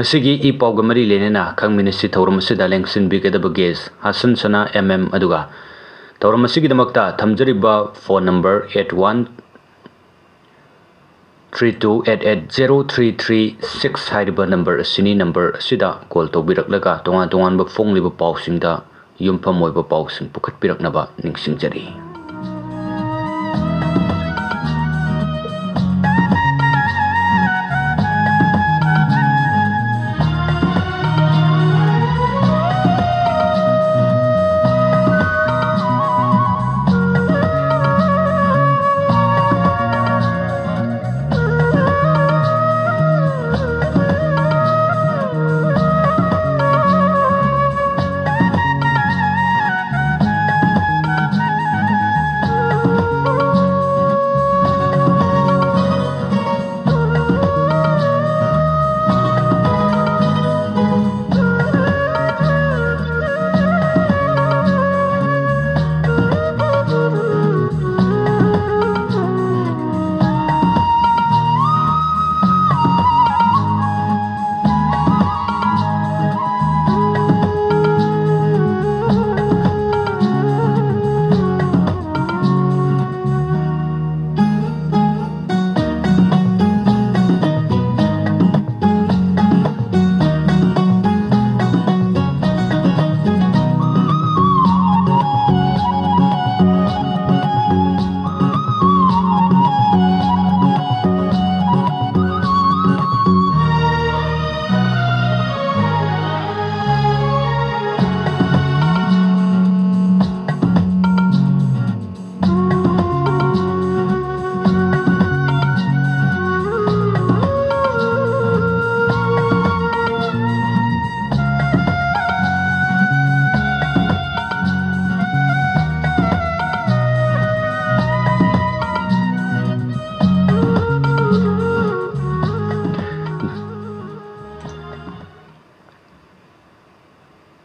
ngasi i pawga mari lenena khangminasi thorum sida lengsin bigedaba ges hasan sana aduga thorum sigidamakta thamjariba phone number 8132880336 haiba number sini number sida call tobiraklaga tongan ba fongliba pawsingda yumpham moiba pawsing pukhat piraknaba ningsingjari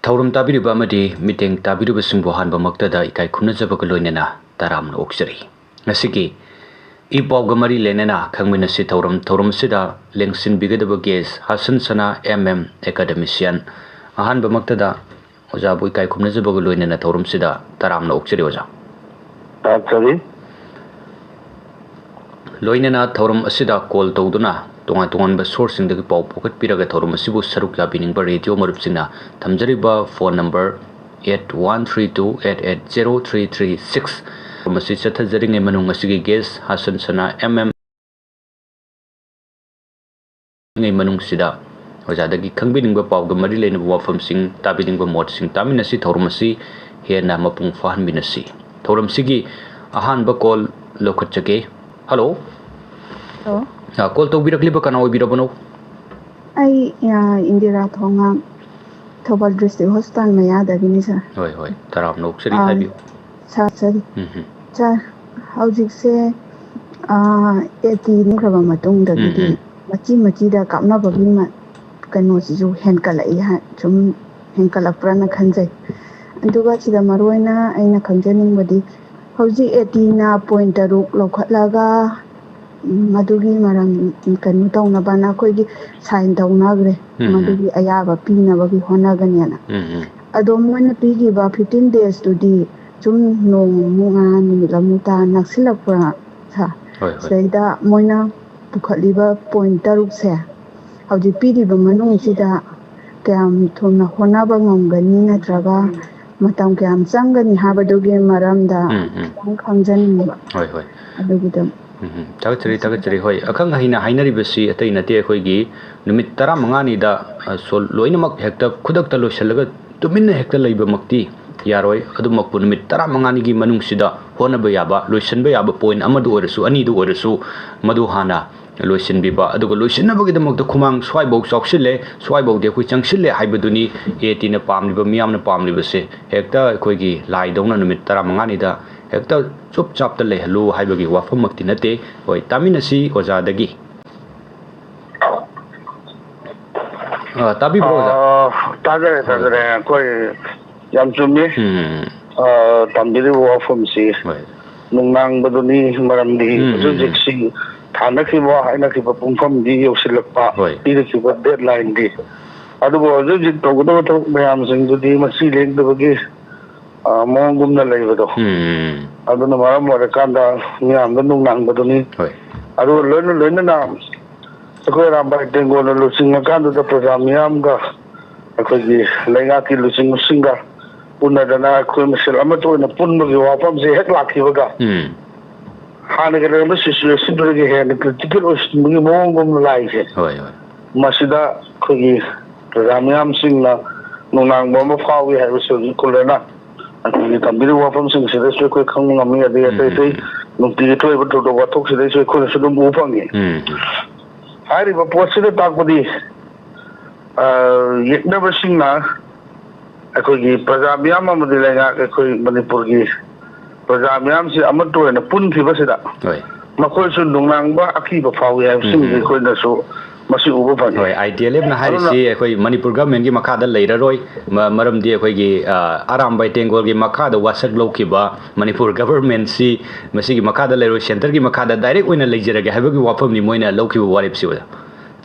Thaurum tabiriba amadi meeting tabiruba singbo hanba maktada ikai khunajaba loinena taramna oksari ngasigi i pawga mari lenena khangminasi thaurum sida lengsin bigedaba ges hasan sana academician hanba maktada oja bu ikai khunajaba loinena thaurum sida taramna oksari oja sorry loinena thaurum asida call tawduna tongan ba sourcing dagi paw pocket piraga thorum asibu saruk labining ba radio marupsina thamjariba phone number 8132880336 masi chathajaring manung asigi ges hasan sana ngai manung sida ojadagi khangbining ba pawga mari lena wafam sing tabining ba mod sing taminasi thorum asi hena mapung fahan binasi thorum sigi ahan ba call lokhatjage hello call to birakliba kana obirabano ai Indira Thonga Thobal District Hospital maya dagini sir hoi taram nok sari habiu sari cha hojik se 80 ni khaba matung dagidi machi da kapna bagi ma kano si ju hen kalai ha chum hen kalapra na khanjai anduga chida maroina aina khangjaning badi hojik 80 na point ruk lokhatlaga madugi maram kanu tawna bana koigi sign tawna gre madugi ayaba pina bagi hona ganyana adom moina pigi ba 15 days to di chum nong munga ni lamuta naksilapra sa seida moina pukhaliba point taruk se hauji pidi ba manung sida kyam thumna hona ba ngamgani natraga matam kyam changani habadugi maramda khangjan adugidam Tagachari hoi akang hainari basi atai nate akhoi numit 15 ni da sol loinamak hekta khudakta loisalaga tuminna hekta leiba makti yaroi adumak numit 15 ni gi manung sida honaba yaba loisanba yaba point amadu orasu ani du orasu madu hana loisin biba aduga loisin nabagi damak da khumang swaibok chokshile swaibok de khoi changsile haibaduni eti na pamliba miyamna pamliba se hekta akhoi gi lai dongna numit 15 ni da hekta chup chap ta le halu haibagi wafam makti nate hoi taminasi ojadagi tabi bro tadare koi yam chumi tambiri wafam si nungang baduni maramdi jujiksi ꯊꯥꯅꯈꯤꯕ ꯍꯥꯏꯅꯈꯤꯕ ꯄꯨꯡꯐꯝꯗꯤ ꯌꯧꯁꯤꯜꯂꯛꯄ ꯄꯤꯔꯛꯈꯤꯕ ꯗꯦꯗꯂꯥꯏꯟꯗꯤ ꯑꯗꯨꯕꯨ ꯍꯧꯖꯤꯛ ꯍꯧꯖꯤꯛ ꯇꯧꯒꯗꯕ ꯊꯕꯛ ꯃꯌꯥꯝꯁꯤꯡꯗꯨꯗꯤ ꯃꯁꯤ ꯂꯦꯡꯗꯕꯒꯤ ꯃꯑꯣꯡꯒꯨꯝꯅ ꯂꯩꯕꯗꯣ ꯑꯗꯨꯅ ꯃꯔꯝ ꯑꯣꯏꯔꯀꯥꯟꯗ ꯃꯤꯌꯥꯝꯗ ꯅꯨꯡꯅꯥꯡꯕꯗꯨꯅꯤ ꯑꯗꯨꯒ ꯂꯣꯏꯅꯅ ꯑꯩꯈꯣꯏ ꯑꯔꯥꯝꯕꯥꯏ ꯇꯦꯡꯒꯣꯜꯅ ꯂꯨꯆꯤꯡꯉꯀꯥꯟꯗꯨꯗ ꯄ꯭ꯔꯖꯥ ꯃꯤꯌꯥꯝꯒ ꯑꯩꯈꯣꯏꯒꯤ ꯂꯩꯉꯥꯛꯀꯤ ꯂꯨꯆꯤꯡꯕꯁꯤꯡꯒ ꯎꯅꯗꯅ ꯑꯩꯈꯣꯏ ꯃꯁꯦꯜ ꯑꯃꯠꯇ ꯑꯣꯏꯅ ꯄꯨꯟꯕꯒꯤ ꯋꯥꯐꯝꯁꯦ ꯍꯦꯛ ꯂꯥꯛꯈꯤꯕꯒ ꯍꯥꯟꯅꯒꯤ ꯂꯩꯔꯝꯕ ꯁꯤꯆꯨꯋꯦꯁꯟꯗꯨꯗꯒꯤ ꯍꯦꯟꯅ ꯀ꯭ꯔꯤꯇꯤꯀꯦꯜ ꯑꯣꯏꯁꯤꯟꯕꯒꯤ ꯃꯑꯣꯡꯒꯨꯝꯅ ꯂꯥꯛꯏꯁꯦ ꯃꯁꯤꯗ ꯑꯩꯈꯣꯏꯒꯤ ꯄ꯭ꯔꯖꯥ ꯃꯤꯌꯥꯝꯁꯤꯡꯅ ꯅꯨꯡꯅꯥꯡꯕ ꯑꯃ ꯐꯥꯎꯏ ꯍꯥꯏꯕꯁꯤ ꯍꯧꯖꯤꯛ ꯀꯨꯂꯔꯅ ꯑꯩꯈꯣꯏꯒꯤ ꯊꯝꯕꯤꯔꯤꯕ ꯋꯥꯐꯝꯁꯤꯡꯁꯤꯗꯁꯨ ꯑꯩꯈꯣꯏ ꯈꯪꯕ ꯉꯝꯃꯤ ꯑꯗꯩ ꯑꯇꯩ ꯅꯨꯡꯇꯤꯒꯤ ꯊꯣꯛꯏꯕ ꯊꯧꯗꯣꯛ ꯋꯥꯊꯣꯛꯁꯤꯗꯩꯁꯨ ꯑꯩꯈꯣꯏꯅꯁꯨ ꯑꯗꯨꯝ ꯎꯕ ꯐꯪꯉꯤ ꯍꯥꯏꯔꯤꯕ ꯄꯣꯠꯁꯤꯗ ꯇꯥꯛꯄꯗꯤ ꯌꯦꯛꯅꯕꯁꯤꯡꯅ ꯑꯩꯈꯣꯏꯒꯤ ꯄ꯭ꯔꯖꯥ ꯃꯤꯌꯥꯝ ꯑꯃꯗꯤ ꯂꯩꯉꯥꯛ ꯑꯩꯈꯣই ꯃꯅꯤꯄꯨꯔꯒꯤ ꯄ꯭ꯔꯖꯥ ꯃꯤꯌꯥꯝꯁꯤ ꯑꯃꯠꯇ ꯑꯣꯏꯅ ꯄꯨꯟꯈꯤꯕꯁꯤꯗ ꯃꯈꯣꯏꯁꯨ ꯅꯨꯡꯅꯥꯡꯕ ꯑꯀꯤꯕ ꯐꯥꯎꯏ ꯍꯥꯏꯕꯁꯤꯡꯁꯤ ꯑꯩꯈꯣꯏꯅꯁꯨ ꯃꯁꯤ ꯎꯕ ꯐꯪꯉꯤ ITLFꯅ ꯍꯥꯏꯔꯤꯁꯤ ꯑꯩꯈꯣꯏ ꯃꯅꯤꯄꯨꯔ ꯒꯚꯔꯟꯃꯦꯟꯠꯒꯤ ꯃꯈꯥꯗ ꯂꯩꯔꯔꯣꯏ ꯃꯔꯝꯗꯤ ꯑꯩꯈꯣꯏꯒꯤ ꯑꯔꯥꯝꯕꯥꯏ ꯇꯦꯡꯒꯣꯜꯒꯤ ꯃꯈꯥꯗ ꯋꯥꯁꯛ ꯂꯧꯈꯤꯕ ꯃꯅꯤꯄꯨꯔ ꯒꯚꯔꯟꯃꯦꯟꯠꯁꯤ ꯃꯁꯤꯒꯤ ꯃꯈꯥꯗ ꯂꯩꯔꯣꯏ ꯁꯦꯟꯇꯔꯒꯤ ꯃꯈꯥꯗ ꯗꯥꯏꯔꯦꯛ ꯑꯣꯏꯅ ꯂꯩꯖꯔꯒꯦ ꯍꯥꯏꯕꯒꯤ ꯋꯥꯐꯝꯅꯤ ꯃꯣꯏꯅ ꯂꯧꯈꯤꯕ ꯋꯥꯔꯦꯞꯁꯤ ꯑꯣꯖꯥ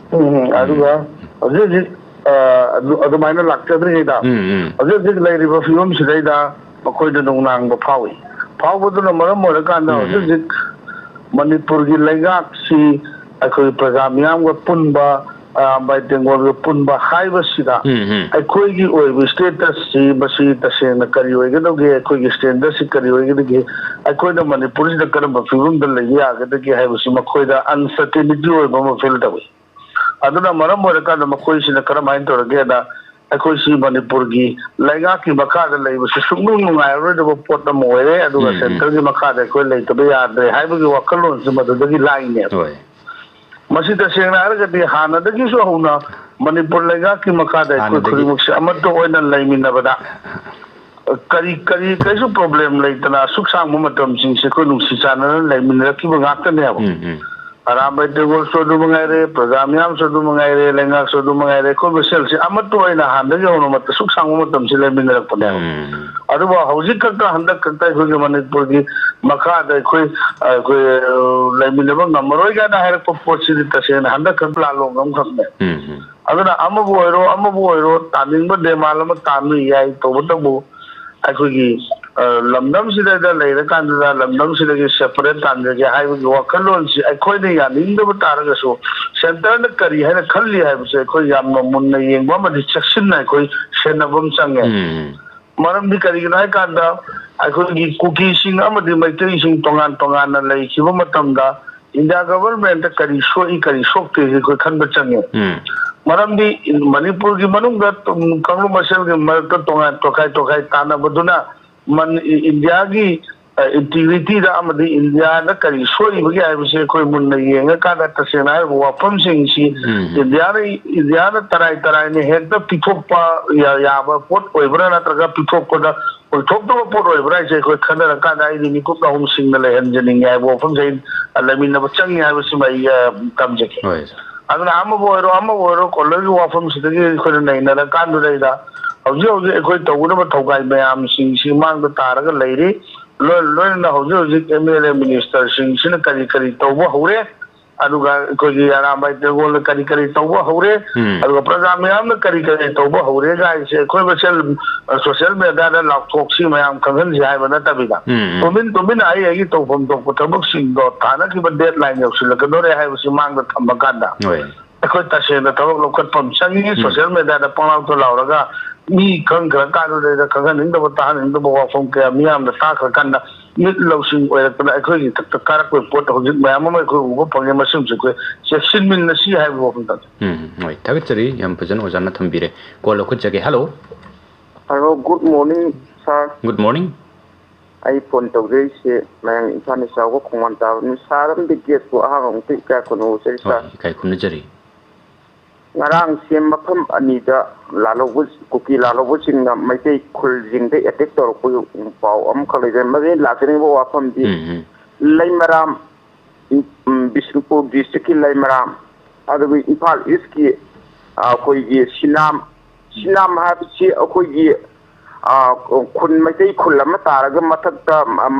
ꯑꯗꯨꯒ ꯍꯧꯖꯤꯛ ꯍꯧꯖꯤꯛ ꯑꯗꯨꯃꯥꯏꯅ ꯂꯥꯛꯆꯗ꯭ꯔꯤꯉꯩꯗ ꯍꯧꯖꯤꯛ ꯍꯧꯖꯤꯛ ꯂꯩꯔꯤꯕ ꯐꯤꯕꯝꯁꯤꯗꯩꯗ ꯃꯈꯣꯏꯗ ꯅꯨꯡꯅꯥꯡꯕ ꯐꯥꯎꯕꯗꯨꯅ ꯃꯔꯝ ꯑꯣꯏꯔꯀꯥꯟꯗ ꯍꯧꯖꯤꯛ ꯍꯧꯖꯤꯛ ꯃꯅꯤꯄꯨꯔꯒꯤ ꯂꯩꯉꯥꯛꯁꯤ ꯑꯩꯈꯣꯏ ꯄ꯭ꯔꯖꯥ ꯃꯤꯌꯥꯝꯒ ꯄꯨꯟꯕ ꯑꯔꯥꯝꯕꯥꯏ ꯇꯦꯡꯒꯣꯜꯒ ꯄꯨꯟꯕ ꯍꯥꯏꯕꯁꯤꯗ ꯑꯩꯈꯣꯏꯒꯤ ꯑꯣꯏꯕ ꯁ꯭ꯇꯦꯇꯁꯁꯤ ꯃꯁꯤ ꯇꯁꯦꯡꯅ ꯀꯔꯤ ꯑꯣꯏꯒꯗꯒꯦ ꯑꯩꯈꯣꯏꯒꯤ ꯁ꯭ꯇꯦꯟꯗꯔꯗꯁꯤ ꯀꯔꯤ ꯑꯣꯏꯒꯗꯒꯦ ꯑꯩꯈꯣꯏꯅ ꯃꯅꯤꯄꯨꯔꯁꯤꯗ ꯀꯔꯝꯕ ꯐꯤꯕꯝꯗ ꯂꯩꯕ ꯌꯥꯒꯗꯒꯦ ꯍꯥꯏꯕꯁꯤ ꯃꯈꯣꯏꯗ ꯑꯟꯁꯔꯇꯦꯅꯤꯇꯤ ꯑꯣꯏꯕ ꯑꯃ ꯐꯤꯜ ꯇꯧꯏ ꯑꯗꯨꯅ ꯃꯔꯝ ꯑꯣꯏꯔꯀꯥꯟꯗ ꯃꯈꯣꯏꯁꯤꯅ ꯀꯔꯝꯍꯥꯏꯅ ꯇꯧꯔꯒꯦꯗ ꯑꯩꯈꯣꯏꯁꯤ ꯃꯅꯤꯄꯨꯔꯒꯤ ꯂꯩꯉꯥꯛꯀꯤ ꯃꯈꯥꯗ ꯂꯩꯕꯁꯤ ꯁꯨꯡꯅꯨꯡ ꯅꯨꯡꯉꯥꯏꯔꯔꯣꯏꯗꯕ ꯄꯣꯠ ꯑꯃ ꯑꯣꯏꯔꯦ ꯑꯗꯨꯒ ꯁꯦꯟꯇꯔꯒꯤ ꯃꯈꯥꯗ ꯑꯩꯈꯣꯏ ꯂꯩꯇꯕ ꯌꯥꯗ꯭ꯔꯦ ꯍꯥꯏꯕꯒꯤ ꯋꯥꯈꯜꯂꯣꯟꯁꯤ ꯃꯗꯨꯗꯒꯤ ꯂꯥꯛꯏꯅꯦꯕ ꯃꯁꯤ ꯇꯁꯦꯡꯅ ꯍꯥꯏꯔꯒꯗꯤ ꯍꯥꯟꯅꯗꯒꯤꯁꯨ ꯍꯧꯅ ꯃꯅꯤꯄꯨꯔ ꯂꯩꯉꯥꯛꯀꯤ ꯃꯈꯥꯗ ꯑꯩꯈꯣꯏ ꯈꯨꯗꯤꯡꯃꯛꯁꯦ ꯑꯃꯠꯇ ꯑꯣꯏꯅ ꯂꯩꯃꯤꯟꯅꯕꯗ ꯀꯔꯤꯁꯨ ꯄ꯭ꯔꯣꯕ꯭ꯂꯦꯝ ꯂꯩꯇꯅ ꯑꯁꯨꯛ ꯁꯥꯡꯕ ꯃꯇꯝꯁꯤꯡꯁꯦ ꯑꯩꯈꯣꯏ ꯅꯨꯡꯁꯤ ꯆꯥꯟꯅꯅ ꯂꯩꯃꯤꯟꯅꯔꯛꯈꯤꯕ ꯉꯥꯛꯇꯅꯦꯕ ꯑꯔꯥꯝꯕꯥꯏ ꯇꯦꯡꯒꯣꯜꯁꯨ ꯑꯗꯨ ꯃꯉꯥꯏꯔꯦ ꯄ꯭ꯔꯖꯥ ꯃꯤꯌꯥꯝꯁꯨ ꯑꯗꯨ ꯃꯉꯥꯏꯔꯦ ꯂꯩꯉꯥꯛꯁꯨ ꯑꯗꯨ ꯃꯉꯥꯏꯔꯦ ꯑꯩꯈꯣꯏ ꯃꯁꯦꯜꯁꯤ ꯑꯃꯠꯇ ꯑꯣꯏꯅ ꯍꯥꯟꯅꯗꯒꯤ ꯍꯧꯅ ꯑꯁꯨꯛ ꯁꯥꯡꯕ ꯃꯇꯝꯁꯤ ꯂꯩꯃꯤꯟꯅꯔꯛꯄꯅꯦꯕ ꯑꯗꯨꯕꯨ ꯍꯧꯖꯤꯛ ꯈꯛꯇ ꯍꯟꯗꯛ ꯈꯛꯇ ꯑꯩꯈꯣꯏꯒꯤ ꯃꯅꯤꯄꯨꯔꯒꯤ ꯃꯈꯥꯗ ꯑꯩꯈꯣꯏ ꯂꯩꯃꯤꯟꯅꯕ ꯉꯝꯃꯔꯣꯏ ꯀꯥꯏꯅ ꯍꯥꯏꯔꯛꯄ ꯄꯣꯠꯁꯤꯗꯤ ꯇꯁꯦꯡꯅ ꯍꯟꯗꯛ ꯈꯛ ꯂꯥꯟꯂꯣꯡ ꯑꯃꯈꯛꯅꯦ ꯑꯗꯨꯅ ꯑꯃꯕꯨ ꯑꯣꯏꯔꯣ ꯇꯥꯅꯤꯡꯕ ꯗꯦꯃꯥꯟ ꯑꯃ ꯇꯥꯟꯕ ꯌꯥꯏ ꯇꯧꯕꯇꯕꯨ ꯑꯩꯈꯣꯏꯒꯤ ꯂꯝꯗꯝꯁꯤꯗ ꯂꯩꯔꯀꯥꯟꯗꯨꯗ ꯂꯝꯗꯝꯁꯤꯗꯒꯤ ꯁꯦꯄꯔꯦꯠ ꯇꯥꯟꯖꯒꯦ ꯍꯥꯏꯕꯒꯤ ꯋꯥꯈꯜꯂꯣꯟꯁꯤ ꯑꯩꯈꯣꯏꯅ ꯌꯥꯅꯤꯡꯗꯕ ꯇꯥꯔꯒꯁꯨ ꯁꯦꯟꯇꯔꯅ ꯀꯔꯤ ꯍꯥꯏꯅ ꯈꯜꯂꯤ ꯍꯥꯏꯕꯁꯦ ꯑꯩꯈꯣই ꯌꯥꯝꯅ ꯃꯨꯟꯅ ꯌꯦꯡꯕ ꯑꯃꯗꯤ ꯆꯦꯛꯁꯤꯟꯅ ꯑꯩꯈꯣꯏ ꯁꯦꯟꯅꯕ ꯑꯃ ꯆꯪꯉꯦ ꯃꯔꯝꯗꯤ ꯀꯔꯤꯒꯤꯅꯣ ꯍꯥꯏꯀꯥꯟꯗ ꯑꯩꯈꯣꯏꯒꯤ ꯀꯨꯀꯤꯁꯤꯡ ꯑꯃꯗꯤ ꯃꯩꯇꯩꯁꯤꯡ ꯇꯣꯉꯥꯟ ꯇꯣꯉꯥꯟꯅ ꯂꯩꯈꯤꯕ ꯃꯇꯝꯗ ꯏꯟꯗꯤꯌꯥ ꯒꯚꯔꯟꯃꯦꯟꯠꯇ ꯀꯔꯤ ꯁꯣꯛꯏ ꯀꯔꯤ ꯁꯣꯛꯇꯦ ꯑꯩꯈꯣꯏ ꯈꯟꯕ ꯆꯪꯉꯦ ꯃꯔꯝꯗꯤ ꯃꯅꯤꯄꯨꯔꯒꯤ ꯃꯅꯨꯡꯗ ꯀꯥꯡꯂꯨꯞ ꯃꯁꯦꯜꯒꯤ ꯃꯔꯛꯇ ꯇꯣꯉꯥꯟ ꯇꯣꯈꯥꯏ ꯇꯥꯟꯅꯕꯗꯨꯅ ꯏꯟꯗꯤꯌꯥꯒꯤ ꯏꯟꯇꯤꯒ꯭ꯔꯤꯇꯤꯗ ꯑꯃꯗꯤ ꯏꯟꯗꯤꯌꯥꯗ ꯀꯔꯤ ꯁꯣꯛꯏꯕꯒꯦ ꯍꯥꯏꯕꯁꯤ ꯑꯩꯈꯣꯏ ꯃꯨꯟꯅ ꯌꯦꯡꯉꯀꯥꯟꯗ ꯇꯁꯦꯡꯅ ꯍꯥꯏꯔꯤꯕ ꯋꯥꯐꯝꯁꯤꯡꯁꯤ ꯏꯟꯗꯤꯌꯥꯅ ꯇꯔꯥꯏꯅ ꯍꯦꯛꯇ ꯄꯤꯊꯣꯛꯄ ꯌꯥꯕ ꯄꯣꯠ ꯑꯣꯏꯕ꯭ꯔꯥ ꯅꯠꯇ꯭ꯔꯒ ꯄꯤꯊꯣꯛꯄꯗ ꯑꯣꯏꯊꯣꯛꯇꯕ ꯄꯣꯠ ꯑꯣꯏꯕ꯭ꯔꯥ ꯍꯥꯏꯁꯦ ꯑꯩꯈꯣꯏ ꯈꯟꯅꯔꯀꯥꯟꯗ ꯑꯩꯗꯤ ꯃꯤꯀꯨꯞ ꯑꯍꯨꯝꯁꯤꯡꯅ ꯂꯩꯍꯟꯖꯅꯤꯡꯉꯦ ꯍꯥꯏꯕ ꯋꯥꯐꯝꯁꯦ ꯂꯩꯃꯤꯟꯅꯕ ꯆꯪꯉꯤ ꯍꯥꯏꯕꯁꯤꯃ ꯑꯩ ꯇꯝꯖꯒꯦ ꯑꯗꯨꯅ ꯑꯃꯕꯨ ꯑꯣꯏꯔꯣ ꯀꯣꯂꯔꯒꯤ ꯋꯥꯐꯝꯁꯤꯗꯒꯤ ꯑꯩꯈꯣꯏꯅ ꯅꯩꯅꯔꯀꯥꯟꯗꯨꯗꯩꯗ ꯍꯧꯖꯤꯛ ꯑꯩꯈꯣꯏ ꯇꯧꯒꯗꯕ ꯊꯧꯒꯥꯏ ꯃꯌꯥꯝꯁꯤꯡꯁꯤ ꯃꯥꯡꯗ ꯇꯥꯔꯒ ꯂꯩꯔꯤ ꯂꯣꯏꯅꯅ ꯍꯧꯖꯤꯛ MLA ꯃꯤꯅꯤꯁꯇꯔꯁꯤꯡꯁꯤꯅ ꯀꯔꯤ ꯇꯧꯕ ꯍꯧꯔꯦ ꯑꯗꯨꯒ ꯑꯩꯈꯣꯏꯒꯤ ꯑꯔꯥꯝꯕꯥꯏ ꯇꯦꯡꯒꯣꯜꯅ ꯀꯔꯤ ꯇꯧꯕ ꯍꯧꯔꯦ ꯑꯗꯨꯒ ꯄ꯭ꯔꯖꯥ ꯃꯌꯥꯝꯅ ꯀꯔꯤ ꯇꯧꯕ ꯍꯧꯔꯦ ꯒꯥꯏꯁꯦ ꯑꯩꯈꯣꯏ ꯃꯁꯦꯜ ꯁꯣꯁꯤꯌꯦꯜ ꯃꯦꯗꯤꯌꯥꯗ ꯂꯥꯎꯊꯣꯛꯁꯤ ꯃꯌꯥꯝ ꯈꯪꯍꯟꯁꯤ ꯍꯥꯏꯕ ꯅꯠꯇꯕꯤꯗ ꯇꯨꯃꯤꯟꯅ ꯑꯩꯒꯤ ꯇꯧꯐꯝ ꯊꯣꯛꯄ ꯊꯕꯛꯁꯤꯡꯗꯣ ꯊꯥꯅꯈꯤꯕ ꯗꯦꯗꯂꯥꯏꯟ ꯌꯧꯁꯤꯜꯂꯛꯀꯗꯣꯔꯦ ꯍꯥꯏꯕꯁꯤ ꯃꯥꯡꯗ ꯊꯝꯕ ꯀꯥꯟꯗ ꯑꯩꯈꯣꯏ ꯇꯁꯦꯡꯅ ꯊꯕꯛ ꯂꯧꯈꯠꯐꯝ ꯆꯪꯉꯤ ꯁꯣꯁꯤꯌꯦꯜ ꯃꯦꯗꯤꯌꯥꯗ ꯄꯪꯂꯥꯎꯇ ꯂꯥꯎꯔꯒ ꯃꯤ ꯈꯪꯈ꯭ꯔꯀꯥꯟꯗꯨꯗꯩꯗ ꯈꯪꯍꯟꯅꯤꯡꯗꯕ ꯇꯥꯍꯟꯅꯤꯡꯗꯕ ꯋꯥꯐꯝ ꯀꯌꯥ ꯃꯤꯌꯥꯝꯅ ꯇꯥꯈ꯭ꯔꯀꯥꯟꯗ ꯃꯤꯠ ꯂꯧꯁꯤꯡ ꯑꯣꯏꯔꯛꯄꯗ ꯑꯩꯈꯣꯏꯒꯤ ꯊꯛꯇ ꯀꯥꯔꯛꯄ ꯄꯣꯠ ꯍꯧꯖꯤꯛ ꯃꯌꯥꯝ ꯑꯃ ꯑꯩꯈꯣꯏ ꯎꯕ ꯐꯪꯉꯦ ꯃꯁꯤꯡꯁꯨ ꯑꯩꯈꯣꯏ ꯆꯦꯛꯁꯤꯟꯃꯤꯟꯅꯁꯤ ꯍꯥꯏꯕ ꯋꯥꯐꯝꯗ ꯍꯣꯏ ꯊꯥꯒꯠꯆꯔꯤ ꯌꯥꯝ ꯐꯖꯅ ꯑꯣꯖꯥꯅ ꯊꯝꯕꯤꯔꯦ ꯀꯣꯜ ꯂꯧꯈꯠꯆꯒꯦ hello good morning sir good morning ꯑꯩ ꯐꯣꯟ ꯇꯧꯖꯔꯤꯁꯦ ꯃꯌꯥꯡ ꯏꯝꯐꯥꯜ ꯆꯥꯎꯕ ꯈꯣꯡꯃꯥꯟ ꯇꯥꯕꯅꯤ ꯁꯥꯔ ꯑꯃꯗꯤ ꯒꯦꯠꯄꯨ ꯑꯍꯥꯡꯕ ꯑꯃꯨꯛꯇ ꯏꯀꯥꯏ ꯈꯨꯝꯅꯖꯔꯤ ꯁꯥꯔ ꯏꯀꯥꯏ ꯈꯨꯝꯅꯖꯔꯤ ꯉꯔꯥꯡꯁꯦ ꯃꯐꯝ ꯑꯅꯤꯗ ꯀꯨꯀꯤ ꯂꯥꯜꯍꯧꯕꯁꯤꯡꯅ ꯃꯩꯇꯩ ꯈꯨꯜꯁꯤꯡꯗ ꯑꯦꯇꯦꯛ ꯇꯧꯔꯛꯄꯒꯤ ꯄꯥꯎ ꯑꯃꯈꯛ ꯂꯩꯖꯩ ꯃꯗꯨꯗꯩ ꯂꯥꯛꯆꯅꯤꯡꯕ ꯋꯥꯐꯝꯗꯤ ꯂꯩꯃꯔꯥꯝ ꯕꯤꯁꯅꯨꯄꯨꯔ ꯗꯤꯁꯇ꯭ꯔꯤꯛꯀꯤ ꯂꯩꯃꯔꯥꯝ ꯑꯗꯨꯒ ꯏꯝꯐꯥꯜ ꯏꯁꯀꯤ ꯑꯩꯈꯣꯏꯒꯤ ꯁꯤꯅꯥꯝ ꯍꯥꯏꯕꯁꯤ ꯑꯩꯈꯣꯏꯒꯤ ꯈꯨꯟ ꯃꯩꯇꯩ ꯈꯨꯜ ꯑꯃ ꯇꯥꯔꯒ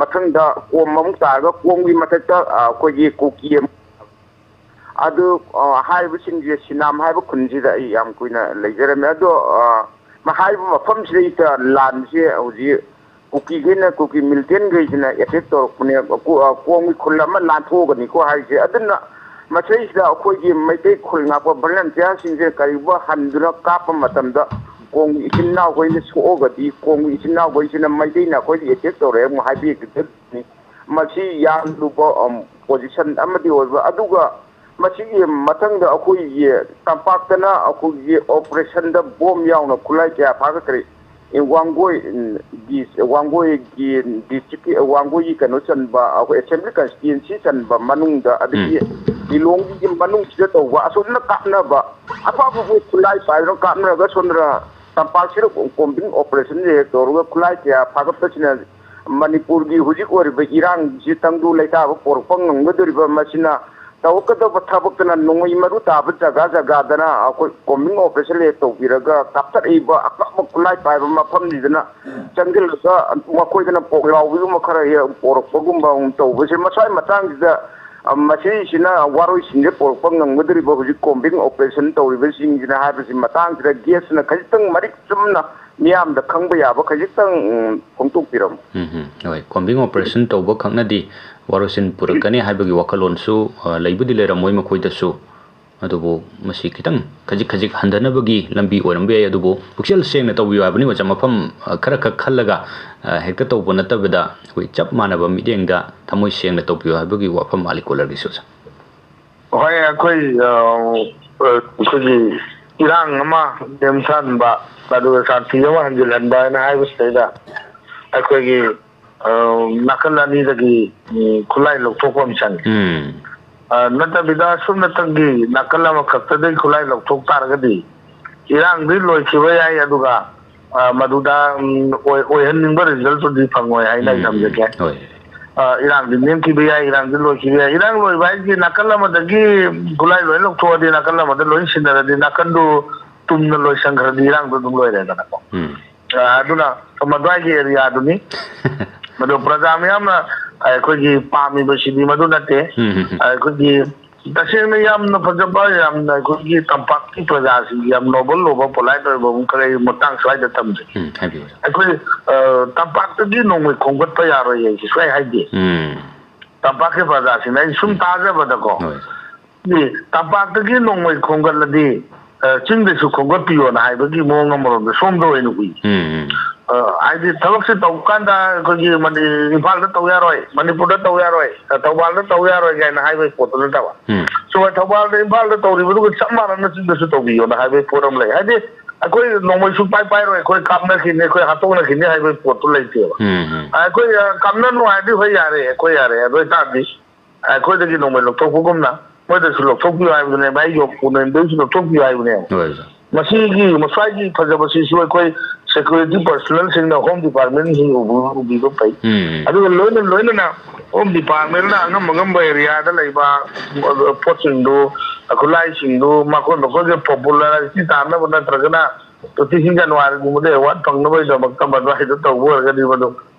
ꯃꯊꯪꯗ ꯀꯣꯝ ꯑꯃꯨꯛ ꯇꯥꯔꯒ ꯀꯣꯝꯒꯤ ꯃꯊꯛꯇ ꯑꯩꯈꯣꯏꯒꯤ ꯀꯨꯀꯤ ꯑꯗꯨ ꯍꯥꯏꯕꯁꯤꯡꯁꯦ ꯁꯤꯅꯥꯝ ꯍꯥꯏꯕ ꯈꯨꯟꯁꯤꯗ ꯑꯩ ꯌꯥꯝ ꯀꯨꯏꯅ ꯂꯩꯖꯔꯝꯃꯦ ꯑꯗꯣ ꯍꯥꯏꯕ ꯃꯐꯝꯁꯤꯗꯩꯗ ꯂꯥꯟꯁꯦ ꯍꯧꯖꯤꯛ ꯀꯨꯀꯤꯈꯩꯅ ꯀꯨꯀꯤ ꯃꯤꯂꯤꯇꯦꯟꯈꯩꯁꯤꯅ ꯑꯦꯇꯦꯛ ꯇꯧꯔꯛꯄꯅꯦ ꯀꯣꯡꯒꯤ ꯈꯨꯜ ꯑꯃ ꯂꯥꯟꯊꯣꯛꯑꯒꯅꯤꯀꯣ ꯍꯥꯏꯁꯦ ꯑꯗꯨꯅ ꯃꯁꯤꯁꯤꯗ ꯑꯩꯈꯣꯏꯒꯤ ꯃꯩꯇꯩ ꯈꯨꯜ ꯉꯥꯛꯄ ꯚꯣꯂꯟꯇꯤꯌꯥꯔꯁꯤꯡꯁꯦ ꯀꯔꯤꯒꯨꯝꯕ ꯍꯟꯗꯨꯅ ꯀꯥꯞꯄ ꯃꯇꯝꯗ ꯀꯣꯡꯒꯤ ꯏꯆꯤꯟ ꯏꯅꯥꯎꯈꯩꯅ ꯁꯣꯛꯑꯒꯗꯤ ꯀꯣꯡꯒꯤ ꯏꯆꯤꯟ ꯏꯅꯥꯎꯈꯩꯁꯤꯅ ꯃꯩꯇꯩꯅ ꯑꯩꯈꯣꯏꯗ ꯑꯦꯇꯦꯛ ꯇꯧꯔꯛꯑꯦ ꯑꯃꯨꯛ ꯍꯥꯏꯕꯤꯒꯗꯕꯅꯤ ꯃꯁꯤ ꯌꯥꯝ ꯂꯨꯕ ꯄꯣꯖꯤꯁꯟ ꯑꯃꯗꯤ ꯑꯣꯏꯕ ꯑꯗꯨꯒ ꯃꯁꯤꯒꯤ ꯃꯊꯪꯗ ꯑꯩꯈꯣꯏꯒꯤ ꯇꯝꯄꯥꯛꯇꯅ ꯑꯩꯈꯣꯏꯒꯤ ꯑꯣꯄꯔꯦꯁꯟꯗ ꯕꯣꯝ ꯌꯥꯎꯅ ꯈꯨꯠꯂꯥꯏ ꯀꯌꯥ ꯐꯥꯒꯠꯈ꯭ꯔꯦ ꯋꯥꯡꯒꯣꯏꯒꯤ ꯗꯤꯁꯇ꯭ꯔꯤꯛꯀꯤ ꯋꯥꯡꯒꯣꯏꯒꯤ ꯀꯩꯅꯣ ꯆꯟꯕ ꯑꯩꯈꯣꯏ ꯑꯦꯁꯦꯝꯕ꯭ꯂꯤ ꯀꯟꯁꯇꯤꯇ꯭ꯌꯨꯟꯁꯤ ꯆꯟꯕ ꯃꯅꯨꯡꯗ ꯑꯗꯒꯤ ꯂꯤꯂꯣꯡꯒꯤ ꯃꯅꯨꯡꯁꯤꯗ ꯇꯧꯕ ꯑꯁꯣꯝꯗ ꯀꯥꯞꯅꯕ ꯑꯐꯕ ꯈꯨꯠꯂꯥꯏ ꯄꯥꯏꯗꯨꯅ ꯀꯥꯞꯅꯔꯒ ꯁꯣꯝꯗꯅ ꯇꯝꯄꯥꯛꯁꯤꯗ ꯀꯣꯝꯕꯤꯡ ꯑꯣꯄꯔꯦꯁꯟ ꯍꯦꯛ ꯇꯧꯔꯒ ꯈꯨꯠꯂꯥꯏ ꯀꯌꯥ ꯐꯥꯒꯠꯄꯁꯤꯅ ꯃꯅꯤꯄꯨꯔꯒꯤ ꯍꯧꯖꯤꯛ ꯑꯣꯏꯔꯤꯕ ꯏꯔꯥꯡꯁꯤ ꯇꯪꯗꯨ ꯂꯩꯇꯥꯕ ꯄꯣꯔꯛꯄ ꯉꯝꯒꯗꯧꯔꯤꯕ ꯃꯁꯤꯅ ꯇꯧꯒꯗꯕ ꯊꯕꯛꯇꯅ ꯅꯣꯡꯃꯩ ꯃꯔꯨ ꯇꯥꯕ ꯖꯒꯥ ꯖꯒꯥꯗꯅ ꯑꯩꯈꯣꯏ ꯀꯣꯝꯕꯤꯡ ꯑꯣꯄꯔꯦꯁꯟ ꯍꯦꯛ ꯇꯧꯕꯤꯔꯒ ꯀꯥꯞꯊꯔꯛꯏꯕ ꯑꯀꯞꯄ ꯈꯨꯠꯂꯥꯏ ꯄꯥꯏꯕ ꯃꯐꯝꯁꯤꯗꯅ ꯆꯪꯁꯤꯜꯂꯒ ꯃꯈꯣꯏꯗꯅ ꯄꯣꯛ ꯂꯥꯎꯕꯤꯒꯨꯝꯕ ꯈꯔ ꯍꯦꯛ ꯄꯣꯔꯛꯄꯒꯨꯝꯕ ꯇꯧꯕꯁꯦ ꯃꯁ꯭ꯋꯥꯏ ꯃꯇꯥꯡꯁꯤꯗ ꯃꯁꯤꯁꯤꯅ ꯋꯥꯔꯣꯏꯁꯤꯡꯁꯦ ꯄꯣꯔꯛꯄ ꯉꯝꯒꯗꯧꯔꯤꯕ ꯍꯧꯖꯤꯛ ꯀꯣꯝꯕꯤꯡ ꯑꯣꯄꯔꯦꯁꯟ ꯇꯧꯔꯤꯕꯁꯤꯡꯁꯤꯅ ꯍꯥꯏꯕꯁꯤ ꯃꯇꯥꯡꯁꯤꯗ ꯒꯦꯁꯅ ꯈꯖꯤꯛꯇꯪ ꯃꯔꯤꯛ ꯆꯨꯝꯅ ꯃꯤꯌꯥꯝꯗ ꯈꯪꯕ ꯌꯥꯕ ꯈꯖꯤꯛꯇꯪ ꯐꯣꯡꯗꯣꯛꯄꯤꯔꯝꯃꯨ ꯍꯣꯏ ꯀꯣꯝꯕꯤꯡ ꯑꯣꯄꯔꯦꯁꯟ ꯇꯧꯕ ꯈꯛꯅꯗꯤ ꯋꯥꯔꯣꯏꯁꯤꯟ ꯄꯨꯔꯛꯀꯅꯤ ꯍꯥꯏꯕꯒꯤ ꯋꯥꯈꯜꯂꯣꯟꯁꯨ ꯂꯩꯕꯨꯗꯤ ꯂꯩꯔꯝꯃꯣꯏ ꯃꯈꯣꯏꯗꯁꯨ ꯑꯗꯨꯕꯨ ꯃꯁꯤ ꯈꯤꯇꯪ ꯈꯖꯤꯛ ꯍꯟꯊꯅꯕꯒꯤ ꯂꯝꯕꯤ ꯑꯣꯏꯔꯝꯕ ꯌꯥꯏ ꯑꯗꯨꯕꯨ ꯄꯨꯛꯆꯦꯜ ꯁꯦꯡꯅ ꯇꯧꯕꯤꯌꯨ ꯍꯥꯏꯕꯅꯤ ꯑꯣꯖꯥ ꯃꯐꯝ ꯈꯔꯈꯛ ꯈꯜꯂꯒ ꯍꯦꯛꯇ ꯇꯧꯕ ꯅꯠꯇꯕꯗ ꯑꯩꯈꯣꯏ ꯆꯞ ꯃꯥꯟꯅꯕ ꯃꯤꯠꯌꯦꯡꯗ ꯊꯃꯣꯏ ꯁꯦꯡꯅ ꯇꯧꯕꯤꯌꯨ ꯍꯥꯏꯕꯒꯤ ꯋꯥꯐꯝ ꯃꯥꯜꯂꯤ ꯀꯣꯂꯔꯒꯤꯁꯨ ꯑꯣꯖꯥ ꯍꯣꯏ ꯑꯩꯈꯣꯏꯒꯤ ꯏꯔꯥꯡ ꯑꯃ ꯅꯦꯝꯊꯍꯟꯕ ꯑꯗꯨꯒ ꯁꯥꯟꯇꯤ ꯑꯃ ꯍꯟꯖꯤꯜꯍꯟꯕ ꯍꯥꯏꯅ ꯍꯥꯏꯕꯁꯤꯗꯩꯗ ꯑꯩꯈꯣꯏꯒꯤ ꯅꯥꯀꯜ ꯑꯅꯤꯗꯒꯤ ꯈꯨꯠꯂꯥꯏ ꯂꯧꯊꯣꯛꯄ ꯑꯃ ꯆꯪꯉꯤ ꯅꯠꯇꯕꯤꯗ ꯁꯨꯞꯅꯇꯪꯒꯤ ꯅꯥꯀꯜ ꯑꯃꯈꯛꯇꯗꯒꯤ ꯈꯨꯠꯂꯥꯏ ꯂꯧꯊꯣꯛ ꯇꯥꯔꯒꯗꯤ ꯏꯔꯥꯡꯗꯤ ꯂꯣꯏꯈꯤꯕ ꯌꯥꯏ ꯑꯗꯨꯒ ꯃꯗꯨꯗ ꯑꯣꯏꯍꯟꯅꯤꯡꯕ ꯔꯤꯖꯜꯇꯨꯗꯤ ꯐꯪꯉꯣꯏ ꯍꯥꯏꯅ ꯑꯩ ꯊꯝꯖꯒꯦ ꯏꯔꯥꯡꯗꯤ ꯅꯦꯝꯈꯤꯕ ꯌꯥꯏ ꯏꯔꯥꯡꯗꯤ ꯂꯣꯏꯈꯤꯕ ꯌꯥꯏ ꯏꯔꯥꯡ ꯂꯣꯏꯕ ꯍꯥꯏꯁꯤ ꯅꯥꯀꯜ ꯑꯃꯗꯒꯤ ꯈꯨꯠꯂꯥꯏ ꯂꯣꯏ ꯂꯧꯊꯣꯛꯑꯗꯤ ꯅꯥꯀꯜ ꯑꯃꯗ ꯂꯣꯏ ꯁꯤꯟꯅꯔꯗꯤ ꯅꯥꯀꯟꯗꯨ ꯇꯨꯝꯅ ꯂꯣꯏꯁꯟꯈ꯭ꯔꯗꯤ ꯏꯔꯥꯡꯗꯣ ꯑꯗꯨꯝ ꯂꯣꯏꯔꯦꯗꯅꯀꯣ ꯑꯗꯨꯅ ꯃꯗꯨꯋꯥꯏꯒꯤ ꯑꯦꯔꯤꯌꯥꯗꯨꯅꯤ ꯃꯗꯨ ꯄ꯭ꯔꯖꯥ ꯃꯌꯥꯝꯅ ꯑꯩꯈꯣꯏꯒꯤ ꯄꯥꯝꯃꯤꯕꯁꯤꯗꯤ ꯃꯗꯨ ꯅꯠꯇꯦ ꯑꯩꯈꯣꯏꯒꯤ ꯇꯁꯦꯡꯅ ꯌꯥꯝꯅ ꯐꯖꯕ ꯌꯥꯝꯅ ꯑꯩꯈꯣꯏꯒꯤ ꯇꯝꯄꯥꯛꯀꯤ ꯄ꯭ꯔꯖꯥꯁꯤꯡ ꯌꯥꯝ ꯅꯣꯕꯜ ꯑꯣꯏꯕ ꯄꯣꯂꯥꯏꯠ ꯑꯣꯏꯕ ꯈꯔ ꯃꯇꯥꯡ ꯁ꯭ꯋꯥꯏꯗ ꯊꯝꯖꯩ ꯑꯩꯈꯣꯏ ꯇꯝꯄꯥꯛꯇꯗꯤ ꯅꯣꯡꯃꯩ ꯈꯣꯝꯒꯠꯄ ꯌꯥꯔꯣꯏ ꯑꯩꯁꯦ ꯁꯨꯡꯍꯥꯏ ꯍꯥꯏꯗꯦ ꯇꯝꯄꯥꯛꯀꯤ ꯄ꯭ꯔꯖꯥꯁꯤꯡꯅ ꯑꯩ ꯁꯨꯝ ꯇꯥꯖꯕꯗꯀꯣ ꯇꯝꯄꯥꯛꯇꯒꯤ ꯅꯣꯡꯃꯩ ꯈꯣꯝꯒꯠꯂꯗꯤ ꯆꯤꯡꯗꯁꯨ ꯈꯣꯝꯒꯠꯄꯤꯌꯣꯅ ꯍꯥꯏꯕꯒꯤ ꯃꯑꯣꯡ ꯑꯃꯔꯣꯝꯗ ꯁꯣꯝꯗ ꯑꯣꯏꯅ ꯎꯏ ꯍꯥꯏꯗꯤ ꯊꯕꯛꯁꯦ ꯇꯧꯕ ꯀꯥꯟꯗ ꯑꯩꯈꯣꯏꯒꯤ ꯏꯝꯐꯥꯜꯗ ꯇꯧ ꯌꯥꯔꯣꯏ ꯃꯅꯤꯄꯨꯔꯗ ꯇꯧ ꯌꯥꯔꯣꯏ ꯊꯧꯕꯥꯜꯗ ꯇꯧ ꯌꯥꯔꯣꯏ ꯀꯥꯏꯅ ꯍꯥꯏꯕꯒꯤ ꯄꯣꯠꯇꯨ ꯅꯠꯇꯕ ꯁꯨꯝ ꯊꯧꯕꯥꯜꯗ ꯏꯝꯐꯥꯜꯗ ꯇꯧꯔꯤꯕꯗꯨꯒ ꯆꯞ ꯃꯥꯟꯅꯅ ꯆꯤꯡꯗꯁꯨ ꯇꯧꯕꯤꯌꯣꯅ ꯍꯥꯏꯕꯒꯤ ꯄꯣꯠ ꯑꯃ ꯂꯩ ꯍꯥꯏꯗꯤ ꯑꯩꯈꯣꯏ ꯅꯣꯡꯃꯩ ꯁꯨꯡꯄꯥꯏ ꯄꯥꯏꯔꯣꯏ ꯑꯩꯈꯣꯏ ꯀꯥꯞꯅꯈꯤꯅꯤ ꯑꯩꯈꯣꯏ ꯍꯥꯠꯇꯣꯛꯅꯈꯤꯅꯤ ꯍꯥꯏꯕꯒꯤ ꯄꯣꯠꯇꯨ ꯂꯩꯇꯦꯕ ꯑꯩꯈꯣꯏ ꯀꯥꯞꯅꯅꯨ ꯍꯥꯏꯔꯗꯤ ꯍꯣꯏ ꯌꯥꯔꯦ ꯑꯩꯈꯣꯏ ꯌꯥꯔꯦ ꯑꯗꯨ ꯑꯣꯏꯇꯥꯔꯗꯤ ꯑꯩꯈꯣꯏꯗꯒꯤ ꯅꯣꯡꯃꯩ ꯂꯧꯊꯣꯛꯄꯒꯨꯝꯅ ꯃꯣꯏꯗꯁꯨ ꯂꯧꯊꯣꯛꯄꯤꯌꯨ ꯍꯥꯏꯕꯗꯨꯅꯦꯕ ꯑꯩꯒꯤ ꯑꯣꯄꯣꯅꯦꯟꯗꯁꯨ ꯂꯧꯊꯣꯛꯄꯤꯌꯨ ꯍꯥꯏꯕꯅꯦꯕ ꯃꯁꯤꯒꯤ ꯃꯁ꯭ꯋꯥꯏꯒꯤ ꯐꯖꯕꯁꯤꯁꯨ ꯑꯩꯈꯣꯏ ꯁꯦꯀ꯭ꯌꯨꯔꯤꯇꯤ ꯄꯔꯁꯣꯅꯦꯜꯁꯤꯡꯅ ꯍꯣꯝ ꯗꯤꯄꯥꯔꯠꯃꯦꯟꯁꯤꯡ ꯎꯕꯤꯕ ꯐꯩ ꯑꯗꯨꯒ ꯂꯣꯏꯅꯅ ꯍꯣꯝ ꯗꯤꯄꯥꯔꯠꯃꯦꯟꯅ ꯑꯉꯝꯕ ꯑꯦꯔꯤꯌꯥꯗ ꯂꯩꯕ ꯄꯣꯠꯁꯤꯡꯗꯨ ꯈꯨꯠꯂꯥꯏꯁꯤꯡꯗꯨ ꯃꯈꯣꯏꯒꯤ ꯄꯣꯄꯨꯂꯔꯤꯇꯤ ꯇꯥꯟꯅꯕ ꯅꯠꯇ꯭ꯔꯒꯅ 26 ꯖꯅꯋꯥꯔꯤꯒꯨꯝꯕꯗ ꯑꯦꯋꯥꯔꯗ ꯐꯪꯅꯕꯒꯤꯗꯃꯛꯇ ꯃꯗꯨꯋꯥꯏꯗ ꯇꯧꯕ ꯑꯣꯏꯔꯒꯗꯤ ꯃꯗꯨ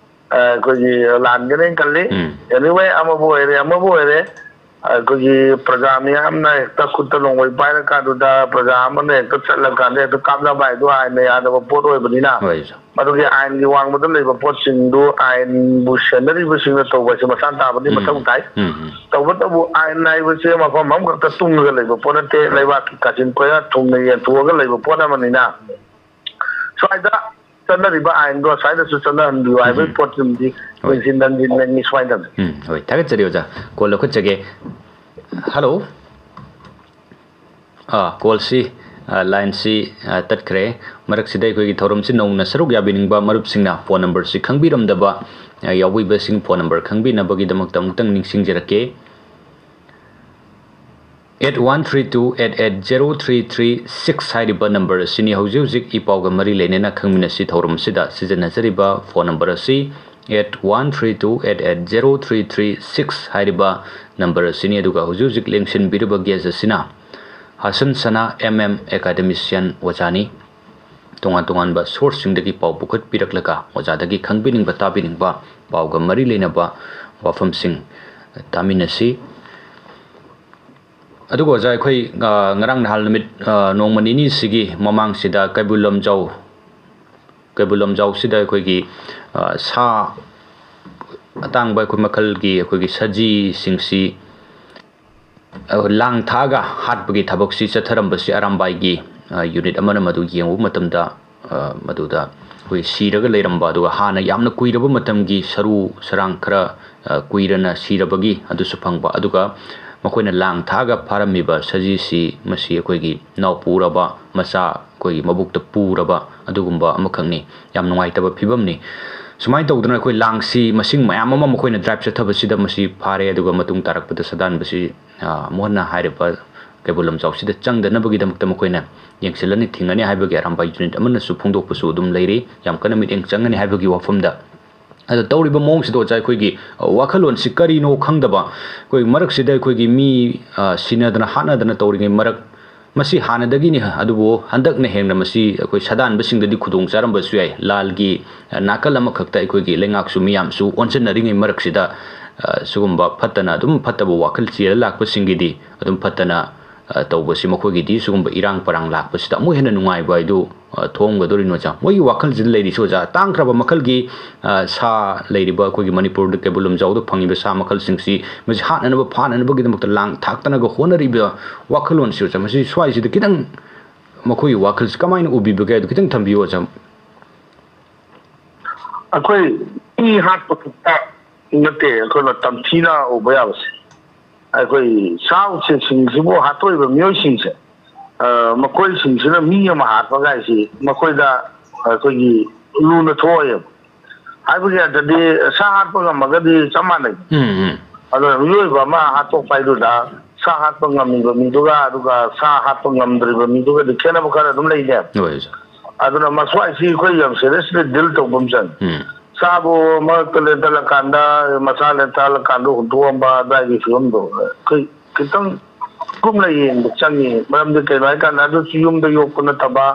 ꯑꯩꯈꯣꯏꯒꯤ ꯂꯥꯟꯒꯅꯤ ꯈꯜꯂꯤ ꯑꯦꯅꯤꯋꯦ ꯑꯃꯕꯨ ꯑꯣꯏꯔꯦ ꯑꯩꯈꯣꯏꯒꯤ ꯄ꯭ꯔꯖꯥ ꯃꯌꯥꯝꯅ ꯍꯦꯛꯇ ꯈꯨꯠꯇ ꯅꯣꯡꯃꯩ ꯄꯥꯏꯔꯀꯥꯟꯗꯨꯗ ꯄ꯭ꯔꯖꯥ ꯑꯃꯅ ꯍꯦꯛꯇ ꯆꯠꯂꯀꯥꯟꯗ ꯍꯦꯛꯇ ꯀꯥꯞꯅꯕ ꯍꯥꯏꯗꯣ ꯑꯥꯏꯟꯅ ꯌꯥꯗꯕ ꯄꯣꯠ ꯑꯣꯏꯕꯅꯤꯅ ꯃꯗꯨꯒꯤ ꯑꯥꯏꯟꯒꯤ ꯋꯥꯡꯃꯗ ꯂꯩꯕ ꯄꯣꯠꯁꯤꯡꯗꯨ ꯑꯥꯏꯟꯕꯨ ꯁꯦꯟꯅꯔꯤꯕꯁꯤꯡꯅ ꯇꯧꯕ ꯍꯥꯏꯁꯦ ꯃꯁꯥ ꯇꯥꯕꯗꯤ ꯃꯊꯧ ꯇꯥꯏ ꯇꯧꯕꯇꯕꯨ ꯑꯥꯏꯟ ꯍꯥꯏꯕꯁꯦ ꯃꯐꯝ ꯑꯃꯈꯛꯇ ꯇꯨꯡꯉꯒ ꯂꯩꯕ ꯄꯣꯠ ꯅꯠꯇꯦ ꯂꯩꯕꯥꯛꯀꯤ ꯀꯥꯆꯤꯟ ꯀꯣꯌꯥ ꯊꯨꯡꯅ ꯌꯦꯟꯊꯣꯛꯑꯒ ꯂꯩꯕ ꯄꯣꯠ ꯑꯃꯅꯤꯅ ꯁ꯭ꯋꯥꯏꯗ ꯆꯠꯅꯔꯤꯕ ꯑꯥꯏꯟꯗꯣ ꯁ꯭ꯋꯥꯏꯗꯁꯨ ꯆꯠꯅꯍꯟꯕꯤꯌꯨ ꯍꯥꯏꯕꯒꯤ ꯄꯣꯠꯁꯤꯃꯗꯤ ꯌꯦꯡꯁꯤꯟꯅꯅꯤ ꯁ꯭ꯋꯥꯏꯗ ꯍꯣꯏ ꯊꯥꯒꯠꯆꯔꯤ ꯑꯣꯖꯥ ꯀꯣꯜ ꯂꯧꯈꯠꯆꯒꯦ ꯍꯜꯂꯣ ꯀꯣꯜꯁꯤ ꯂꯥꯏꯟꯁꯤ ꯇꯠꯈ꯭ꯔꯦ ꯃꯔꯛꯁꯤꯗ ꯑꯩꯈꯣꯏꯒꯤ ꯊꯧꯔꯝꯁꯤ ꯅꯧꯅ ꯁꯔꯨꯛ ꯌꯥꯕꯤꯅꯤꯡꯕ ꯃꯔꯨꯞꯁꯤꯡꯅ ꯐꯣꯟ ꯅꯝꯕꯔꯁꯤ ꯈꯪꯕꯤꯔꯝꯗꯕ ꯌꯥꯎꯕꯤꯕꯁꯤꯡ ꯐꯣꯟ ꯅꯝꯕꯔ ꯈꯪꯕꯤꯅꯕꯒꯤꯗꯃꯛꯇ ꯑꯃꯨꯛꯇꯪ ꯅꯤꯡꯁꯤꯡꯖꯔꯛꯀꯦ 8132880336 ꯍꯥꯏꯔꯤꯕ ꯅꯝꯕꯔ ꯑꯁꯤꯅꯤ ꯍꯧꯖꯤꯛ ꯏꯄꯥꯎꯒ ꯃꯔꯤ ꯂꯩꯅꯅ ꯈꯪꯃꯤꯟꯅꯁꯤ ꯊꯧꯔꯝꯁꯤꯗ ꯁꯤꯖꯤꯟꯅꯖꯔꯤꯕ ꯐꯣꯟ ꯅꯝꯕꯔ ꯑꯁꯤ 8132880336 ꯍꯥꯏꯔꯤꯕ ꯅꯝꯕꯔ ꯑꯁꯤꯅꯤ ꯑꯗꯨꯒ ꯍꯧꯖꯤꯛ ꯂꯦꯡꯁꯤꯟꯕꯤꯔꯤꯕ ꯒꯦꯁ ꯑꯁꯤꯅ ꯍꯥꯁꯟ ꯁꯅꯥ ꯑꯦꯀꯥꯗꯦꯃꯤꯁꯤꯌꯟ ꯑꯣꯖꯥꯅꯤ तोंगान तोंगान सोर्स सिंदगी पाव पुखटपिरक्लगा ओजादगी खंगबिनिंग बताबिनिंग बा पावगा मरी लेनबा वाफम सिंग तामिनसी ꯑꯗꯨꯒ ꯑꯣꯖꯥ ꯑꯩꯈꯣꯏ ꯉꯔꯥꯡ ꯅꯍꯥꯟ ꯅꯨꯃꯤꯠ ꯅꯣꯡꯃ ꯅꯤꯅꯤꯁꯤꯒꯤ ꯃꯃꯥꯡꯁꯤꯗ ꯀꯩꯕꯨꯜ ꯂꯝꯖꯥꯎꯁꯤꯗ ꯑꯩꯈꯣꯏꯒꯤ ꯁꯥ ꯑꯇꯥꯡꯕ ꯑꯩꯈꯣꯏ ꯃꯈꯜꯒꯤ ꯑꯩꯈꯣꯏꯒꯤ ꯁꯖꯤꯁꯤꯡꯁꯤ ꯂꯥꯡ ꯊꯥꯛꯑꯒ ꯍꯥꯠꯄꯒꯤ ꯊꯕꯛꯁꯤ ꯆꯠꯊꯔꯝꯕꯁꯤ ꯑꯔꯥꯝꯕꯥꯏꯒꯤ ꯌꯨꯅꯤꯠ ꯑꯃꯅ ꯃꯗꯨ ꯌꯦꯡꯕ ꯃꯇꯝꯗ ꯃꯗꯨꯗ ꯑꯩꯈꯣꯏ ꯁꯤꯔꯒ ꯂꯩꯔꯝꯕ ꯑꯗꯨꯒ ꯍꯥꯟꯅ ꯌꯥꯝꯅ ꯀꯨꯏꯔꯕ ꯃꯇꯝꯒꯤ ꯁꯔꯨ ꯁꯔꯥꯡ ꯈꯔ ꯀꯨꯏꯔꯅ ꯁꯤꯔꯕꯒꯤ ꯑꯗꯨꯁꯨ ꯐꯪꯕ ꯑꯗꯨꯒ ꯃꯈꯣꯏꯅ ꯂꯥꯡ ꯊꯥꯛꯑꯒ ꯐꯥꯔꯝꯃꯤꯕ ꯁꯖꯤꯁꯤ ꯃꯁꯤ ꯑꯩꯈꯣꯏꯒꯤ ꯅꯥꯎꯄꯨꯔꯕ ꯃꯆꯥ ꯑꯩꯈꯣꯏꯒꯤ ꯃꯕꯨꯛꯇ ꯄꯨꯔꯕ ꯑꯗꯨꯒꯨꯝꯕ ꯑꯃꯈꯛꯅꯤ ꯌꯥꯝ ꯅꯨꯡꯉꯥꯏꯇꯕ ꯐꯤꯕꯝꯅꯤ ꯁꯨꯃꯥꯏꯅ ꯇꯧꯗꯅ ꯑꯩꯈꯣꯏ ꯂꯥꯡꯁꯤ ꯃꯁꯤꯡ ꯃꯌꯥꯝ ꯑꯃ ꯃꯈꯣꯏꯅ ꯗ꯭ꯔꯥꯏꯕ ꯆꯠꯊꯕꯁꯤꯗ ꯃꯁꯤ ꯐꯥꯔꯦ ꯑꯗꯨꯒ ꯃꯇꯨꯡ ꯇꯥꯔꯛꯄꯗ ꯁꯗꯥꯟꯕꯁꯤ ꯑꯃꯨꯛ ꯍꯟꯅ ꯍꯥꯏꯔꯤꯕ ꯀꯩꯕꯨꯜ ꯂꯝꯖꯥꯎꯁꯤꯗ ꯆꯪꯗꯅꯕꯒꯤꯗꯃꯛꯇ ꯃꯈꯣꯏꯅ ꯌꯦꯡꯁꯤꯜꯂꯅꯤ ꯊꯤꯡꯒꯅꯤ ꯍꯥꯏꯕꯒꯤ ꯑꯔꯥꯝꯕꯥꯏ ꯌꯨꯅꯤꯠ ꯑꯃꯅꯁꯨ ꯐꯣꯡꯗꯣꯛꯄꯁꯨ ꯑꯗꯨꯝ ꯂꯩꯔꯤ ꯌꯥꯝ ꯀꯟꯅ ꯃꯤꯠꯌꯦꯡ ꯆꯪꯒꯅꯤ ꯍꯥꯏꯕꯒꯤ ꯋꯥꯐꯝꯗ ꯑꯗꯣ ꯇꯧꯔꯤꯕ ꯃꯑꯣꯡꯁꯤꯗ ꯑꯣꯖꯥ ꯑꯩꯈꯣꯏꯒꯤ ꯋꯥꯈꯜꯂꯣꯟꯁꯤ ꯀꯔꯤꯅꯣ ꯈꯪꯗꯕ ꯑꯩꯈꯣꯏ ꯃꯔꯛꯁꯤꯗ ꯑꯩꯈꯣꯏꯒꯤ ꯃꯤ ꯁꯤꯅꯗꯅ ꯍꯥꯠꯅꯗꯅ ꯇꯧꯔꯤꯉꯩ ꯃꯔꯛ ꯃꯁꯤ ꯍꯥꯟꯅꯗꯒꯤꯅꯤ ꯑꯗꯨꯕꯨ ꯍꯟꯗꯛꯅ ꯍꯦꯟꯅ ꯃꯁꯤ ꯑꯩꯈꯣꯏ ꯁꯗꯥꯟꯕꯁꯤꯡꯗꯗꯤ ꯈꯨꯗꯣꯡ ꯆꯥꯔꯝꯕꯁꯨ ꯌꯥꯏ ꯂꯥꯜꯒꯤ ꯅꯥꯀꯜ ꯑꯃꯈꯛꯇ ꯑꯩꯈꯣꯏꯒꯤ ꯂꯩꯉꯥꯛꯁꯨ ꯃꯤꯌꯥꯝꯁꯨ ꯑꯣꯟꯁꯤꯟꯅꯔꯤꯉꯩ ꯃꯔꯛꯁꯤꯗ ꯁꯤꯒꯨꯝꯕ ꯐꯠꯇꯅ ꯑꯗꯨꯝ ꯐꯠꯇꯕ ꯋꯥꯈꯜ ꯆꯦꯔ ꯂꯥꯛꯄꯁꯤꯡꯒꯤꯗꯤ ꯑꯗꯨꯝ ꯐꯠꯇꯅ ꯇꯧꯕꯁꯤ ꯃꯈꯣꯏꯒꯤꯗꯤ ꯁꯤꯒꯨꯝꯕ ꯏꯔꯥꯡ ꯄꯔꯥꯡ ꯂꯥꯛꯄꯁꯤꯗ ꯑꯃꯨꯛ ꯍꯦꯟꯅ ꯅꯨꯡꯉꯥꯏꯕ ꯍꯥꯏꯗꯨ ꯊꯣꯛꯑꯝꯒꯗꯧꯔꯤꯅꯣ ꯑꯣꯖꯥ ꯃꯣꯏꯒꯤ ꯋꯥꯈꯜꯁꯤꯗ ꯂꯩꯔꯤꯁꯤ ꯑꯣꯖꯥ ꯇꯥꯡꯈ꯭ꯔꯕ ꯃꯈꯜꯒꯤ ꯁꯥ ꯂꯩꯔꯤꯕ ꯑꯩꯈꯣꯏꯒꯤ ꯃꯅꯤꯄꯨꯔꯗ ꯀꯩꯕꯨꯜ ꯂꯝꯖꯥꯎꯗ ꯐꯪꯉꯤꯕ ꯁꯥ ꯃꯈꯜꯁꯤꯡꯁꯤ ꯃꯁꯤ ꯍꯥꯠꯅꯅꯕ ꯐꯥꯅꯅꯕꯒꯤꯗꯃꯛꯇ ꯂꯥꯡ ꯊꯥꯛꯇꯅꯒ ꯍꯣꯠꯅꯔꯤꯕ ꯋꯥꯈꯜꯂꯣꯟꯁꯤ ꯑꯣꯖꯥ ꯃꯁꯤ ꯁ꯭ꯋꯥꯏꯁꯤꯗ ꯈꯤꯇꯪ ꯃꯈꯣꯏꯒꯤ ꯋꯥꯈꯜꯁꯤ ꯀꯃꯥꯏꯅ ꯎꯕꯤꯕꯒꯦ ꯑꯗꯨ ꯈꯤꯇꯪ ꯊꯝꯕꯤꯌꯨ ꯑꯣꯖꯥ ꯑꯩꯈꯣꯏ ꯃꯤ ꯍꯥꯠꯄ ꯈꯛꯇ ꯅꯠꯇꯦ ꯑꯩꯈꯣꯏꯅ ꯇꯝꯊꯤꯅ ꯎꯕ ꯌꯥꯕꯁꯦ ꯑꯩꯈꯣꯏ ꯁꯥ ꯎꯆꯦꯛꯁꯤꯡꯁꯤꯕꯨ ꯍꯥꯠꯇꯣꯛꯏꯕ ꯃꯤꯑꯣꯏꯁꯤꯡꯁꯦ ꯃꯈꯣꯏꯁꯤꯡꯁꯤꯅ ꯃꯤ ꯑꯃ ꯍꯥꯠꯄ ꯒꯥꯏꯁꯤ ꯃꯈꯣꯏꯗ ꯑꯩꯈꯣꯏꯒꯤ ꯂꯨꯅ ꯊꯣꯛꯑꯦꯕ ꯍꯥꯏꯕꯒꯤ ꯑꯗꯨꯗꯤ ꯁꯥ ꯍꯥꯠꯄ ꯉꯝꯃꯒꯗꯤ ꯆꯞ ꯃꯥꯟꯅꯩ ꯑꯗꯨꯅ ꯃꯤꯑꯣꯏꯕ ꯑꯃ ꯍꯥꯠꯇꯣꯛꯄ ꯍꯥꯏꯗꯨꯗ ꯁꯥ ꯍꯥꯠꯄ ꯉꯝꯃꯤꯕ ꯃꯤꯗꯨꯒ ꯑꯗꯨꯒ ꯁꯥ ꯍꯥꯠꯄ ꯉꯝꯗ꯭ꯔꯤꯕ ꯃꯤꯗꯨꯒꯗꯤ ꯈꯦꯠꯅꯕ ꯈꯔ ꯑꯗꯨꯝ ꯂꯩꯅꯦ ꯑꯗꯨꯅ ꯃꯁ꯭ꯋꯥꯏꯁꯤ ꯑꯩꯈꯣꯏ ꯌꯥꯝ ꯁꯦꯔꯤꯌꯁꯂꯤ ꯗꯤꯜ ꯇꯧꯕ ꯑꯃ ꯆꯪꯉꯤ ꯁꯥꯕꯨ ꯃꯔꯛꯇ ꯂꯦꯟꯊꯠꯂꯀꯥꯟꯗ ꯃꯁꯥ ꯂꯦꯟꯊꯠꯂꯀꯥꯟꯗ ꯍꯨꯟꯇꯣꯛꯑꯝꯕ ꯑꯗꯨꯋꯥꯏꯒꯤ ꯐꯤꯕꯝꯗꯣ ꯑꯩꯈꯣꯏ ꯈꯤꯇꯪ ꯀꯨꯞꯅ ꯌꯦꯡꯕ ꯆꯪꯉꯤ ꯃꯔꯝꯗꯤ ꯀꯩꯅꯣ ꯍꯥꯏꯀꯥꯟꯗ ꯑꯗꯨꯁꯨ ꯌꯨꯝꯗ ꯌꯣꯛꯄ ꯅꯠꯇꯕ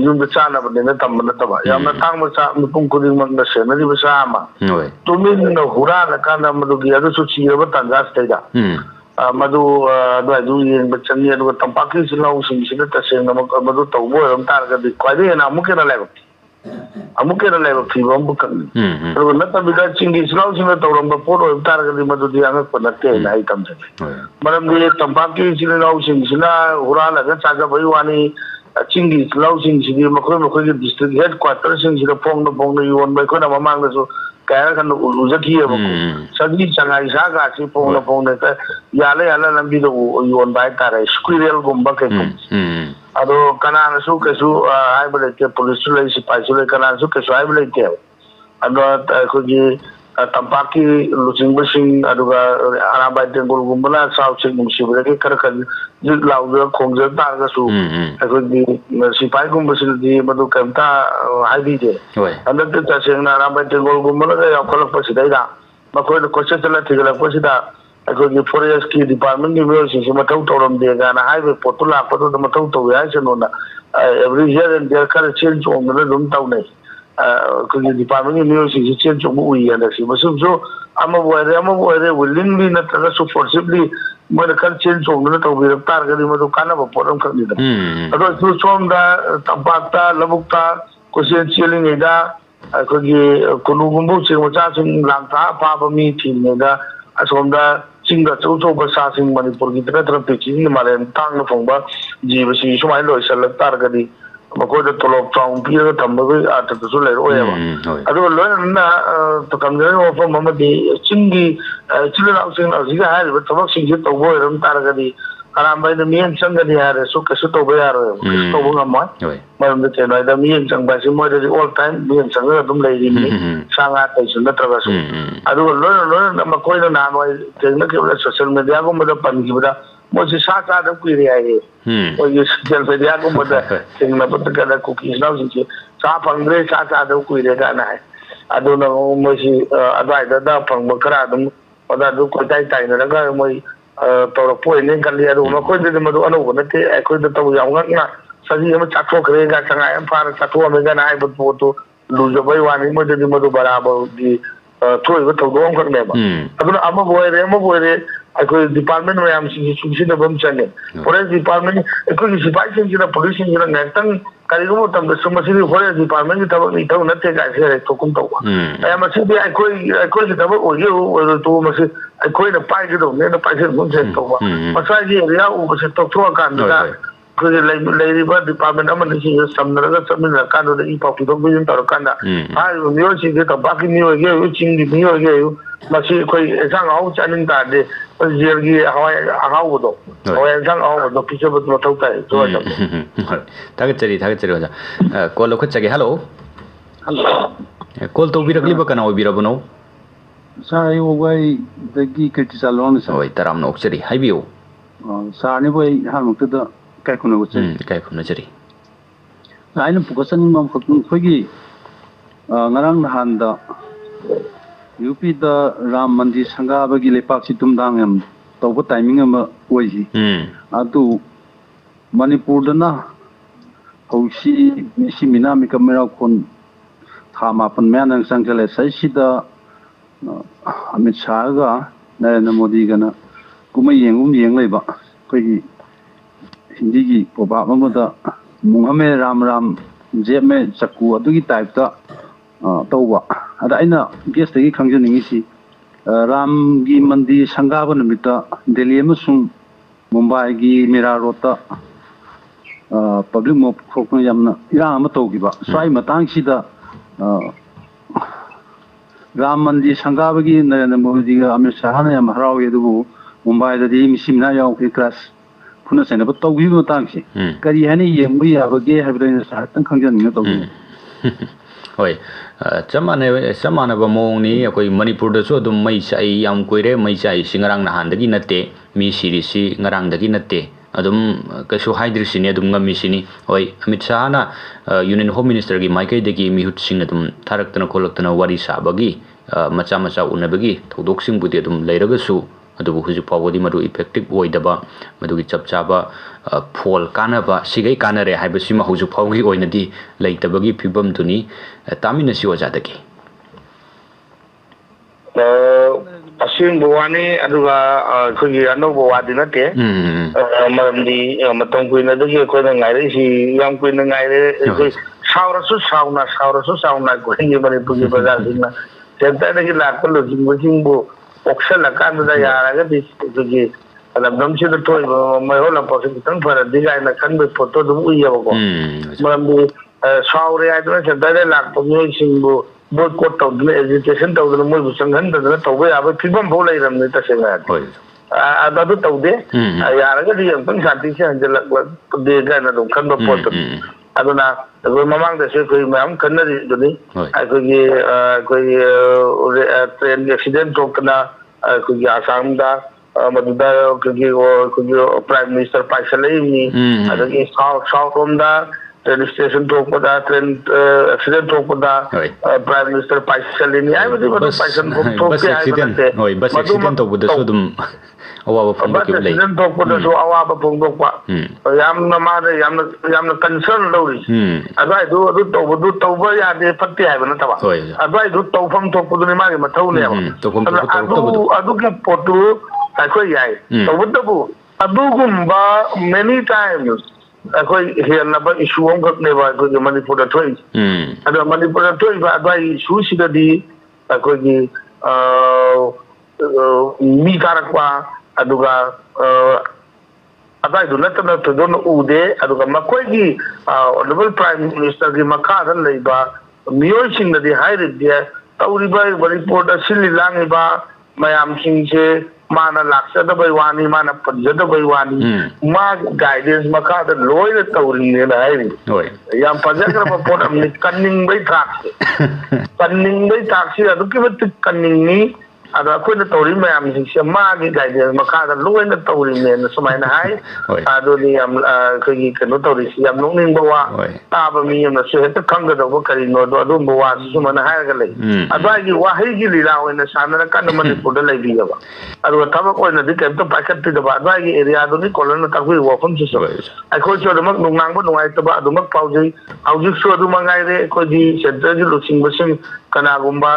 ꯌꯨꯝꯗ ꯆꯥꯅꯕꯅꯦꯅ ꯊꯝꯕ ꯅꯠꯇꯕ ꯌꯥꯝꯅ ꯇꯥꯡꯕ ꯆꯥ ꯃꯤꯄꯨꯝ ꯈꯨꯗꯤꯡꯃꯛꯅ ꯁꯦꯟꯅꯔꯤꯕ ꯁꯥ ꯑꯃ ꯇꯨꯃꯤꯟꯅ ꯍꯨꯔꯥꯜꯂꯀꯥꯟꯗ ꯃꯗꯨꯒꯤ ꯑꯗꯨꯁꯨ ꯁꯤꯔꯕ ꯇꯥꯟꯖꯥꯁꯤꯗꯩꯗ ꯃꯗꯨ ꯑꯗꯨꯋꯥꯏꯗꯨ ꯌꯦꯡꯕ ꯆꯪꯉꯤ ꯑꯗꯨꯒ ꯇꯝꯄꯥꯛꯀꯤ ꯏꯆꯤꯜ ꯏꯅꯥꯎꯁꯤꯡꯁꯤꯅ ꯇꯁꯦꯡꯅ ꯃꯗꯨ ꯇꯧꯕ ꯑꯣꯏꯔꯝ ꯇꯥꯔꯒꯗꯤ ꯈ꯭ꯋꯥꯏꯗꯒꯤ ꯍꯦꯟꯅ ꯑꯃꯨꯛ ꯍꯦꯟꯅ ꯂꯥꯏꯕꯛ ꯊꯤꯕ ꯑꯃꯈꯛꯅꯤ ꯑꯗꯨꯒ ꯅꯠꯇꯕꯤꯗ ꯆꯤꯡꯒꯤ ꯏꯆꯤꯜ ꯏꯅꯥꯎꯁꯤꯡꯅ ꯇꯧꯔꯝꯕ ꯄꯣꯠ ꯑꯣꯏꯕ ꯇꯥꯔꯒꯗꯤ ꯃꯗꯨꯗꯤ ꯑꯉꯛꯄ ꯅꯠꯇꯦꯅ ꯑꯩ ꯊꯝꯖꯒꯦ ꯃꯔꯝꯗꯤ ꯇꯝꯄꯥꯛꯀꯤ ꯏꯆꯤꯜ ꯏꯅꯥꯎꯁꯤꯡꯁꯤना ꯍꯨꯔꯥꯜꯂꯒ ꯆꯥꯖꯕꯒꯤ ꯋꯥꯅꯤ ꯆꯤꯡꯒꯤ ꯏꯆꯤꯜ ꯏꯅꯥꯎꯁꯤꯡꯁꯤꯗꯤ ꯃꯈꯣꯏꯒꯤ ꯗꯤꯁꯇ꯭ꯔꯤꯛ ꯍꯦꯗ ꯀ꯭ꯋꯥꯇꯔꯁꯤꯡꯁꯤꯗ ꯐꯣꯡꯅ ꯌꯣꯟꯕ ꯑꯩꯈꯣꯏꯅ ꯃꯃꯥꯡꯗꯁꯨ ꯀꯌꯥ ꯀꯟꯅ ꯎꯖꯈꯤꯑꯕꯀꯣ ꯁꯖꯤ ꯆꯉꯥꯏ ꯁꯥꯒꯥꯁꯤ ꯐꯣꯡꯅ ꯌꯥꯜꯂ ꯂꯝꯕꯤꯗ ꯌꯣꯟꯕ ꯍꯥꯏꯇꯥꯔꯦ ꯁ꯭ꯀꯨꯏꯔꯦꯜꯒꯨꯝꯕ ꯀꯩꯒꯨꯝꯕ ꯑꯗꯣ ꯀꯅꯥꯅꯁꯨ ꯀꯩꯁꯨ ꯍꯥꯏꯕ ꯂꯩꯇꯦ ꯄꯨꯂꯤꯁꯁꯨ ꯂꯩ ꯁꯤꯄꯥꯏꯁꯨ ꯂꯩ ꯀꯅꯥꯅꯁꯨ ꯀꯩꯁꯨ ꯍꯥꯏꯕ ꯂꯩꯇꯦꯕ ꯑꯗꯣ ꯑꯩꯈꯣꯏꯒꯤ ꯇꯝꯄꯥꯛꯀꯤ ꯂꯨꯆꯤꯡꯕꯁꯤꯡ ꯑꯗꯨꯒ ꯑꯔꯥꯝꯕꯥꯏ ꯇꯦꯡꯒꯣꯜꯒꯨꯝꯕꯅ ꯁꯥ ꯎꯆꯦꯛ ꯅꯨꯡꯁꯤꯕꯗꯒꯤ ꯈꯔ ꯖꯤꯠ ꯂꯥꯎꯗꯅ ꯈꯣꯡꯖ ꯇꯥꯔꯒꯁꯨ ꯑꯩꯈꯣꯏꯒꯤ ꯁꯤꯄꯥꯏꯒꯨꯝꯕꯁꯤꯅꯗꯤ ꯃꯗꯨ ꯀꯩꯝꯇ ꯍꯥꯏꯕꯤꯗꯦ ꯍꯟꯗꯛꯇꯤ ꯇꯁꯦꯡꯅ ꯑꯔꯥꯝꯕꯥꯏ ꯇꯦꯡꯒꯣꯜꯒꯨꯝꯕꯅꯒ ꯌꯥꯎꯈꯠꯂꯛꯄꯁꯤꯗꯩꯗ ꯃꯈꯣꯏꯅ ꯀꯣꯏꯆꯠ ꯆꯠꯂ ꯊꯤꯒꯠꯂꯛꯄꯁꯤꯗ ꯑꯩꯈꯣꯏꯒꯤ ꯐꯣꯔꯦꯁꯀꯤ ꯗꯤꯄꯥꯔꯠꯃꯦꯟꯒꯤ ꯃꯤꯑꯣꯏꯁꯤꯡꯁꯤ ꯃꯊꯧ ꯇꯧꯔꯝꯗꯦ ꯀꯥꯏꯅ ꯍꯥꯏꯕ ꯄꯣꯠꯇꯨ ꯂꯥꯛꯄꯗꯨꯗ ꯃꯊꯧ ꯇꯧꯋꯤ ꯍꯥꯏꯁꯅꯣꯅ ꯑꯦꯕ꯭ꯔꯤ ꯍꯤꯌꯔ ꯑꯦꯟ ꯗꯤꯌꯔ ꯈꯔ ꯆꯦꯟ ꯆꯣꯡꯗꯅ ꯑꯗꯨꯝ ꯇꯧꯅꯩ ꯑꯩꯈꯣꯏꯒꯤ ꯗꯤꯄꯥꯔꯠꯃꯦꯟꯒꯤ ꯃꯤꯑꯣꯏꯁꯤꯡꯁꯤ ꯆꯦꯟ ꯆꯣꯡꯕ ꯎꯏ ꯍꯟꯗꯛꯁꯤ ꯃꯁꯤꯁꯨ ꯑꯃꯕꯨ ꯑꯣꯏꯔꯦ ꯋꯤꯜꯂꯤꯡꯂꯤ ꯅꯠꯇ꯭ꯔꯒꯁꯨ ꯐꯣꯔꯁꯤꯞꯂꯤ मोर खर चेन चोंगना तौबीर तारगदी मदु कानब पोरम खनिदा अदो सु सोमदा तंपाक्ता लबुक्ता कोसेन चेलिंगेदा अखोगी कुनुगुंबु चेमचा सिंग लांथा पाबमी थिनेदा असोमदा चिंगा चौचौ बसा सिंग मणिपुर की तरह पिचिंग मालेम तांग फोंबा जीवसी सुमाय लोइसल तारगदी मकोद तोलोप चाउंग पीर थंबगे आततसु लेरोएबा अदो लोयना तो कमजोर ओफो ममदी चिंगी चिलनाउ सिंग अजिगा हारिबा थबक सिंग तौबो एरम तारगदी अरामबाइद मियन चंगदी हारे सु कसु तौबो यारो कसु तौबो गमय मरम ते नोइदा मियन चंगबासि मोइदि ऑल टाइम मियन चंग अदुम लेरिनि सांगा तैसु नत्रगसु अदो लोयना मकोइना नानोय तेगना केबला सोशल मीडिया को मद पनगिबदा मोसे साचा द कुइरे आए ओय सोशल मीडिया को मद तेगना पतकदा कुकीज नाउ सिंग सा फंग्रे साचा द कुइरे गाना है अदो न मोसे अदाइदा दा फंग बकरा अदुम अदा दु कोइताइ ताइनरगा मोय तौरपोइने कल्ली अदु मकोइदि मदु अनौब नते अखोइद तौ यावंगना सजी हम चाथोखरेगा संगाय हम फार चाथोमेगा नाय बतोतो लुजबय वानी मदि मदु बराबर दी थोइब थौदोम खरनेबा अदुन अम बोइरे ꯑꯩꯈꯣꯏ ꯗꯤꯄꯥꯔꯠꯃꯦꯟ ꯃꯌꯥꯝꯁꯤꯡꯁꯤ ꯆꯨꯡꯁꯤꯟꯅꯕ ꯑꯃ ꯆꯪꯉꯦ ꯐꯣꯔꯦꯁ ꯗꯤꯄꯥꯔꯠꯃꯦꯟ ꯑꯩꯈꯣꯏꯒꯤ ꯁꯤꯐꯥꯏꯁꯤꯡꯁꯤꯅ ꯄꯨꯂꯤꯁꯁꯤꯡꯁꯤꯅ ꯉꯥꯏꯍꯥꯛꯇꯪ ꯀꯔꯤꯒꯨꯝꯕ ꯃꯇꯝꯗꯁꯨ ꯃꯁꯤꯗꯤ ꯐꯣꯔꯦꯁ ꯗꯤꯄꯥꯔꯠꯃꯦꯟꯒꯤ ꯊꯕꯛꯅꯤ ꯏꯊꯧ ꯅꯠꯇꯦ ꯀꯥꯏꯁꯦ ꯊꯣꯛꯀꯨꯝ ꯇꯧꯕ ꯃꯁꯤꯗꯤ ꯑꯩꯈꯣꯏꯒꯤ ꯊꯕꯛ ꯑꯣꯏꯔꯣꯏꯗꯕ ꯃꯁꯤ ꯑꯩꯈꯣꯏꯅ ꯄꯥꯏꯒꯗꯧꯅꯦꯅ ꯄꯥꯏꯁꯤꯟꯒꯨꯝꯁꯦ ꯇꯧꯕ ꯃꯁꯥꯒꯤ ꯑꯦꯔꯤꯌꯥ ꯎꯕꯁꯦ ꯇꯣꯛꯊꯣꯛꯑꯀꯥꯟꯗ ꯑꯩꯈꯣꯏꯒꯤ ꯂꯩꯔꯤꯕ ꯗꯤꯄꯥꯔꯠꯃꯦꯟ ꯑꯃꯅꯤꯁꯤꯡꯁꯦ ꯁꯝꯅꯔꯒ ꯆꯠꯃꯤꯟꯅꯔꯀꯥꯟꯗꯨꯗ ꯏ ꯄꯥꯎ ꯄꯤꯊꯣꯛ ꯄꯤꯁꯤꯟ ꯇꯧꯔꯀꯥꯟꯗ ꯍꯥꯏꯔꯤꯕ ꯃꯤꯑꯣꯏꯁꯤꯡꯁꯦ ꯇꯝꯄꯥꯛꯀꯤ ꯃꯤꯑꯣꯏꯒꯦ ꯑꯣꯏꯌꯨ ꯆꯤꯡꯒꯤ ꯃꯤꯑꯣꯏꯒꯦ ꯑꯣꯏꯌꯨ ꯃꯁꯤ ꯑꯩꯈꯣꯏ ꯑꯦꯟꯁꯥꯡ ꯑꯍꯥꯎꯕ ꯆꯥꯅꯤꯡ ꯇꯥꯔꯗꯤ ꯖꯦꯜꯒꯤ ꯍꯋꯥꯏ ꯑꯍꯥꯎꯕꯗꯣ ꯍꯋꯥꯏ ꯑꯦꯟꯁꯥꯡ ꯑꯍꯥꯎꯕꯗꯣ ꯄꯤꯖꯕ ꯃꯊꯧ ꯇꯥꯏ ꯊꯥꯒꯠꯆꯔꯤ ꯑꯣꯖꯥ ꯀꯣꯜ ꯂꯧꯈꯠꯆꯒꯦ ꯍꯜꯂꯣ ꯀꯣꯜ ꯇꯧꯕꯤꯔꯛꯂꯤꯕ ꯀꯅꯥ ꯑꯣꯏꯕꯤꯔꯕꯅꯣ ꯁꯥꯔ ꯑꯩ ꯋꯥꯒꯥꯏꯗꯒꯤ ꯀꯤꯔꯇꯤꯆꯥꯂꯣꯡꯅꯤ ꯁꯥꯔ ꯍꯣꯏ ꯇꯔꯥꯝꯅ ꯑꯣꯛꯆꯔꯤ ꯍꯥꯏꯕꯤꯌꯨ ꯁꯥꯔꯅꯤꯕꯨ ꯑꯩ ꯑꯍꯥꯟꯕꯃꯛꯇꯗ ꯏꯀꯥꯏ ꯈꯨꯝꯅꯖꯔꯤ ꯏꯀꯥꯏ ꯈꯨꯝꯅꯖꯔꯤ ꯑꯩꯅ ꯄꯨꯈꯠꯆꯅꯤꯡꯕ ꯑꯃꯈꯛꯇꯪ ꯑꯩꯈꯣꯏꯒꯤ ꯉꯔꯥꯡ ꯅꯍꯥꯟꯗ ꯌꯨꯄꯤꯗ ꯔꯥꯝ ꯃꯟꯗꯤꯔ ꯁꯪꯒꯥꯕꯒꯤ ꯂꯩꯄꯥꯛꯁꯤ ꯇꯨꯝꯗꯥꯡ ꯌꯥꯝ ꯇꯧꯕ ꯇꯥꯏꯃꯤꯡ ꯑꯃ ꯑꯣꯏꯈꯤ ꯑꯗꯨ ꯃꯅꯤꯄꯨꯔꯗꯅ ꯍꯧꯖꯤꯛꯁꯤ ꯃꯤꯁꯤ ꯃꯤꯅꯥ ꯃꯤꯀꯞ ꯃꯩꯔꯥꯎꯈꯣꯟ ꯊꯥ 9 ꯃꯌꯥ ꯅꯪ ꯆꯪꯁꯤꯜꯂꯦ ꯁꯤꯗ ꯑꯃꯤꯠ ꯁꯥꯍꯒ ꯅꯔꯦꯟꯗ꯭ꯔ ꯃꯣꯗꯤꯒꯅ ꯀꯨꯝꯍꯩ ꯌꯦꯡ ꯂꯩꯕ ꯑꯩꯈꯣꯏꯒꯤ ꯍꯤꯟꯗꯤꯒꯤ ꯄ꯭ꯔꯣꯚꯥꯕ ꯑꯃꯗ ꯃꯨꯍꯝꯃꯦ ꯔꯥꯝ ꯔꯥꯝ ꯖꯦꯞꯃꯦ ꯆꯛꯀꯨ ꯑꯗꯨꯒꯤ ꯇꯥꯏꯞꯇ ꯇꯧꯕ ꯑꯗ ꯑꯩꯅ ꯒꯦꯁꯇꯒꯤ ꯈꯪꯖꯅꯤꯡꯉꯤꯁꯤ ꯔꯥꯝꯒꯤ ꯃꯟꯗꯤꯔ ꯁꯪꯒꯥꯕ ꯅꯨꯃꯤꯠꯇ ꯗꯦꯜꯂꯤ ꯑꯃꯁꯨꯡ ꯃꯨꯝꯕꯥꯏꯒꯤ ꯃꯤꯔꯥ ꯔꯣꯗꯇ ꯄꯕ꯭ꯂꯤꯛ ꯃꯣꯞ ꯊꯣꯛꯄꯅ ꯌꯥꯝꯅ ꯏꯔꯥꯡ ꯑꯃ ꯇꯧꯈꯤꯕ ꯁ꯭ꯋꯥꯏ ꯃꯇꯥꯡꯁꯤꯗ ꯔꯥꯝ ꯃꯟꯗꯤꯔ ꯁꯪꯒꯥꯕꯒꯤ ꯅꯔꯦꯟꯗ꯭ꯔ ꯃꯣꯗꯤꯒ ꯑꯃꯤꯠ ꯁꯥꯍꯅ ꯌꯥꯝ ꯍꯔꯥꯎꯏ ꯑꯗꯨꯕꯨ ꯃꯨꯝꯕꯥꯏꯗꯗꯤ ꯃꯤꯁꯤ ꯃꯤꯅꯥ ꯌꯥꯎꯈꯤ ꯀ꯭ꯂꯥꯁ ꯐꯨꯅ ꯆꯩꯅꯕ ꯇꯧꯈꯤꯕ ꯃꯇꯥꯡꯁꯤ ꯀꯔꯤ ꯍꯥꯏꯅ ꯌꯦꯡꯕ ꯌꯥꯕꯒꯦ ꯍꯥꯏꯕꯗꯣ ꯑꯩꯅ ꯁꯥꯔꯇꯪ ꯈꯪꯖꯅꯤꯡꯅ ꯇꯧꯕꯅꯤ ꯍꯣꯏ ꯆꯞ ꯃꯥꯟꯅꯕ ꯃꯑꯣꯡꯅꯤ ꯑꯩꯈꯣꯏ ꯃꯅꯤꯄꯨꯔꯗꯁꯨ ꯑꯗꯨꯝ ꯃꯩ ꯆꯥꯛꯏ ꯌꯥꯝ ꯀꯨꯏꯔꯦ ꯃꯩ ꯆꯥꯛꯏꯁꯤ ꯉꯔꯥꯡ ꯅꯍꯥꯟꯗꯒꯤ ꯅꯠꯇꯦ ꯃꯤ ꯁꯤꯔꯤꯁꯤ ꯉꯔꯥꯡꯗꯒꯤ ꯅꯠꯇꯦ ꯑꯗꯨꯝ ꯀꯩꯁꯨ ꯍꯥꯏꯗ꯭ꯔꯤꯁꯤꯅꯤ ꯑꯗꯨꯝ ꯉꯝꯃꯤꯁꯤꯅꯤ ꯍꯣꯏ ꯑꯃꯤꯠ ꯁꯥꯍꯅ ꯌꯨꯅꯤꯌꯟ ꯍꯣꯝ ꯃꯤꯅꯤꯁꯇꯔꯒꯤ ꯃꯥꯏꯀꯩꯗꯒꯤ ꯃꯤꯍꯨꯠꯁꯤꯡ ꯑꯗꯨꯝ ꯊꯥꯔꯛꯇꯅ ꯈꯣꯠꯂꯛꯇꯅ ꯋꯥꯔꯤ ꯁꯥꯕꯒꯤ ꯃꯆꯥ उनबगी थौदोकसिंबुदि अदुम लेरगसु अदुबु हुजु फावदि मदु इफेक्टिव ओइदबा मदुगि चपचाबा फोल कानबा सिगै कानरे हाइबसिमा हुजु फावगी ओइनदि लेइतबगी फिबम तुनि तामिनसि ओजादगी असिंग बुवानी अदुगा खुगी अनोबो वादि नते मरमदि मतम कुइना दगी Koyna ngaire si yang kuina ngaire सावरसु सावना कोइनि बने पुगी बाजार सिंना सेंटर दगी लाको लोजिंगबो ऑक्शन लकान दा यारागा दिगी अदम से तो तोय मयो लपसे तंग फर दिगाइना खनबे फोटो दु उयबको मरमदि सावरे आदना सेंटर लाको मोय सिंगबो बोय कोट तौदने एजुकेशन तौदने मोय बुसंगन तौदने तौबे आबे फिबम भो लेरमने तसेंगा अदु तौदे यारागा दि अंतंग शांति से हंजलक देगा ना दम खनबे फोटो अदुना ममांग दसे कोई मैम कन्नरी दुनी कोई ट्रेन एक्सीडेंट टोकना कोई आसाम दा मदुदा कोई प्राइम मिनिस्टर पाइसलेनी अदगी साउथ रोम दा ट्रेन स्टेशन टोकदा ट्रेन एक्सीडेंट टोकदा प्राइम मिनिस्टर पाइसलेनी आई बदि पाइसन टोके आई बदते होय बस एक्सीडेंट टोकदसु दुम अवाबा फोंदोक लई एक्सीडेंट टोकदसु अवाबा फोंदोकपा यामना मादे यामना कंसर्न लौरी अदवाई दु तौबा यादे फत्ते हाइबा नतबा अदवाई दु तौफम थोकदुनि मागे मथौने अदुगी पोटु अखोय याय तौबदबु अदुगुम्बा मेनी टाइम्स अखोय हेलबा इशू अमखकनेबा अखोय मणिपुर थोइ अदो मणिपुर थोइ बा अदवाई इशू सिददी अखोयगी मी कारकवा अदुगा अदाई दु नतन तदोन उदे अदुगा मखोयगी ऑनरेबल प्राइम मिनिस्टर की मखादा लेबा मियोय सिंगदि हाइरिदे तौरिबा मणिपुर सिलि लांगिबा मयाम सिंगसे माना लाक्सदबै वानी माना पजदबै वानी मा गाइडेंस मखादा लोयन तौरिने हाइरि याम पजगरबा पोटमनि कन्निंगबै थाक्सि अदुकि मत कन्निंगनि अदा कोइन तौरी मयाम सिंगसे मागी गाइडेंस मखादा लोयन तौरिने समायना हाय अदुनि याम कगी कनो तौरिसि याम नोंनिंग बवा ताबा मी यम सेहत खंगदबो करिनो दो अदुम बवा सुमना हायगा लै अदागी वाहैगी लीला होइना सानना कन मणिपुर लैबियबा अदु थबक ओइना दि केमतो पाइखत्ति दबा अदागी एरिया दुनि कोलन तकबि वफम सिसो अखोय सोदमक नुंगांबो नुंगाइतबा अदुमक पाउजै हाउजिक सो अदु मंगाइरे कोजी सेंट्रल लुचिंगबसिंग कनागुम्बा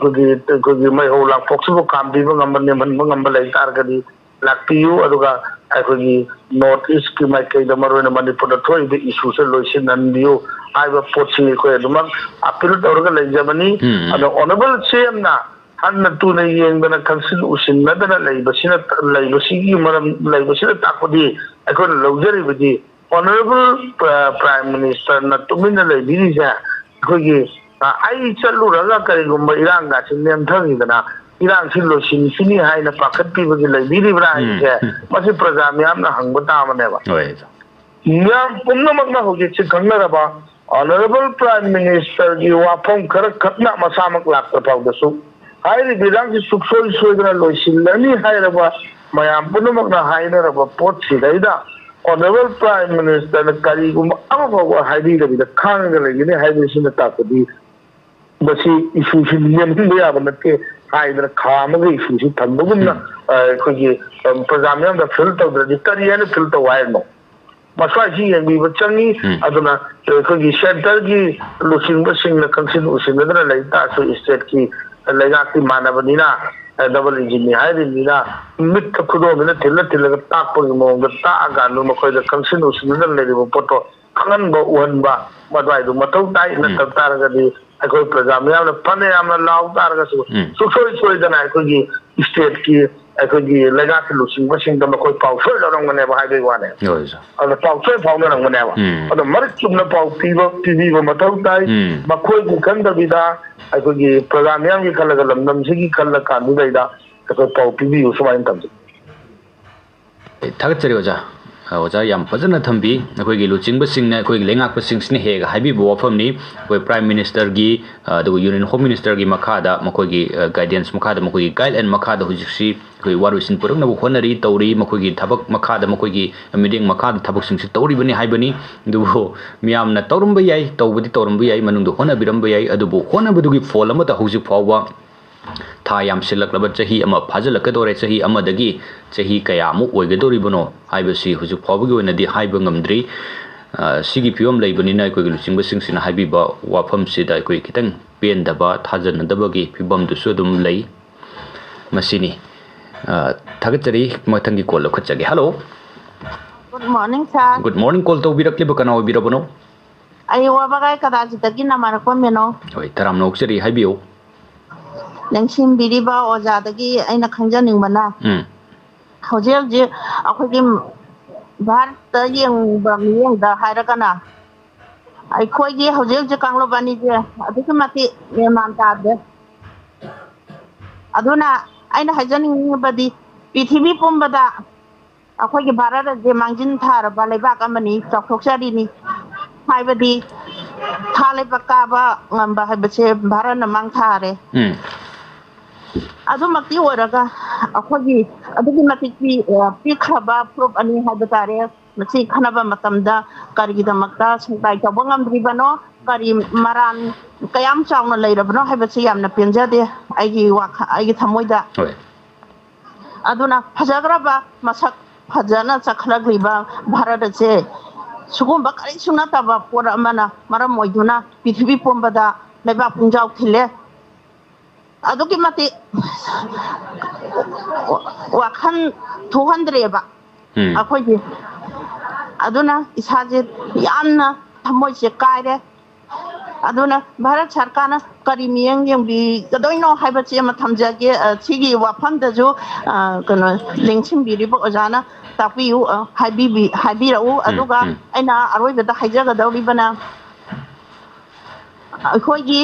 कोगी मै होला फोक्सबो कामबिबो ngambane manbo ngamba lai targadi lakpiyu aduga akhoi north east ki maikai da maroi na manipur da thoi be issue se loisin nanbiyu aiba potsi ko eduma appeal tawraga leijabani ado honorable cm na hanna tuna yengdana kansil usin nadana leibasigi maram leibasina takodi akhoi lojari bidi honorable prime minister na tumina leibiri ja akhoi ai chaluraga karigumba iranga sinnem thangidana irang sin lo sin sini haina pakat pi bagi leibiri bra je masi praja miyamna hangba tamane ba miyam pumna magna hoje chi khangna ba honorable prime minister gi wafam khar khatna masamak lakta pawdasu hairi bilang ji suksoi soidana lo sinlani hairaba mayam pumna magna haina raba pot sidaida honorable prime minister na karigumba amabawa hairi da khanga legini hairi sin takodi basi issue sin yem ya banate haidra khamaga issue si thambugumna kogi prajamyam da fill tawdra kariyana fill tawayno maswa ji yemi bachangi aduna kogi center gi losing basing na kansin usinadra laita so state ki lega ki manabanina double engineer haidina mit khudo mina thilla takpo mo ta ga no makoi da kansin usinadra leribo poto kangan bo wan ba madwai du matau dai na tar ga di akhoi prajamyam na pane amna law tar ga so so dana akhoi state ki akhoi lega ki losing basing da makoi pau so da rong ne ba hai bai wane ala pau so pau na rong ne ba ala mar chumna pau tv ba matau dai makoi ku kan da bida akhoi prajamyam ki khala ga lamdam sigi khala ka nu dai da akhoi pau tv so mai tam थागतरी ओजा ओजा याम फजन थंबी अखोगी लुचिंग सिंह अखोगी लेंगाक सिंह सिने Hague Hibi वफमनी अखोई prime minister गी दु union home minister गी मखादा मखोगी guidance मखादा मखोगी guideline मखादा हुजिसी अखोई वारुसिन पुरंग Nabu honorary तौरी मखोगी थबक मखादा मखोगी meeting मखादा थबक Singh तौरी बनी हाइबनी दुबो मियामना तौरम बयाई तौबदी तौरम बयाई मनुंदु होना बिरम बयाई अदुबो होना बदुगी फोल अमता हुजि फावबा था याम सिलक्लब चाही अमा फाजलकदोरे चाही अमदगी चाही कयामु ओइगदोरिबनो हाइबसी हुजु फावबगी ओइनदी हाइब ngамद्री सिगी फियम लैबनिना कोइ लुचिंग सिंगसिना हाइबिबा वाफम सिदा कोइ खितंग पेनदबा थाजनदबगी फिबम दुसु दुम लै मसिनी थागतरी मथंगी कॉल लखचगे hello good morning sir good morning call तौबिरक्लिब कना ओबिरबनो आई वाबगाय कदाजितगी नमारको मेनो होय तराम नोक्सरी हाइबियो लंसिम बिरिबा ओजादगी आइना खंजनिंगबना हौजे हौजे अखोगी भारत येंबा मियंदा हायरगना अखोगी हौजे हौजे कांगलोबानी जे अदुकी माति मेमान तादे अदुना आइना हायजनिंगबदी पृथ्वी पुंबदा अखोगी भारत जे मांजिन थारबा लेबाक अमनी चौखोक्सारिनी हाइबदी थाले पकाबा ngamba हाइबसे भारत न मांग थारे अदुमक्ति ओरगा अखोगी अदुगी मतिक पिखबा प्रूफ अनि हाइब तारे मसी खनबा मतमदा करिगिदमक्ता संताइ तब ngamद्रिबनो करि मरान कयाम चावना लैरबनो हाइबसे यामना पेंजादे आइगी थमोइदा अदुना फजग्रबा मसक फजना चखलग्रिबा भारत से सुगुम्बा करि सुना तबा पोर अमना मरम मोइदुना पृथ्वी पुंबदा लेबा पुंजाव थिले अदुकी मति वाखन 200 बा अखोई अदुना इसाजे यामना थमोइसे कायरे अदुना भारत सरकारना करि मियंग यंबी गदोइनो हाइबचे म थमजागे सिगी वाफमदजु कनो लिंगसिम बिरिबो ओजाना तापियु हाइबिराउ अदुगा आइना अरोइबदा हाइजगदौरिबना अखोइगी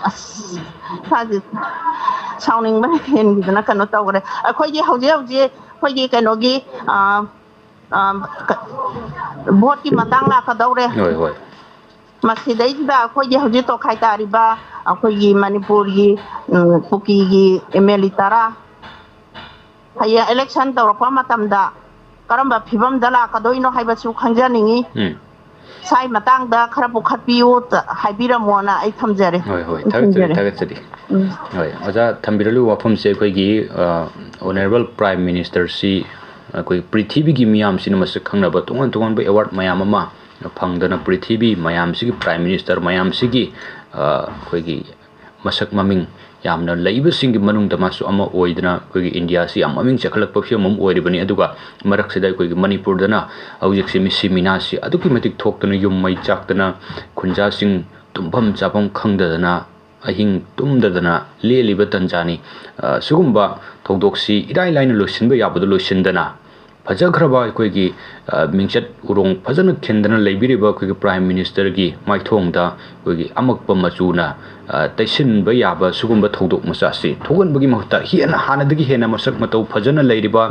साजी साउनिंग बन हेनगिदना कनो तौगरे अखोइगी हौजे हौजे अखोइगी कनोगी भोट की मतंग लाखदौरे होय होय मसिदैदा अखोइगी हौजे तोखाइ तारिबा अखोइगी मणिपुर की कुकी की एमएलए तारा हाय इलेक्शन तौरपा मतमदा करम्बा फिबमदा लाखदोइनो हाइबसु खंजनिंगी साइ मतंगदा खरा पुखतपियु हाइबिरमोना आई थमजरे होय होय थागतसरी होय ओजा थंबिरलु वाफम से कोइगी ऑनरेबल प्राइम मिनिस्टर सी कोइ पृथ्वी की मियाम सिन मस खंगनबा तोंगन तोंगन बे अवार्ड मयाम अमा फंगदना पृथ्वी मयाम सिगी प्राइम मिनिस्टर मयाम सिगी कोइगी मसक ममिंग ꯌꯥꯝꯅ ꯂꯩꯕꯁꯤꯡꯒꯤ ꯃꯅꯨꯡꯗ ꯃꯥꯁꯨ ꯑꯃ ꯑꯣꯏꯗꯅ ꯑꯩꯈꯣꯏꯒꯤ ꯏꯟꯗꯤꯌꯥꯁꯤ ꯌꯥꯝ ꯃꯃꯤꯡ ꯆꯠꯈꯠꯂꯛꯄ ꯐꯤꯕꯝ ꯑꯃ ꯑꯣꯏꯔꯤꯕꯅꯤ ꯑꯗꯨꯒ ꯃꯔꯛꯁꯤꯗ ꯑꯩꯈꯣꯏꯒꯤ ꯃꯅꯤꯄꯨꯔꯗꯅ ꯍꯧꯖꯤꯛꯁꯤ ꯃꯤꯁꯤ ꯃꯤꯅꯥꯁꯤ ꯑꯗꯨꯛꯀꯤ ꯃꯇꯤꯛ ꯊꯣꯛꯇꯅ ꯌꯨꯝ ꯃꯩ ꯆꯥꯛꯇꯅ ꯈꯨꯟꯖꯥꯁꯤꯡ ꯇꯨꯝꯐꯝ ꯆꯥꯐꯝ ꯈꯪꯗꯗꯅ ꯑꯍꯤꯡ ꯇꯨꯝꯗꯗꯅ ꯂꯦꯜꯂꯤꯕ ꯇꯟꯖꯥꯅꯤ ꯁꯤꯒꯨꯝꯕ ꯊꯧꯗꯣꯛꯁꯤ ꯏꯔꯥꯏ ꯂꯥꯏꯅ ꯂꯣꯏꯁꯤꯟꯕ ꯌꯥꯕꯗ ꯂꯣꯏꯁꯤꯟꯗꯅ ꯐꯖꯈ꯭ꯔꯕ ꯑꯩꯈꯣꯏꯒꯤ ꯃꯤꯡꯆꯠ ꯎꯔꯣꯡ ꯐꯖꯅ ꯈꯤꯟꯗꯅ ꯂꯩꯕꯤꯔꯤꯕ ꯑꯩꯈꯣꯏꯒꯤ ꯄ꯭ꯔꯥꯏꯝ ꯃꯤꯅꯤꯁꯇꯔꯒꯤ ꯃꯥꯏꯊꯣꯡꯗ ꯑꯩꯈꯣꯏꯒꯤ ꯑꯃꯛꯄ ꯃꯆꯨꯅ ꯇꯩꯁꯤꯟꯕ ꯌꯥꯕ ꯁꯤꯒꯨꯝꯕ ꯊꯧꯗꯣꯛ ꯃꯆꯥꯁꯤ ꯊꯣꯛꯍꯟꯕꯒꯤ ꯃꯍꯨꯠꯇ ꯍꯥꯟꯅꯗꯒꯤ ꯍꯦꯟꯅ ꯃꯁꯛ ꯃꯇꯧ ꯐꯖꯅ ꯂꯩꯔꯤꯕ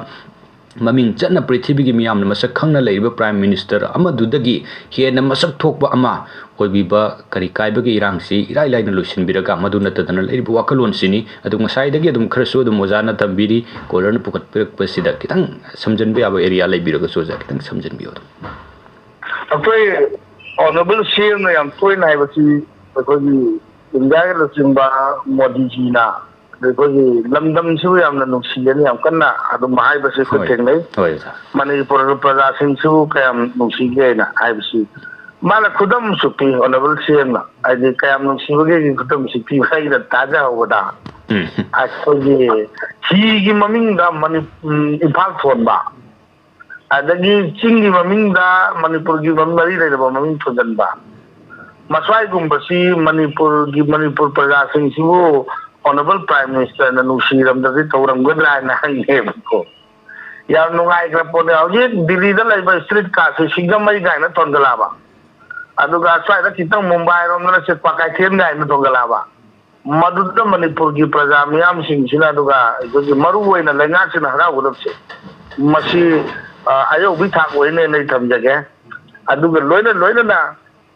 ꯃꯃꯤꯡ ꯆꯠꯅ ꯄ꯭ꯔꯤꯊꯤꯕꯤꯒꯤ ꯃꯤꯌꯥꯝꯅ ꯃꯁꯛ ꯈꯪꯅ ꯂꯩꯔꯤꯕ ꯄ꯭ꯔꯥꯏꯝ ꯃꯤꯅꯤꯁꯇꯔ ꯑꯃꯗꯨꯗꯒꯤ ꯍꯦꯟꯅ ꯃꯁꯛ ꯊꯣꯛꯄ ꯑꯃ ꯑꯣꯏꯕꯤꯕ ꯀꯔꯤ ꯀꯥꯏꯕꯒꯤ ꯏꯔꯥꯡꯁꯤ ꯏꯔꯥꯏ ꯂꯥꯏꯅ ꯂꯣꯏꯁꯤꯟꯕꯤꯔꯒ ꯃꯗꯨ ꯅꯠꯇꯗꯅ ꯂꯩꯔꯤꯕ ꯋꯥꯈꯜꯂꯣꯟꯁꯤꯅꯤ ꯑꯗꯨ ꯉꯁꯥꯏꯗꯒꯤ ꯑꯗꯨꯝ ꯈꯔꯁꯨ ꯑꯗꯨꯝ ꯑꯣꯖꯥꯅ ꯇꯝꯕꯤꯔꯤ ꯀꯣꯂꯔꯅ ꯄꯨꯈꯠꯄꯤꯔꯛꯄꯁꯤꯗ ꯈꯤꯇꯪ ꯁꯝꯖꯟꯕ ꯌꯥꯕ ꯑꯦꯔꯤꯌꯥ ꯂꯩꯕꯤꯔꯒꯁꯨ ꯑꯣꯖꯥ ꯈꯤꯇꯪ ꯁꯝꯖꯟꯕꯤꯌꯨ ꯑꯗꯨꯝ ꯑꯩꯈꯣꯏ ꯑꯣꯅꯔꯦꯕꯜ ꯁꯤꯑꯦꯝꯅ ꯌꯥꯝ ꯇꯣꯏꯅ ꯍꯥꯏꯕꯁꯤ ꯑꯩꯈꯣꯏꯒꯤ ꯏꯟꯗꯤꯌꯥꯒꯤ ꯂꯨꯆꯤꯡꯕ ꯃꯣꯗꯤꯖꯤꯅ ꯑꯩꯈꯣꯏꯒꯤ ꯂꯝꯗꯝꯁꯤꯕꯨ ꯌꯥꯝꯅ ꯅꯨꯡꯁꯤꯌꯦꯅ ꯌꯥꯝ ꯀꯟꯅ ꯑꯗꯨꯝ ꯍꯥꯏꯕꯁꯤ ꯑꯩꯈꯣꯏ ꯊꯦꯡꯅꯩ ꯃꯅꯤꯄꯨꯔꯒꯤ ꯄ꯭ꯔꯖꯥꯁꯤꯡꯁꯤꯕꯨ ꯀꯌꯥꯝ ꯅꯨꯡꯁꯤꯒꯦꯅ ꯍꯥꯏꯕꯁꯤ ꯃꯥꯅ ꯈꯨꯗꯝꯁꯨ ꯄꯤ ꯑꯣꯅꯔꯦꯕꯜ ꯁꯤꯑꯦꯝꯅ ꯍꯥꯏꯗꯤ ꯀꯌꯥꯝ ꯅꯨꯡꯁꯤꯕꯒꯦ ꯈꯨꯗꯝꯁꯤ ꯄꯤꯕ ꯑꯩꯅ ꯇꯥꯖꯍꯧꯕꯗ ꯑꯩꯈꯣꯏꯒꯤ ꯍꯤꯒꯤ ꯃꯃꯤꯡꯗ ꯏꯝꯐꯥꯜ ꯊꯣꯟꯕ ꯑꯗꯒꯤ ꯆꯤꯡꯒꯤ ꯃꯃꯤꯡꯗ ꯃꯅꯤꯄꯨꯔꯒꯤ ꯃꯔꯤ ꯂꯩꯅꯕ ꯃꯃꯤꯡ ꯊꯣꯟꯖꯟꯕ ꯃꯁ꯭ꯋꯥꯏꯒꯨꯝꯕꯁꯤ ꯃꯅꯤꯄꯨꯔ ꯄ꯭ꯔꯖꯥꯁꯤꯡꯁꯤꯕꯨ ꯑꯣꯅꯔꯦꯕꯜ ꯄ꯭ꯔꯥꯏꯝ ꯃꯤꯅꯤꯁꯇꯔꯅ ꯅꯨꯡꯁꯤꯔꯝꯗ꯭ꯔꯗꯤ ꯇꯧꯔꯝꯒꯗ꯭ꯔꯥ ꯍꯥꯏꯅ ꯍꯪꯉꯦꯕꯀꯣ ꯌꯥꯝ ꯅꯨꯡꯉꯥꯏꯈ꯭ꯔ ꯄꯣꯠꯅꯦ ꯍꯧꯖꯤꯛ ꯗꯤꯜꯂꯤꯗ ꯂꯩꯕ ꯏꯁꯇ꯭ꯔꯤꯠ ꯀꯥꯔꯠꯁꯦ ꯁꯤꯡꯖꯃꯩ ꯀꯥꯏꯅ ꯊꯣꯟꯒꯠꯂꯛꯑꯕ ꯑꯗꯨꯒ ꯁ꯭ꯋꯥꯏꯗ ꯈꯤꯇꯪ ꯃꯨꯝꯕꯥꯏꯔꯣꯝꯗꯅ ꯆꯦꯠꯄ ꯀꯩꯊꯦꯜ ꯀꯥꯏꯅ ꯊꯣꯟꯒꯠꯂꯛꯑꯕ ꯃꯗꯨꯗ ꯃꯅꯤꯄꯨꯔꯒꯤ ꯄ꯭ꯔꯖꯥ ꯃꯤꯌꯥꯝꯁꯤꯡꯁꯤꯅ ꯑꯗꯨꯒ ꯑꯩꯈꯣꯏꯒꯤ ꯃꯔꯨꯑꯣꯏꯅ ꯂꯩꯉꯥꯛꯁꯤꯅ ꯍꯔꯥꯎꯒꯗꯕꯁꯦ ꯃꯁꯤ ꯑꯌꯧꯕꯤ ꯊꯥꯛ ꯑꯣꯏꯅ ꯊꯝꯖꯒꯦ ꯑꯗꯨꯒ ꯂꯣꯏꯅꯅ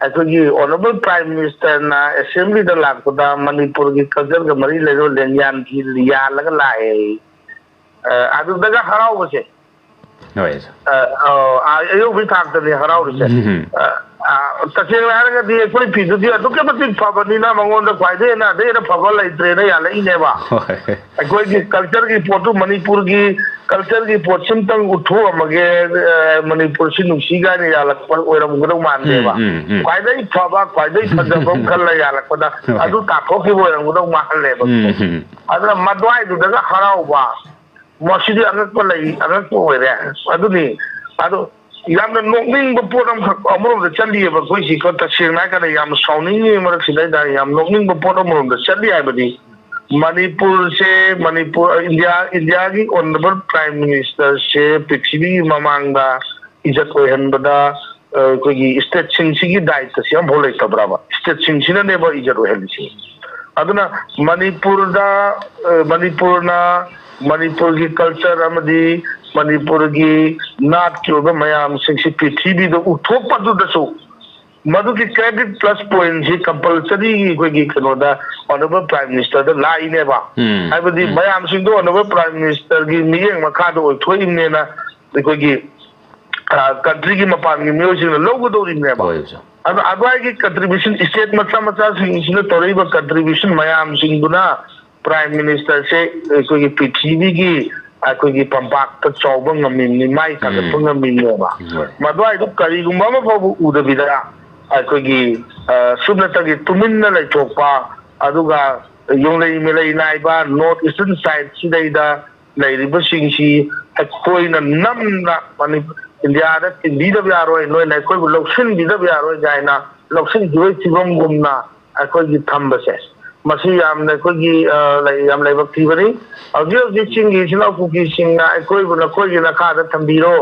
ꯑꯩꯈꯣꯏꯒꯤ ꯑꯣꯅꯔꯦꯕꯜ ꯄ꯭ꯔꯥꯏꯝ ꯃꯤꯅꯤꯁꯇꯔꯅ ꯑꯦꯁꯦꯝꯕ꯭ꯂꯤꯗ ꯂꯥꯛꯄꯗ ꯃꯅꯤꯄꯨꯔꯒꯤ ꯀꯜꯆꯔꯒ ꯃꯔꯤ ꯂꯩꯅꯕ ꯂꯦꯡꯌꯥꯟꯒꯤ ꯌꯥꯜꯂꯒ ꯂꯥꯛꯑꯦ ꯑꯗꯨꯗꯒ ꯍꯔꯥꯎꯕꯁꯦ ꯑꯌꯧꯕꯤ ꯊꯥꯛꯇꯅꯤ ꯍꯔꯥꯎꯔꯤꯁꯦ तसेंग हारगदी अखोई फिदुदी अदुके मतिक फबनीना मंगोंदा ख्वाइदे ना देना फबल लैत्रेना यालैनेबा अखोई की कल्चर की फोटो मणिपुर की कल्चर की पोचिम तंग उठो अमगे मणिपुर सि नुसीगा ने यालक ओरमगदो मानदेबा ख्वाइदे फबा ख्वाइदे फजबम खल्ला यालकदा अदु ताथोखि ओरमगदो मानलेबा अदरा मदवाई दुदगा हराउबा मसिदि अगकप लई अगकप ओइरे अदुनि अदु यामना नोकनिंग पोटम अमरोम द चलिएबा कोइसि को तसेंगना कने याम साउनिंग मरक सिदा याम नोकनिंग पोटम अमरोम द चलि आइबदि मणिपुर इंडिया की ऑनरेबल प्राइम मिनिस्टर से पृथ्वी ममांगदा इज्जत ओहनबदा कोई स्टेट सिंगसिगी दायित्व से हम होले तबराबा स्टेट सिंगसिना नेबा इज्जत ओहनसि अदुना मणिपुर की कल्चर अमदी मणिपुर की नाट की मयाम सिंगसि पृथ्वी द उठोपदुदसु मधु की क्रेडिट प्लस पॉइंट से कंपलसरी की कनोदा ऑनरेबल प्राइम मिनिस्टर द लाइनेबा हाइबदि मयाम सिंदो ऑनरेबल प्राइम मिनिस्टर की मियेंग मखादो ओइथोइनेना की कंट्री की मपान की म्यूजिक लोगदोरिनेबा अब अगवाई की कंट्रीब्यूशन स्टेट मचा मचा सिंगसिना तोरैबा कंट्रीब्यूशन मयाम सिंगुना प्राइम मिनिस्टर से कोई पृथ्वी की अखोई पंपाक चौब ngami mai tagat ngami ba madwai du karigumba ma fabu udabida अखोई सुनतगी तुमिन्ना लेथोपा अदुगा योंglei melei naiba north eastern side सिदैदा लेरिबा सिंगसी अखोइना नमना मनि इंडिया दा तिंदीदा यारोय नोय नै कोइ लौसिन बिदा यारोय गायना लौसिन जुय सिगम गुमना अखोई थंबसे मसी यामने कोई याम लेबक थीबनी अजि चिंगी सिनाउ कुकी सिंगा अखोई बुना कोई नखादा थंबीरो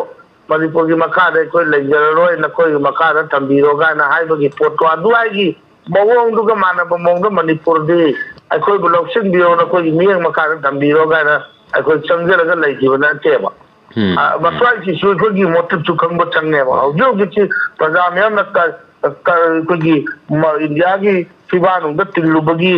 मणिपुर की मखादा कोई लेजरोय नकोई मखादा थंबीरो गाना हाइबगी पोटो अदुआइगी मवोंदुगा मानब मोंग मणिपुर दि अखोई बु लौसिन बियो नकोई मियंग मखादा थंबीरो गाना अखोई चंगजरगा लेखिबना तेबा मसवाई की सुखगी मोटिव चुखंग चंगनेबा हौजि प्रजा म्याम नक्का कोई इंडिया की फिबानुंग तिल्लुबगी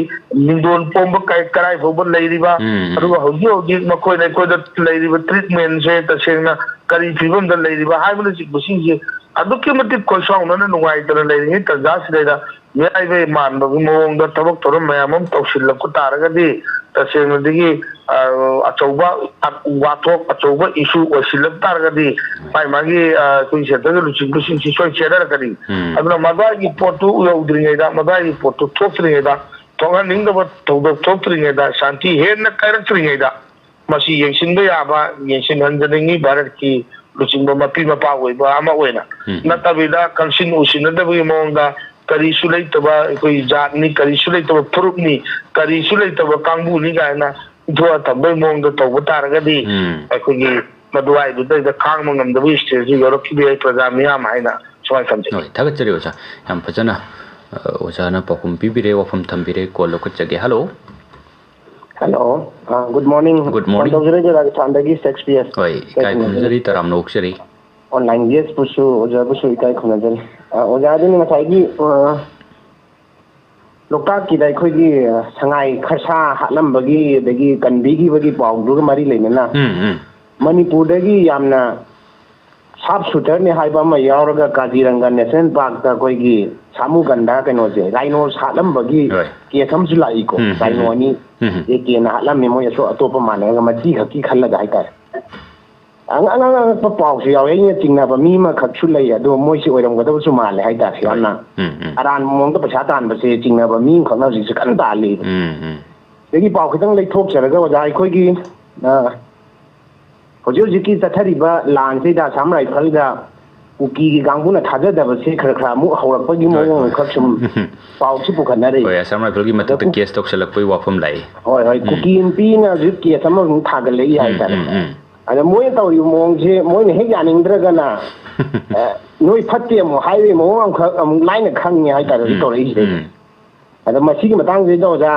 निंदोन पोंब कराई फोब लेरिबा अदुगा हौजि मकोइने कोइदा लेरिबा ट्रीटमेंट से तसेंगना करी फिबम द लेरिबा हाइबन सिबसिंजे अदुके मतिक कोइसाउनना नुगाइतन लेरिंगे तजासिलेदा मेआइबे मानबगी मोंग द तबक तोरम मयामम तौसिलक तारगदी तसेंगदगी अचौबा वाथोक अचौबा इशू ओसिलक तारगदी पाइ मागी कोइ सेतग लुचिंग सिसोय चेदरगदी अदुना मदागी पोटु उद्रिंगेदा मदागी पोटु थोक्रिंगेदा ꯊꯣꯛꯍꯟꯅꯤꯡꯗꯕ ꯊꯧꯗꯣꯛ ꯊꯣꯛꯇ꯭ꯔꯤꯉꯩꯗ ꯁꯥꯟꯇꯤ ꯍꯦꯟꯅ ꯀꯥꯏꯔꯛꯇ꯭ꯔꯤꯉꯩꯗ ꯃꯁꯤ ꯌꯦꯡꯁꯤꯟꯕ ꯌꯥꯕ ꯌꯦꯡꯁꯤꯟꯍꯟꯖꯅꯤꯡꯉꯤ ꯚꯥꯔꯠꯀꯤ ꯂꯨꯆꯤꯡꯕ ꯃꯄꯤ ꯃꯄꯥ ꯑꯣꯏꯕ ꯑꯃ ꯑꯣꯏꯅ ꯅꯠꯇꯕꯤꯗ ꯀꯟꯁꯤꯟ ꯎꯁꯤꯟꯅꯗꯕꯒꯤ ꯃꯑꯣꯡꯗ ꯀꯔꯤꯁꯨ ꯂꯩꯇꯕ ꯑꯩꯈꯣꯏ ꯖꯥꯠꯅꯤ ꯀꯔꯤꯁꯨ ꯂꯩꯇꯕ ꯐꯨꯔꯨꯞꯅꯤ ꯀꯔꯤꯁꯨ ꯂꯩꯇꯕ ꯀꯥꯡꯕꯨꯅꯤ ꯀꯥꯏꯅ ꯏꯟꯊꯣꯛꯑ ꯊꯝꯕꯒꯤ ꯃꯑꯣꯡꯗ ꯇꯧꯕ ꯇꯥꯔꯒꯗꯤ ꯑꯩꯈꯣꯏꯒꯤ ꯃꯗꯨꯋꯥꯏꯗꯨꯗ ꯈꯥꯡꯕ ꯉꯝꯗꯕ ꯁ꯭ꯇꯦꯖꯁꯤ ꯌꯧꯔꯛꯈꯤꯕ ꯌꯥꯏ ꯄ꯭ꯔꯖꯥ ꯃꯤꯌꯥꯝ ꯍꯥꯏꯅ ꯁꯨꯃꯥꯏꯅ ꯊꯝꯖꯩ ꯍꯣꯏ ꯊꯥꯒꯠꯆꯔꯤ ꯑꯣꯖꯥ ꯌꯥꯝ ꯐꯖꯅ ꯑꯣꯖꯥꯅ ꯄꯥꯎꯈꯨꯝ ꯄꯤꯕꯤꯔꯦ ꯋꯥꯐꯝ ꯊꯝꯕꯤꯔꯦ ꯀꯣꯜ ꯂꯧꯈꯠꯆꯒꯦ hello hello good morning good morning ꯇꯧꯖꯔꯛꯏ ꯔꯥꯖꯁꯊꯥꯟꯗꯒꯤ ꯁꯦꯛꯁꯄꯤꯌꯔ ꯍꯣꯏ ꯏꯀꯥꯏ ꯈꯨꯝꯖꯔꯤ ꯇꯔꯥꯝꯅ ꯑꯣꯛꯆꯔꯤ ꯑꯣꯟꯂꯥꯏꯟ ꯒꯦꯁꯄꯨꯁꯨ ꯑꯣꯖꯥꯕꯨꯁꯨ ꯏꯀꯥꯏ ꯈꯨꯝꯅꯖꯔꯤ ꯑꯣꯖꯥꯗꯨꯅ ꯉꯁꯥꯏꯒꯤ ꯂꯣꯛꯇꯥꯛꯀꯤꯗ ꯑꯩꯈꯣꯏꯒꯤ ꯁꯉꯥꯏ ꯈꯔꯁꯥ ꯍꯥꯠꯂꯝꯕꯒꯤ ꯑꯗꯒꯤ ꯀꯟꯕꯤꯈꯤꯕꯒꯤ ꯄꯥꯎꯗꯨꯒ ꯃꯔꯤ ꯂꯩꯅꯅ ꯃꯅꯤꯄꯨꯔꯗꯒꯤ ꯌꯥꯝꯅ ꯁꯥꯞ ꯁꯨꯇꯔꯅꯤ ꯍꯥꯏꯕ ꯑꯃ ꯌꯥꯎꯔꯒ ꯀꯥꯖꯤꯔꯪꯒ ꯅꯦꯁꯅꯦꯜ ꯄꯥꯔꯛꯇ ꯑꯩꯈꯣꯏꯒꯤ ꯁꯥꯃꯨꯒꯟꯗ ꯀꯩꯅꯣꯁꯦ ꯔꯥꯏꯅꯣ ꯍꯥꯠꯂꯝꯕꯒꯤ ꯀꯦꯁ ꯑꯃꯁꯨ ꯂꯥꯛꯏꯀꯣ ꯔꯥꯏꯅꯣ ꯑꯅꯤ ꯀꯦꯅ ꯍꯥꯠꯂꯝꯃꯤ ꯃꯣꯏ ꯑꯇꯣꯞꯄ ꯃꯥꯟꯅꯔꯒ ꯃꯆꯤ ꯈꯛꯀꯤ ꯈꯜꯂꯒ ꯍꯥꯏꯇꯥꯔꯦ ꯑꯉꯛꯄ ꯄꯥꯎꯁꯨ ꯌꯥꯎꯋꯦ ꯑꯩꯅ ꯆꯤꯡꯅꯕ ꯃꯤ ꯑꯃꯈꯛꯁꯨ ꯂꯩ ꯑꯗꯣ ꯃꯣꯏꯁꯤ ꯑꯣꯏꯔꯝꯒꯗꯕꯁꯨ ꯃꯥꯜꯂꯦ ꯍꯥꯏꯇꯥꯔꯦ ꯌꯥꯝꯅ ꯑꯔꯥꯟꯕ ꯃꯑꯣꯡꯗ ꯄꯩꯁꯥ ꯇꯥꯟꯕꯁꯦ ꯆꯤꯡꯅꯕ ꯃꯤ ꯑꯃꯈꯛꯅ ꯍꯧꯖꯤꯛꯁꯦ ꯀꯟꯅ ꯇꯥꯜꯂꯤ ꯑꯗꯒꯤ ꯄꯥꯎ ꯈꯤꯇꯪ ꯂꯩꯊꯣꯛꯆꯔꯒ ꯑꯣꯖꯥ ꯑꯩꯈꯣꯏꯒꯤ ꯍꯧꯖꯤꯛꯀꯤ ꯆꯠꯊꯔꯤꯕ ꯂꯥꯟꯁꯤꯗ ꯑꯁꯥꯝ ꯔꯥꯏꯐꯜꯒ ꯀꯨꯀꯤꯒꯤ ꯀꯥꯡꯕꯨꯅ ꯊꯥꯖꯗꯕꯁꯦ ꯈꯔ ꯑꯃꯨꯛ ꯍꯧꯔꯛꯄꯒꯤ ꯃꯑꯣꯡ ꯑꯃꯈꯛ ꯁꯨꯝ ꯄꯥꯎꯁꯤ ꯄꯨꯈꯠꯅꯔꯤ ꯍꯣꯏ ꯑꯁꯥꯝ ꯔꯥꯏꯐꯜꯒꯤ ꯃꯊꯛꯇ ꯀꯦꯁ ꯇꯧꯁꯜꯂꯛꯄꯒꯤ ꯋꯥꯐꯝ ꯂꯥꯛꯏ ꯍꯣꯏ ꯀꯨꯀꯤ ꯅꯨꯄꯤꯅ ꯍꯧꯖꯤꯛ ꯀꯦꯁ ꯑꯃꯃꯨꯛ ꯊꯥꯒꯠꯂꯛꯏ ꯍꯥꯏꯇꯥꯔꯦ ꯑꯗ ꯃꯣꯏꯅ ꯇꯧꯔꯤꯕ ꯃꯑꯣꯡꯁꯦ ꯃꯣꯏꯅ ꯍꯦꯛ ꯌꯥꯅꯤꯡꯗ꯭ꯔꯒꯅ ꯅꯣꯏ ꯐꯠꯇꯦ ꯑꯃꯨꯛ ꯍꯥꯏꯕꯒꯤ ꯃꯑꯣꯡ ꯑꯃꯈꯛ ꯑꯃꯨꯛ ꯂꯥꯏꯅ ꯈꯪꯉꯦ ꯍꯥꯏꯇꯥꯔꯦ ꯍꯧꯖꯤꯛ ꯇꯧꯔꯛꯏꯁꯤꯗꯩꯗ ꯑꯗ ꯃꯁꯤꯒꯤ ꯃꯇꯥꯡꯁꯤꯗ ꯑꯣꯖꯥ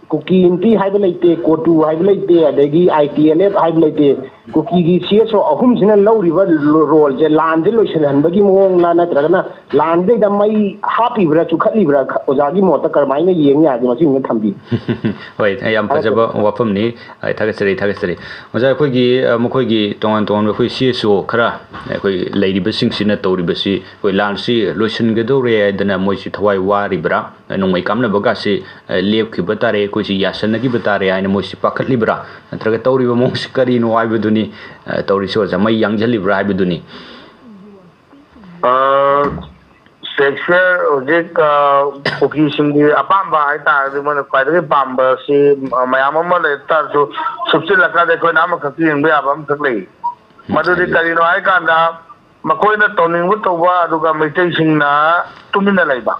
ꯀꯨꯀꯤ ꯅꯨꯄꯤ ꯍꯥꯏꯕ ꯂꯩꯇꯦ ꯀꯣꯇꯨ ꯍꯥꯏꯕ ꯂꯩꯇꯦ ꯑꯗꯒꯤ ITLF ꯍꯥꯏꯕ ꯂꯩꯇꯦ ꯀꯨꯀꯤꯒꯤ CSO ꯑꯍꯨꯝꯁꯤꯅ ꯂꯧꯔꯤꯕ ꯔꯣꯜꯁꯦ ꯂꯥꯟꯁꯦ ꯂꯣꯏꯁꯤꯜꯍꯟꯕꯒꯤ ꯃꯑꯣꯡꯂ ꯅꯠꯇ꯭ꯔꯒꯅ ꯂꯥꯟꯁꯤꯗꯩꯗ ꯃꯩ ꯍꯥꯞꯄꯤꯕ꯭ꯔꯥ ꯆꯨꯈꯠꯂꯤꯕ꯭ꯔꯥ ꯑꯣꯖꯥꯒꯤ ꯃꯣꯠꯇ ꯀꯔꯝꯍꯥꯏꯅ ꯌꯦꯡ ꯌꯥꯒꯦ ꯃꯁꯤꯒꯨꯝꯕ ꯊꯝꯕꯤ ꯍꯣꯏ ꯌꯥꯝ ꯐꯖꯕ ꯋꯥꯐꯝꯅꯤ ꯊꯥꯒꯠꯆꯔꯤ ꯑꯣꯖꯥ ꯑꯩꯈꯣꯏꯒꯤ ꯃꯈꯣꯏꯒꯤ ꯇꯣꯉꯥꯟ ꯇꯣꯉꯥꯟꯕ ꯑꯩꯈꯣꯏ CSO ꯈꯔ ꯑꯩꯈꯣꯏ ꯂꯩꯔꯤꯕꯁꯤꯡꯁꯤꯅ ꯇꯧꯔꯤꯕꯁꯤ ꯑꯩꯈꯣꯏ ꯂꯥꯟꯁꯤ ꯂꯣꯏꯁꯤꯟꯒꯗꯧꯔꯦ ꯍꯥꯏꯗꯅ ꯃꯣꯏꯁꯤ ꯊꯋꯥꯏ ꯋꯥꯔꯤꯕ꯭ꯔꯥ ꯅꯣꯡꯃꯩ ꯀꯥꯞꯅꯕꯒꯁꯤ ꯂꯦꯞꯈꯤꯕ ꯇꯥꯔꯦ ꯑꯩꯈꯣꯏꯁꯤ ꯌꯥꯁꯟꯅꯈꯤꯕ ꯇꯥꯔꯦ ꯍꯥꯏꯅ ꯃꯣꯏꯁꯤ ꯄꯥꯈꯠꯂꯤꯕ꯭ꯔꯥ ꯅꯠꯇ꯭ꯔꯒ ꯇꯧꯔꯤꯕ ꯃꯑꯣꯡꯁꯤ ꯀꯔꯤꯅꯣ ꯍꯥꯏꯕꯗꯨꯅꯤ ꯇꯧꯔꯤꯁꯤ ꯑꯣꯖꯥ ꯃꯩ ꯌꯥꯡꯁꯤꯜꯂꯤꯕ꯭ꯔꯥ ꯍꯥꯏꯕꯗꯨꯅꯤ ꯁꯦꯛꯁꯄꯤꯌꯔ ꯍꯧꯖꯤꯛ ꯀꯨꯀꯤꯁꯤꯡꯒꯤ ꯑꯄꯥꯝꯕ ꯍꯥꯏꯇꯥꯔꯒꯗꯤ ꯃꯣꯏꯅ ꯈ꯭ꯋꯥꯏꯗꯒꯤ ꯄꯥꯝꯕꯁꯤ ꯃꯌꯥꯝ ꯑꯃ ꯂꯩ ꯇꯥꯔꯁꯨ ꯁꯨꯞꯆꯤꯜꯂꯀꯥꯟꯗ ꯑꯩꯈꯣꯏꯅ ꯑꯃꯈꯛ ꯌꯦꯡꯕ ꯌꯥꯕ ꯑꯃꯈꯛ ꯂꯩ ꯃꯗꯨꯗꯤ ꯀꯔꯤꯅꯣ ꯍꯥꯏꯀꯥꯟꯗ ꯃꯈꯣꯏꯅ ꯇꯧꯅꯤꯡꯕ ꯇꯧꯕ ꯑꯗꯨꯒ ꯃꯩꯇꯩꯁꯤꯡꯅ ꯇꯨꯃꯤꯟꯅ ꯂꯩꯕ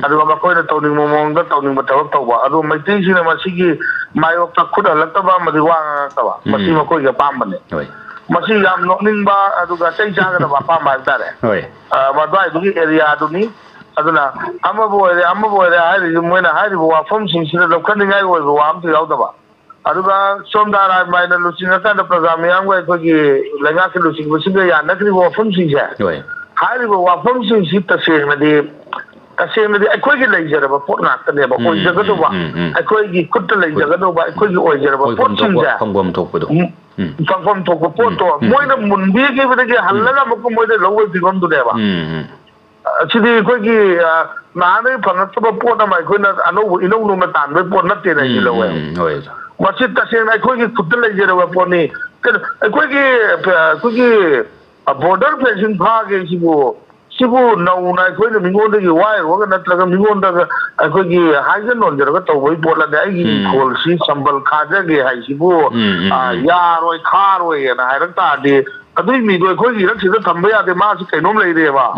ꯑꯗꯨꯒ ꯃꯈꯣꯏꯅ ꯇꯧꯅꯤꯡꯕ ꯃꯑꯣꯡꯗ ꯇꯧꯅꯤꯡꯕ ꯊꯕꯛ ꯇꯧꯕ ꯑꯗꯨ ꯃꯩꯇꯩꯁꯤꯡꯅ ꯃꯁꯤꯒꯤ ꯃꯥꯌꯣꯛꯇ ꯈꯨꯠ ꯍꯜꯂꯛꯇꯕ ꯑꯃꯗꯤ ꯋꯥ ꯉꯥꯡꯉꯛꯇꯕ ꯃꯁꯤ ꯃꯈꯣꯏꯒꯤ ꯑꯄꯥꯝꯕꯅꯤ ꯃꯁꯤ ꯌꯥꯝ ꯅꯣꯛꯅꯤꯡꯕ ꯑꯗꯨꯒ ꯆꯩ ꯆꯥꯒꯗꯕ ꯑꯄꯥꯝꯕ ꯍꯥꯏꯕ ꯇꯥꯔꯦ ꯃꯗꯨꯋꯥꯏꯗꯨꯒꯤ ꯑꯦꯔꯤꯌꯥꯗꯨꯅꯤ ꯑꯗꯨꯅ ꯑꯃꯕꯨ ꯑꯣꯏꯔꯦ ꯍꯥꯏꯔꯤꯕ ꯃꯣꯏꯅ ꯍꯥꯏꯔꯤꯕ ꯋꯥꯐꯝꯁꯤꯡꯁꯤꯗ ꯂꯧꯈꯠꯅꯤꯡꯉꯥꯏ ꯑꯣꯏꯕ ꯋꯥ ꯑꯝꯇ ꯌꯥꯎꯗꯕ ꯑꯗꯨꯒ ꯁꯣꯝꯗ ꯑꯔꯥꯟꯕꯥꯏꯅ ꯂꯨꯆꯤꯡꯉꯀꯥꯟꯗ ꯄ꯭ꯔꯖꯥ ꯃꯤꯌꯥꯝꯒ ꯑꯩꯈꯣꯏꯒꯤ ꯂꯩꯉꯥꯛꯀꯤ ꯂꯨꯆꯤꯡꯕꯁꯤꯡꯒ ꯌꯥꯅꯈ꯭ꯔꯤꯕ ꯋꯥꯐꯝꯁꯤꯡꯁꯦ ꯍꯥꯏꯔꯤꯕ ꯋꯥꯐꯝꯁꯤꯡꯁꯤ ꯇꯁꯦꯡꯅꯗꯤ ꯑꯩꯈꯣꯏꯒꯤ ꯂꯩꯖꯔꯕ ꯄꯣꯠ ꯉꯥꯛꯇꯅꯦꯕ ꯑꯣꯏꯖꯒꯗꯧꯕ ꯑꯩꯈꯣꯏꯒꯤ ꯈꯨꯠꯇ ꯂꯩꯖꯒꯗꯧꯕ ꯑꯩꯈꯣꯏꯒꯤ ꯑꯣꯏꯖꯔꯕ ꯄꯣꯠꯁꯤꯡꯁꯦ ꯐꯪꯐꯝ ꯊꯣꯛꯄꯗꯣ ꯐꯪꯐꯝ ꯊꯣꯛꯄ ꯄꯣꯠꯇꯣ ꯃꯣꯏꯅ ꯃꯨꯟꯕꯤꯈꯤꯕꯗꯒꯤ ꯍꯜꯂꯒ ꯑꯃꯨꯛꯀ ꯃꯣꯏꯗ ꯂꯧꯕꯒꯤ ꯐꯤꯕꯝꯗꯨꯅꯦꯕ ꯁꯤꯗꯤ ꯑꯩꯈꯣꯏꯒꯤ ꯅꯍꯥꯟꯗꯒꯤ ꯐꯪꯉꯛꯇꯕ ꯄꯣꯠ ꯑꯃ ꯑꯩꯈꯣꯏꯅ ꯑꯅꯧꯕ ꯏꯅꯧ ꯅꯧꯅ ꯇꯥꯟꯕꯒꯤ ꯄꯣꯠ ꯅꯠꯇꯦꯅ ꯑꯩꯗꯤ ꯂꯧꯋꯦ ꯃꯁꯤ ꯇꯁꯦꯡꯅ ꯑꯩꯈꯣꯏꯒꯤ ꯈꯨꯠꯇ ꯂꯩꯖꯔꯕ ꯄꯣꯠꯅꯤ ꯑꯩꯈꯣꯏꯒꯤ ꯕꯣꯔꯗꯔ ꯐꯦꯟꯁꯤꯡ ꯐꯥꯒꯦ ꯁꯤꯕꯨ ꯅꯧꯅ ꯑꯩꯈꯣꯏꯅ ꯃꯤꯉꯣꯟꯗꯒꯤ ꯋꯥꯏꯔꯨꯔꯒ ꯅꯠꯇ꯭ꯔꯒ ꯃꯤꯉꯣꯟꯗꯒ ꯑꯩꯈꯣꯏꯒꯤ ꯍꯥꯏꯖ ꯅꯣꯟꯖꯔꯒ ꯇꯧꯕꯒꯤ ꯄꯣꯠꯂꯗꯤ ꯑꯩꯒꯤ ꯏꯪꯈꯣꯜꯁꯤ ꯁꯝꯕꯜ ꯈꯥꯖꯒꯦ ꯍꯥꯏꯁꯤꯕꯨ ꯌꯥꯔꯣꯏ ꯈꯥꯔꯣꯏꯅ ꯍꯥꯏꯔꯛ ꯇꯥꯔꯗꯤ ꯑꯗꯨꯏ ꯃꯤꯗꯣ ꯑꯩꯈꯣꯏꯒꯤ ꯏꯔꯛꯁꯤꯗ ꯊꯝꯕ ꯌꯥꯗꯦ ꯃꯥꯁꯤ ꯀꯩꯅꯣꯝ ꯂꯩꯔꯦꯕ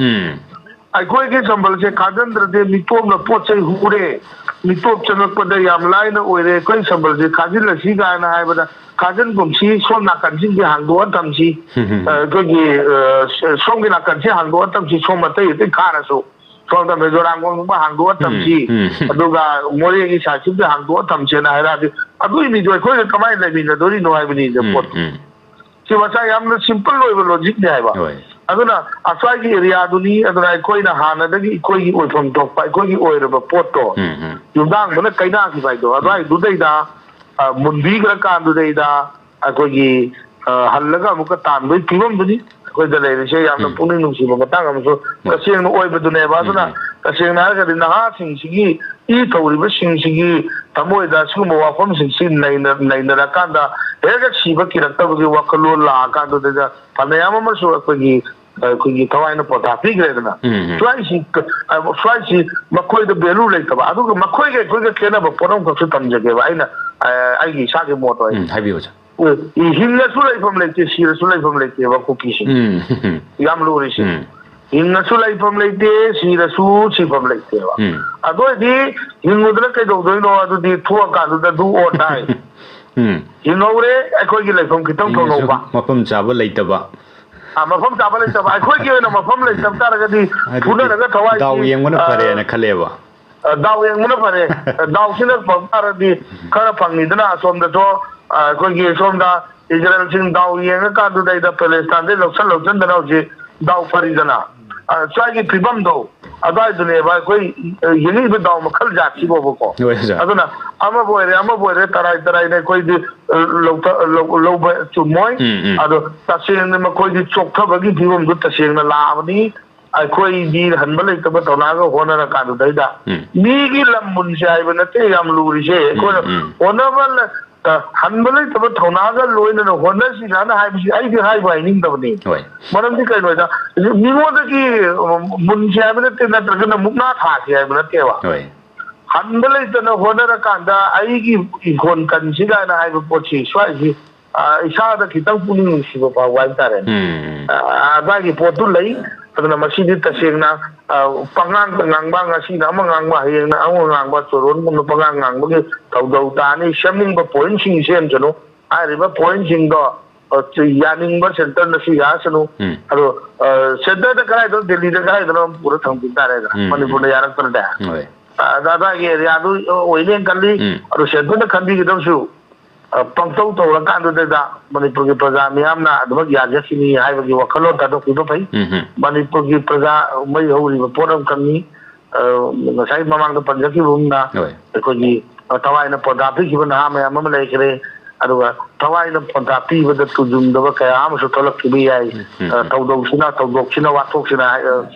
ꯑꯩꯈꯣꯏꯒꯤ ꯁꯝꯕꯜꯁꯦ ꯈꯥꯖꯤꯟꯗ꯭ꯔꯗꯤ ꯃꯤꯇꯣꯞꯅ ꯄꯣꯠ ꯆꯩ ꯍꯨꯔꯦ ꯃꯤꯇꯣꯞ ꯆꯪꯉꯛꯄꯗ ꯌꯥꯝ ꯂꯥꯏꯅ ꯑꯣꯏꯔꯦ ꯑꯩꯈꯣꯏ ꯁꯝꯕꯜꯁꯦ ꯈꯥꯖꯤꯜꯂꯁꯤ ꯀꯥꯏꯅ ꯍꯥꯏꯕꯗ ꯈꯥꯖꯤꯟꯒꯨꯝꯁꯤ ꯁꯣꯝ ꯅꯥꯀꯟꯁꯤꯡꯁꯦ ꯍꯥꯡꯗꯣꯛꯑ ꯊꯝꯁꯤ ꯑꯩꯈꯣꯏꯒꯤ ꯁꯣꯝꯒꯤ ꯅꯥꯀꯟꯁꯤ ꯍꯥꯡꯗꯣꯛꯑ ꯊꯝꯁꯤ ꯁꯣꯝ ꯑꯇꯩ ꯈꯥꯔꯁꯨ ꯁꯣꯝꯗ ꯃꯦꯖꯣꯔꯥꯝꯒꯨꯝꯕ ꯍꯥꯡꯗꯣꯛꯑ ꯊꯝꯁꯤ ꯑꯗꯨꯒ ꯃꯣꯔꯦꯒꯤ ꯁꯥꯏꯠꯁꯤꯡꯁꯦ ꯍꯥꯡꯗꯣꯛꯑ ꯊꯝꯁꯦꯅ ꯍꯥꯏꯔꯛꯑꯗꯤ ꯑꯗꯨꯏ ꯃꯤꯗꯣ ꯑꯩꯈꯣꯏꯒ ꯀꯃꯥꯏꯅ ꯂꯩꯃꯤꯟꯅꯗꯣꯔꯤꯅꯣ ꯍꯥꯏꯕꯅꯤꯗ ꯄꯣꯠ ꯁꯤ ꯃꯆꯥ ꯌꯥꯝꯅ ꯁꯤꯝꯄꯜ ꯑꯣꯏꯕ ꯂꯣꯖꯤꯛꯅꯤ ꯍꯥꯏꯕ ꯑꯗꯨꯅ ꯑꯁ꯭ꯋꯥꯏꯒꯤ ꯑꯦꯔꯤꯌꯥꯗꯨꯅꯤ ꯑꯗꯨꯅ ꯑꯩꯈꯣꯏꯅ ꯍꯥꯟꯅꯗꯒꯤ ꯑꯩꯈꯣꯏꯒꯤ ꯑꯣꯏꯐꯝ ꯊꯣꯛꯄ ꯑꯩꯈꯣꯏꯒꯤ ꯑꯣꯏꯔꯕ ꯄꯣꯠꯇꯣ ꯌꯨꯝꯊꯥꯡꯗꯨꯅ ꯀꯩꯅꯥꯈꯤꯕ ꯍꯥꯏꯗꯣ ꯑꯗꯨꯋꯥꯏꯗꯨꯗꯩꯗ ꯃꯨꯟꯕꯤꯈ꯭ꯔꯀꯥꯟꯗꯨꯗꯩꯗ ꯑꯩꯈꯣꯏꯒꯤ ꯍꯜꯂꯒ ꯑꯃꯨꯛꯀ ꯇꯥꯟꯕꯒꯤ ꯐꯤꯕꯝꯗꯨꯅꯤ ꯑꯩꯈꯣꯏꯗ ꯂꯩꯔꯤꯁꯦ ꯌꯥꯝꯅ ꯄꯨꯛꯅꯤꯡ ꯅꯨꯡꯁꯤꯕ ꯃꯇꯥꯡ ꯑꯃꯁꯨ ꯇꯁꯦꯡꯅ ꯑꯣꯏꯕꯗꯨꯅꯦꯕ ꯑꯗꯨꯅ ꯇꯁꯦꯡꯅ ꯍꯥꯏꯔꯒꯗꯤ ꯅꯍꯥꯁꯤꯡꯁꯤꯒꯤ ꯊꯧꯔꯤꯕꯁꯤꯡꯁꯤꯒꯤ ꯊꯃꯣꯏꯗ ꯁꯤꯒꯨꯝꯕ ꯋꯥꯐꯝꯁꯤꯡꯁꯤ ꯅꯩꯅꯔꯀꯥꯟꯗ ꯍꯦꯛ ꯁꯤꯕ ꯀꯤꯔꯛꯇꯕꯒꯤ ꯋꯥꯈꯜꯂꯣꯟ ꯂꯥꯛꯑꯀꯥꯟꯗꯨꯗ ꯐꯅꯌꯥꯝ ꯑꯃꯁꯨ ꯑꯩꯈꯣꯏꯒꯤ ꯑꯩꯈꯣꯏꯒꯤ ꯊꯋꯥꯏꯅ ꯄꯣꯊꯥ ꯄꯤꯈ꯭ꯔꯦꯗꯅ ꯁ꯭ꯋꯥꯏꯁꯤ ꯃꯈꯣꯏꯗ ꯚꯦꯂꯨ ꯂꯩꯇꯕ ꯑꯗꯨꯒ ꯃꯈꯣꯏꯒ ꯑꯩꯈꯣꯏꯒ ꯈꯦꯠꯅꯕ ꯄꯣꯠ ꯑꯃꯈꯛꯁꯨ ꯇꯝꯖꯒꯦꯕ ꯑꯩꯅ ꯑꯩꯒꯤ ꯏꯁꯥꯒꯤ ꯃꯣꯠ ꯑꯣꯏ ꯍꯥꯏꯕꯤꯌꯨ ꯍꯤꯡꯉꯁꯨ ꯂꯩꯐꯝ ꯂꯩꯇꯦ ꯁꯤꯔꯁꯨ ꯂꯩꯐꯝ ꯂꯩꯇꯦꯕ ꯀꯨꯀꯤꯁꯤꯡ ꯌꯥꯝ ꯂꯨꯔꯤꯁꯤ ꯍꯤꯡꯉꯁꯨ ꯂꯩꯐꯝ ꯂꯩꯇꯦ ꯁꯤꯔꯁꯨ ꯁꯤꯐꯝ ꯂꯩꯇꯦꯕ ꯑꯗꯨ ꯑꯣꯏꯗꯤ ꯍꯤꯡꯉꯨꯗꯅ ꯀꯩꯗꯧꯗꯣꯏꯅꯣ ꯑꯗꯨꯗꯤ ꯊꯣꯛꯑꯀꯥꯟꯗꯨꯗ ꯗꯨ ꯑꯣꯔ ꯗꯥꯏ ꯍꯤꯡꯍꯧꯔꯦ ꯑꯩꯈꯣꯏꯒꯤ ꯂꯩꯐꯝ ꯈꯤꯇꯪ ꯐꯪꯍꯧꯕ ꯃꯐꯝ ꯆꯥꯕ ꯂꯩꯇꯕ ꯃꯐꯝ ꯆꯥꯕ ꯂꯩꯇꯕ ꯑꯩꯈꯣꯏꯒꯤ ꯑꯣꯏꯅ ꯃꯐꯝ ꯂꯩꯇꯕ ꯇꯥꯔꯒꯗꯤ ꯐꯨꯅꯔꯒ ꯊꯋꯥꯏ ꯗꯥꯎ ꯌꯦꯡꯕꯅ ꯐꯔꯦꯅ ꯈꯜꯂꯦꯕ ꯗꯥꯎ ꯌꯦꯡꯕꯅ ꯐꯔꯦ ꯗꯥꯎꯁꯤꯅ ꯐꯕ ꯇꯥꯔꯗꯤ ꯈꯔ ꯐꯪꯅꯤꯗꯅ ꯑꯁꯣꯝꯗꯁꯨ ꯑꯩꯈꯣꯏꯒꯤ ꯁꯣꯝꯗ ꯏꯖꯔꯦꯜꯁꯤꯡ ꯗꯥꯎ ꯌꯦꯡꯉꯀꯥꯟꯗꯨꯗꯩꯗ ꯄꯦꯂꯦꯁꯇꯥꯏꯟꯗꯩ ꯂꯧꯁꯤꯟꯗꯅ ꯍꯧꯖꯤꯛ ꯗꯥꯎ ꯐꯔꯤꯗꯅ ꯁ꯭ꯋꯥꯏꯒꯤ ꯐꯤꯕꯝꯗꯣ ꯑꯗꯨꯋꯥꯏꯗꯨꯅꯦꯕ ꯑꯩꯈꯣই ꯌꯦꯡꯉꯤꯕ ꯗꯥꯎ ꯃꯈꯜ ꯖꯥꯠꯁꯤꯕꯣꯕꯀꯣ ꯑꯗꯨꯅ ꯑꯃꯕꯨ ꯑꯣꯏꯔꯦ ꯇꯔꯥꯏꯅ ꯑꯩꯈꯣꯏꯗꯤ ꯂꯧꯕ ꯆꯨꯝꯃꯣꯏ ꯑꯗꯣ ꯇꯁꯦꯡꯅ ꯃꯈꯣꯏꯗꯤ ꯆꯣꯛꯊꯕꯒꯤ ꯐꯤꯕꯝꯗꯨ ꯇꯁꯦꯡꯅ ꯂꯥꯛꯑꯕꯅꯤ ꯑꯩꯈꯣꯏꯗꯤ ꯍꯟꯕ ꯂꯩꯇꯕ ꯊꯧꯅꯥꯒ ꯍꯣꯠꯅꯔꯀꯥꯟꯗꯨꯗꯩꯗ ꯃꯤꯒꯤ ꯂꯝ ꯃꯨꯟꯁꯦ ꯍꯥꯏꯕ ꯅꯠꯇꯦ ꯌꯥꯝ ꯂꯨꯔꯤꯁꯦ ꯑꯩꯈꯣꯏꯅ ꯍꯣꯠꯅꯕ ꯍꯟꯕ ꯂꯩꯇꯕ ꯊꯧꯅꯥꯒ ꯂꯣꯏꯅꯅ ꯍꯣꯠꯅꯁꯤꯅ ꯍꯥꯏꯕꯁꯤ ꯑꯩꯗꯤ ꯍꯥꯏꯅꯤꯡꯗꯕꯅꯤ ꯃꯔꯝꯗꯤ ꯀꯩꯅꯣꯗ ꯃꯤꯉꯣꯟꯗꯒꯤ ꯃꯨꯟꯁꯦ ꯍꯥꯏꯕ ꯅꯠꯇꯦ ꯅꯠꯇ꯭ꯔꯒꯅ ꯃꯨꯛꯅꯥ ꯊꯥꯁꯤ ꯍꯥꯏꯕ ꯅꯠꯇꯦꯕ ꯍꯟꯕ ꯂꯩꯇꯅ ꯍꯣꯠꯅꯔꯀꯥꯟꯗ ꯑꯩꯒꯤ ꯏꯪꯈꯣꯜ ꯀꯟꯁꯤ ꯀꯥꯏꯅ ꯍꯥꯏꯕ ꯄꯣꯠꯁꯤ ꯁ꯭ꯋꯥꯏꯁꯤ ꯏꯁꯥꯗ ꯈꯤꯇꯪ ꯄꯨꯛꯅꯤꯡ ꯅꯨꯡꯁꯤꯕ ꯐꯥꯎꯕ ꯍꯥꯏꯇꯥꯔꯦ ꯑꯗꯨꯋꯥꯏꯒꯤ ꯄꯣꯠꯇꯨ ꯂꯩ ꯑꯗꯨꯅ ꯃꯁꯤꯗꯤ ꯇꯁꯦꯡꯅ ꯄꯉꯥꯡꯗ ꯉꯥꯡꯕ ꯉꯁꯤꯅ ꯑꯃ ꯉꯥꯡꯕ ꯍꯌꯦꯡꯅ ꯑꯃ ꯉꯥꯡꯕ ꯆꯣꯔꯣꯟꯒꯨꯝꯕ ꯄꯉꯥꯡ ꯉꯥꯡꯕꯒꯤ ꯊꯧꯗꯧ ꯇꯥꯅꯤ ꯁꯦꯝꯅꯤꯡꯕ ꯄꯣꯏꯟꯠꯁꯤꯡ ꯁꯦꯝꯁꯅꯨ ꯍꯥꯏꯔꯤꯕ ꯄꯣꯏꯟꯠꯁꯤꯡꯗꯣ ꯌꯥꯅꯤꯡꯕ ꯁꯦꯟꯇꯔꯅꯁꯨ ꯌꯥꯁꯅꯨ ꯑꯗꯣ ꯁꯦꯟꯇꯔꯗ ꯀꯗꯥꯏꯗꯅꯣ ꯗꯦꯜꯂꯤꯗ ꯀꯗꯥꯏꯗꯅꯣ ꯄꯨꯔ ꯊꯝꯈꯤꯕ ꯇꯥꯔꯦꯗꯅ ꯃꯅꯤꯄꯨꯔꯗ ꯌꯥꯔꯛꯇ꯭ꯔꯗꯤ ꯑꯗꯨꯋꯥꯏꯒꯤ ꯑꯦꯔꯤꯌꯥꯗꯨ ꯑꯣꯏꯅꯦꯅ ꯈꯜꯂꯤ ꯑꯗꯣ ꯁꯦꯟꯇꯔꯗ ꯈꯟꯕꯤꯒꯗꯕꯁꯨ ꯄꯪꯇꯧ ꯇꯧꯔꯀꯥꯟꯗꯨꯗ ꯃꯅꯤꯄꯨꯔꯒꯤ ꯄ꯭ꯔꯖꯥ ꯃꯤꯌꯥꯝꯅ ꯑꯗꯨꯃꯛ ꯌꯥꯖꯈꯤꯅꯤ ꯍꯥꯏꯕꯒꯤ ꯋꯥꯈꯜꯂꯣꯟ ꯊꯥꯗꯣꯛꯄꯤꯕ ꯐꯩ ꯃꯅꯤꯄꯨꯔꯒꯤ ꯄ꯭ꯔꯖꯥ ꯃꯩ ꯍꯧꯔꯤꯕ ꯄꯣꯠ ꯑꯃꯈꯛꯅꯤ ꯉꯁꯥꯏ ꯃꯃꯥꯡꯗ ꯄꯟꯖꯈꯤꯕꯒꯨꯝꯅ ꯑꯩꯈꯣꯏꯒꯤ ꯊꯋꯥꯏꯅ ꯄꯣꯟꯊꯥ ꯄꯤꯈꯤꯕ ꯅꯍꯥ ꯃꯌꯥꯝ ꯑꯃ ꯂꯩꯈ꯭ꯔꯦ ꯑꯗꯨꯒ ꯊꯋꯥꯏꯅ ꯄꯣꯟꯊꯥ ꯄꯤꯕꯗ ꯇꯨꯖꯨꯡꯗꯕ ꯀꯌా ꯑꯃꯁꯨ ꯊꯣꯛꯂꯛꯈꯤꯕ ꯌꯥꯏ ꯊꯧꯗꯣꯛꯁꯤꯅ ꯋꯥꯊꯣꯛꯁꯤꯅ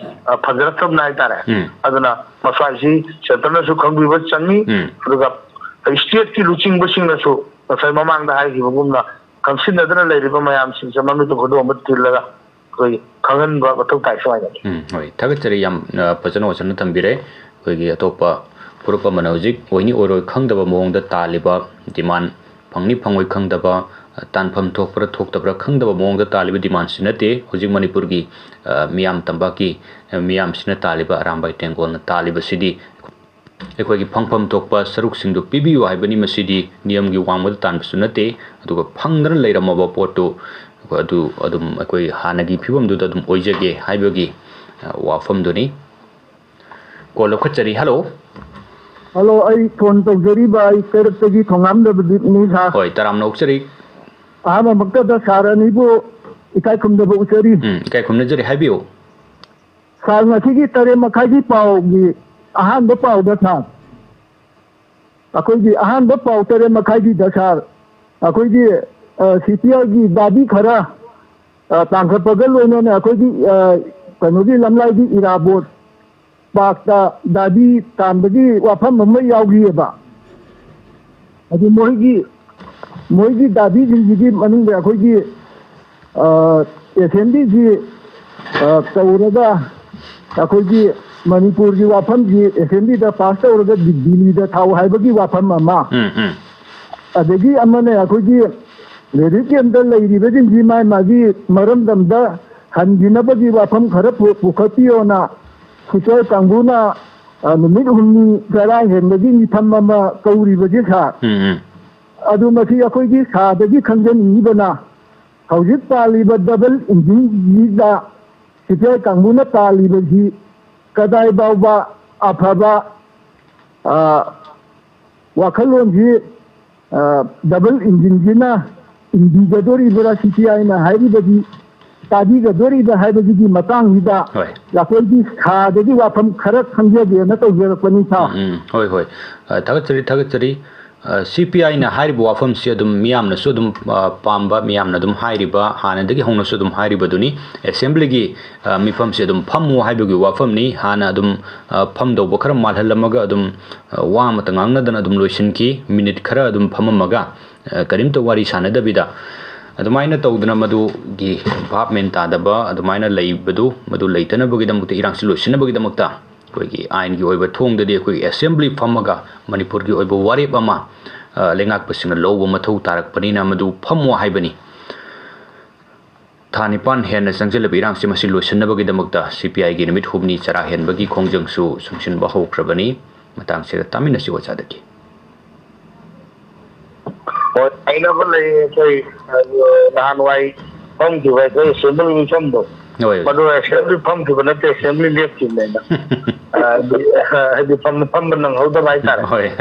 ꯐꯖꯔꯛꯇꯕꯅ ꯍꯥꯏꯇꯥꯔꯦ ꯑꯗꯨꯅ ꯃꯁ꯭ꯋꯥꯏꯁꯤ ꯁꯦꯟꯇꯔꯅꯁꯨ ꯈꯪꯕꯤꯕ ꯆꯪꯉꯤ ꯑꯗꯨꯒ ꯁ꯭ꯇꯦꯠꯀꯤ ꯂꯨꯆꯤꯡꯕꯁꯤꯡꯅꯁꯨ ꯉꯁꯥꯏ ꯃꯃꯥꯡꯗ ꯍꯥꯏꯈꯤꯕꯒꯨꯝꯅ ꯈꯪꯁꯤꯟꯅꯗꯅ ꯂꯩꯔꯤꯕ ꯃꯌꯥꯝꯁꯤꯡꯁꯦ ꯃꯃꯤꯠꯇ ꯈꯨꯗꯣꯡꯕ ꯊꯤꯜꯂꯒ ꯑꯩꯈꯣꯏ ꯈꯪꯍꯟꯕ ꯃꯊꯧ ꯇꯥꯏ ꯁꯨꯃꯥꯏꯅ ꯍꯣꯏ ꯊꯥꯒꯠꯆꯔꯤ ꯌꯥꯝ ꯐꯖꯅ ꯋꯥꯁꯟꯅ ꯊꯝꯕꯤꯔꯦ ꯑꯩꯈꯣꯏꯒꯤ ꯑꯇꯣꯞꯄ ꯐꯨꯔꯨꯞ ꯑꯃꯅ ꯍꯧꯖꯤꯛ ꯑꯣꯏꯅꯤ ꯑꯣꯏꯔꯣꯏ ꯈꯪꯗꯕ ꯃꯑꯣꯡꯗ ꯇꯥꯜꯂꯤꯕ ꯗꯤꯃꯥꯟ ꯐꯪꯅꯤ ꯐꯪꯉꯣꯏ ꯈꯪꯗꯕ ꯇꯥꯟꯐꯝ ꯊꯣꯛꯄ꯭ꯔꯥ ꯊꯣꯛꯇꯕ꯭ꯔꯥ ꯈꯪꯗꯕ ꯃꯑꯣꯡꯗ ꯇꯥꯜꯂꯤꯕ ꯗꯤꯃꯥꯟꯁꯤ ꯅꯠꯇꯦ ꯍꯧꯖꯤꯛ ꯃꯅꯤꯄꯨꯔꯒꯤ ꯃꯤꯌꯥꯝ ꯇꯝꯄꯥꯛꯀꯤ ꯃꯤꯌꯥꯝꯁꯤꯅ ꯇꯥꯜꯂꯤꯕ ꯑꯔꯥꯝꯕꯥꯏ ꯇꯦꯡꯒꯣꯜꯅ ꯇꯥꯜꯂꯤꯕꯁꯤꯗꯤ ꯑꯩꯈꯣꯏꯒꯤ ꯐꯪꯐꯝ ꯊꯣꯛꯄ ꯁꯔꯨꯛꯁꯤꯡꯗꯨ ꯄꯤꯕꯤꯌꯨ ꯍꯥꯏꯕꯅꯤ ꯃꯁꯤꯗꯤ ꯅꯤꯌꯝꯒꯤ ꯋꯥꯡꯃꯗ ꯇꯥꯟꯕꯁꯨ ꯅꯠꯇꯦ ꯑꯗꯨꯒ ꯐꯪꯗꯅ ꯂꯩꯔꯝꯃꯕ ꯄꯣꯠꯇꯨ ꯑꯗꯨ ꯑꯗꯨꯝ ꯑꯩꯈꯣꯏ ꯍꯥꯟꯅꯒꯤ ꯐꯤꯕꯝꯗꯨꯗ ꯑꯗꯨꯝ ꯑꯣꯏꯖꯒꯦ ꯍꯥꯏꯕꯒꯤ ꯋꯥꯐꯝꯗꯨꯅꯤ ꯀꯣꯜ ꯂꯧꯈꯠꯆꯔꯤ ꯍꯜꯂꯣ ꯑꯩ ꯐꯣꯟ ꯇꯧꯖꯔꯤꯕ ꯑꯩ ꯀꯩꯔꯛꯇꯒꯤ ꯊꯣꯉꯥꯝꯗꯕꯗꯤꯅꯤ ꯁꯥꯔ ꯍꯣꯏ ꯇꯔꯥꯝꯅ ꯑꯣꯛꯆꯔꯤ ꯑꯍꯥꯟꯕꯃꯛꯇꯗ ꯁꯥꯔ ꯑꯅꯤꯕꯨ ꯏꯀꯥꯏ ꯈꯨꯝꯅꯕ ꯎꯆꯔꯤ ꯏꯀꯥꯏ ꯈꯨꯝꯅꯖꯔꯤ ꯍꯥꯏꯕꯤꯌꯨ ꯁꯥꯔ ꯉꯁꯤꯒꯤ 8:30ꯒꯤ ꯄꯥꯎꯒꯤ ꯑꯍꯥꯟꯕ ꯄꯥꯎꯗ ꯁꯥꯔ ꯑꯩꯈꯣꯏꯒꯤ ꯑꯍꯥꯟꯕ ꯄꯥꯎ 8:30ꯒꯤꯗ ꯁꯥꯔ ꯑꯩꯈꯣꯏꯒꯤ CPIꯒꯤ ꯗꯥꯕꯤ ꯈꯔ ꯇꯥꯡꯈꯠꯄꯒ ꯂꯣꯏꯅꯅ ꯑꯩꯈꯣꯏꯒꯤ ꯀꯩꯅꯣꯒꯤ ꯂꯝꯂꯥꯏꯒꯤ ꯏꯔꯥꯕꯣꯠ ꯄꯥꯛꯇ ꯗꯥꯕꯤ ꯇꯥꯟꯕꯒꯤ ꯋꯥꯐꯝ ꯑꯃ ꯌꯥꯎꯈꯤꯑꯕ ꯑꯗꯨ ꯃꯣꯏꯒꯤ ꯗꯥꯕꯤꯁꯤꯡꯁꯤꯒꯤ ꯃꯅꯨꯡꯗ ꯑꯩꯈꯣꯏꯒꯤ ꯑꯦꯁꯦꯝꯕ꯭ꯂꯤꯁꯤ ꯇꯧꯔꯒ ꯑꯩꯈꯣꯏꯒꯤ ꯃꯅꯤꯄꯨꯔꯒꯤ ꯋꯥꯐꯝꯁꯤ ꯑꯦꯁꯦꯝꯕ꯭ꯂꯤꯗ ꯄꯥꯁ ꯇꯧꯔꯒ ꯗꯤꯜꯂꯤꯗ ꯊꯥꯎ ꯍꯥꯏꯕꯒꯤ ꯋꯥꯐꯝ ꯑꯃ ꯑꯗꯒꯤ ꯑꯃꯅ ꯑꯩꯈꯣꯏꯒꯤ ꯔꯦꯗꯤꯑꯣ ꯀꯦꯝꯞꯇ ꯂꯩꯔꯤꯕꯁꯤꯡꯁꯤ ꯃꯥꯒꯤ ꯃꯔꯝꯗꯝꯗ ꯍꯟꯈꯤꯅꯕꯒꯤ ꯋꯥꯐꯝꯈꯔ ꯄꯨꯈꯠꯄꯤꯌꯣꯅ ꯁꯤꯄꯤꯑꯥꯏ ꯀꯥꯡꯕꯨꯅ ꯅꯨꯃꯤꯠ 5ꯅꯤ ꯆꯔꯥ ꯍꯦꯟꯕꯒꯤ ꯃꯤꯐꯝ ꯑꯃ ꯀꯧꯔꯤꯕꯁꯤ ꯁꯥꯔ ꯑꯗꯨ ꯃꯁꯤ ꯑꯩꯈꯣꯏꯒꯤ ꯁꯥꯗꯒꯤ ꯈꯪꯖꯅꯤꯡꯉꯤꯕꯅ ꯍꯧꯖꯤꯛ ꯄꯥꯜꯂꯤꯕ ꯗꯕꯜ ꯏꯟꯖꯤꯟꯁꯤꯗ CPI ꯀꯥꯡꯕꯨꯅ ꯄꯥꯜꯂꯤꯕꯁꯤ ꯀꯗꯥꯏ ꯐꯥꯎꯕ ꯑꯐꯕ ꯋꯥꯈꯜꯂꯣꯟꯁꯤ ꯗꯕꯜ ꯏꯟꯖꯤꯟꯁꯤꯅ ꯏꯟꯕꯤꯒꯗꯣꯔꯤꯕ꯭ꯔꯥ CPIꯅ ꯍꯥꯏꯔꯤꯕꯗꯤ ꯇꯥꯕꯤꯒꯗꯣꯔꯤꯕ ꯍꯥꯏꯕꯒꯤ ꯃꯇꯥꯡꯁꯤꯗ ꯑꯩꯈꯣꯏꯒꯤ ꯁꯥꯗꯒꯤ ꯋꯥꯐꯝ ꯈꯔ ꯈꯪꯖꯒꯦꯅ ꯇꯧꯖꯔꯛꯄꯅꯤ ꯁꯥꯔ ꯍꯣꯏ ꯊꯥꯒꯠꯆꯔꯤ CPIꯅ ꯍꯥꯏꯔꯤꯕ ꯋꯥꯐꯝꯁꯤ ꯑꯗꯨꯝ ꯃꯤꯌꯥꯝꯅꯁꯨ ꯑꯗꯨꯝ ꯄꯥꯝꯕ ꯃꯤꯌꯥꯝꯅ ꯑꯗꯨꯝ ꯍꯥꯏꯔꯤꯕ ꯍꯥꯟꯅꯗꯒꯤ ꯍꯧꯅꯁꯨ ꯑꯗꯨꯝ ꯍꯥꯏꯔꯤꯕꯗꯨꯅꯤ ꯑꯦꯁꯦꯝꯕ꯭ꯂꯤꯒꯤ ꯃꯤꯐꯝꯁꯤ ꯑꯗꯨꯝ ꯐꯝꯃꯨ ꯍꯥꯏꯕꯒꯤ ꯋꯥꯐꯝꯅꯤ ꯍꯥꯟꯅ ꯑꯗꯨꯝ ꯐꯝꯗꯧꯕ ꯈꯔ ꯃꯥꯜꯍꯜꯂꯝꯃꯒ ꯑꯗꯨꯝ ꯋꯥ ꯑꯃꯇ ꯉꯥꯡꯅꯗꯅ ꯑꯗꯨꯝ ꯂꯣꯏꯁꯤꯟꯈꯤ ꯃꯤꯅꯤꯠ ꯈꯔ ꯑꯗꯨꯝ ꯐꯝꯃꯝꯃꯒ ꯀꯔꯤꯝꯇ ꯋꯥꯔꯤ ꯁꯥꯟꯅꯗꯕꯤꯗ ꯑꯗꯨꯃꯥꯏꯅ ꯇꯧꯗꯅ ꯃꯗꯨꯒꯤ ꯚꯥꯞ ꯃꯦꯟ ꯇꯥꯗꯕ ꯑꯗꯨꯃꯥꯏꯅ ꯂꯩꯕꯗꯨ ꯃꯗꯨ ꯂꯩꯇꯅꯕꯒꯤꯗꯃꯛꯇ ꯏꯔꯥꯡꯁꯤ ꯂꯣꯏꯁꯤꯟꯅꯕꯒꯤꯗꯃꯛꯇ ꯑꯩꯈꯣꯏꯒꯤ ꯑꯥꯏꯟꯒꯤ ꯑꯣꯏꯕ ꯊꯣꯡꯗꯗꯤ ꯑꯩꯈꯣꯏꯒꯤ ꯑꯦꯁꯦꯝꯕ꯭ꯂꯤ ꯐꯝꯃꯒ ꯃꯅꯤꯄꯨꯔꯒꯤ ꯑꯣꯏꯕ ꯋꯥꯔꯦꯞ ꯑꯃ ꯂꯩꯉꯥꯛꯄꯁꯤꯡꯅ ꯂꯧꯕ ꯃꯊꯧ ꯇꯥꯔꯛꯄꯅꯤꯅ ꯃꯗꯨ ꯐꯝꯃꯣ ꯍꯥꯏꯕꯅꯤ ꯊꯥ 9 ꯍꯦꯟꯅ ꯆꯪꯁꯤꯜꯂꯕ ꯏꯔꯥꯡꯁꯤ ꯃꯁꯤ ꯂꯣꯏꯁꯤꯟꯅꯕꯒꯤꯗꯃꯛꯇ CPIꯒꯤ ꯅꯨꯃꯤꯠ 6ꯅꯤ ꯆꯔꯥ ꯍꯦꯟꯕꯒꯤ ꯈꯣꯡꯖꯪꯁꯨ ꯆꯪꯁꯤꯟꯕ ꯍꯧꯈ꯭ꯔꯕꯅꯤ ꯃꯇꯥꯡꯁꯤꯗ ꯇꯥꯃꯤꯟꯅꯁꯤ ꯑꯣꯖꯥꯗꯒꯤ ꯑꯩꯅꯕ ꯂꯩ ꯑꯩꯈꯣꯏ ꯅꯍꯥꯟꯋꯥꯏ ꯐꯝꯈꯤꯕ ꯑꯩꯈꯣꯏ ꯑꯦꯁꯦꯝꯕ꯭ꯂꯤ ꯃꯤꯐꯝꯗꯣ ꯃꯗꯨ ꯑꯦꯁꯦꯝꯕ꯭ꯂꯤ ꯐꯝꯈꯤꯕ ꯅꯠꯇꯦ ꯑꯦꯁꯦꯝꯕ꯭ꯂꯤ ꯂꯦꯞꯈꯤꯕꯅꯦꯅ ꯍꯥꯏꯗꯤ ꯐꯝꯕ ꯅꯪꯍꯧꯗꯕ ꯍꯥꯏꯇꯥꯔꯦ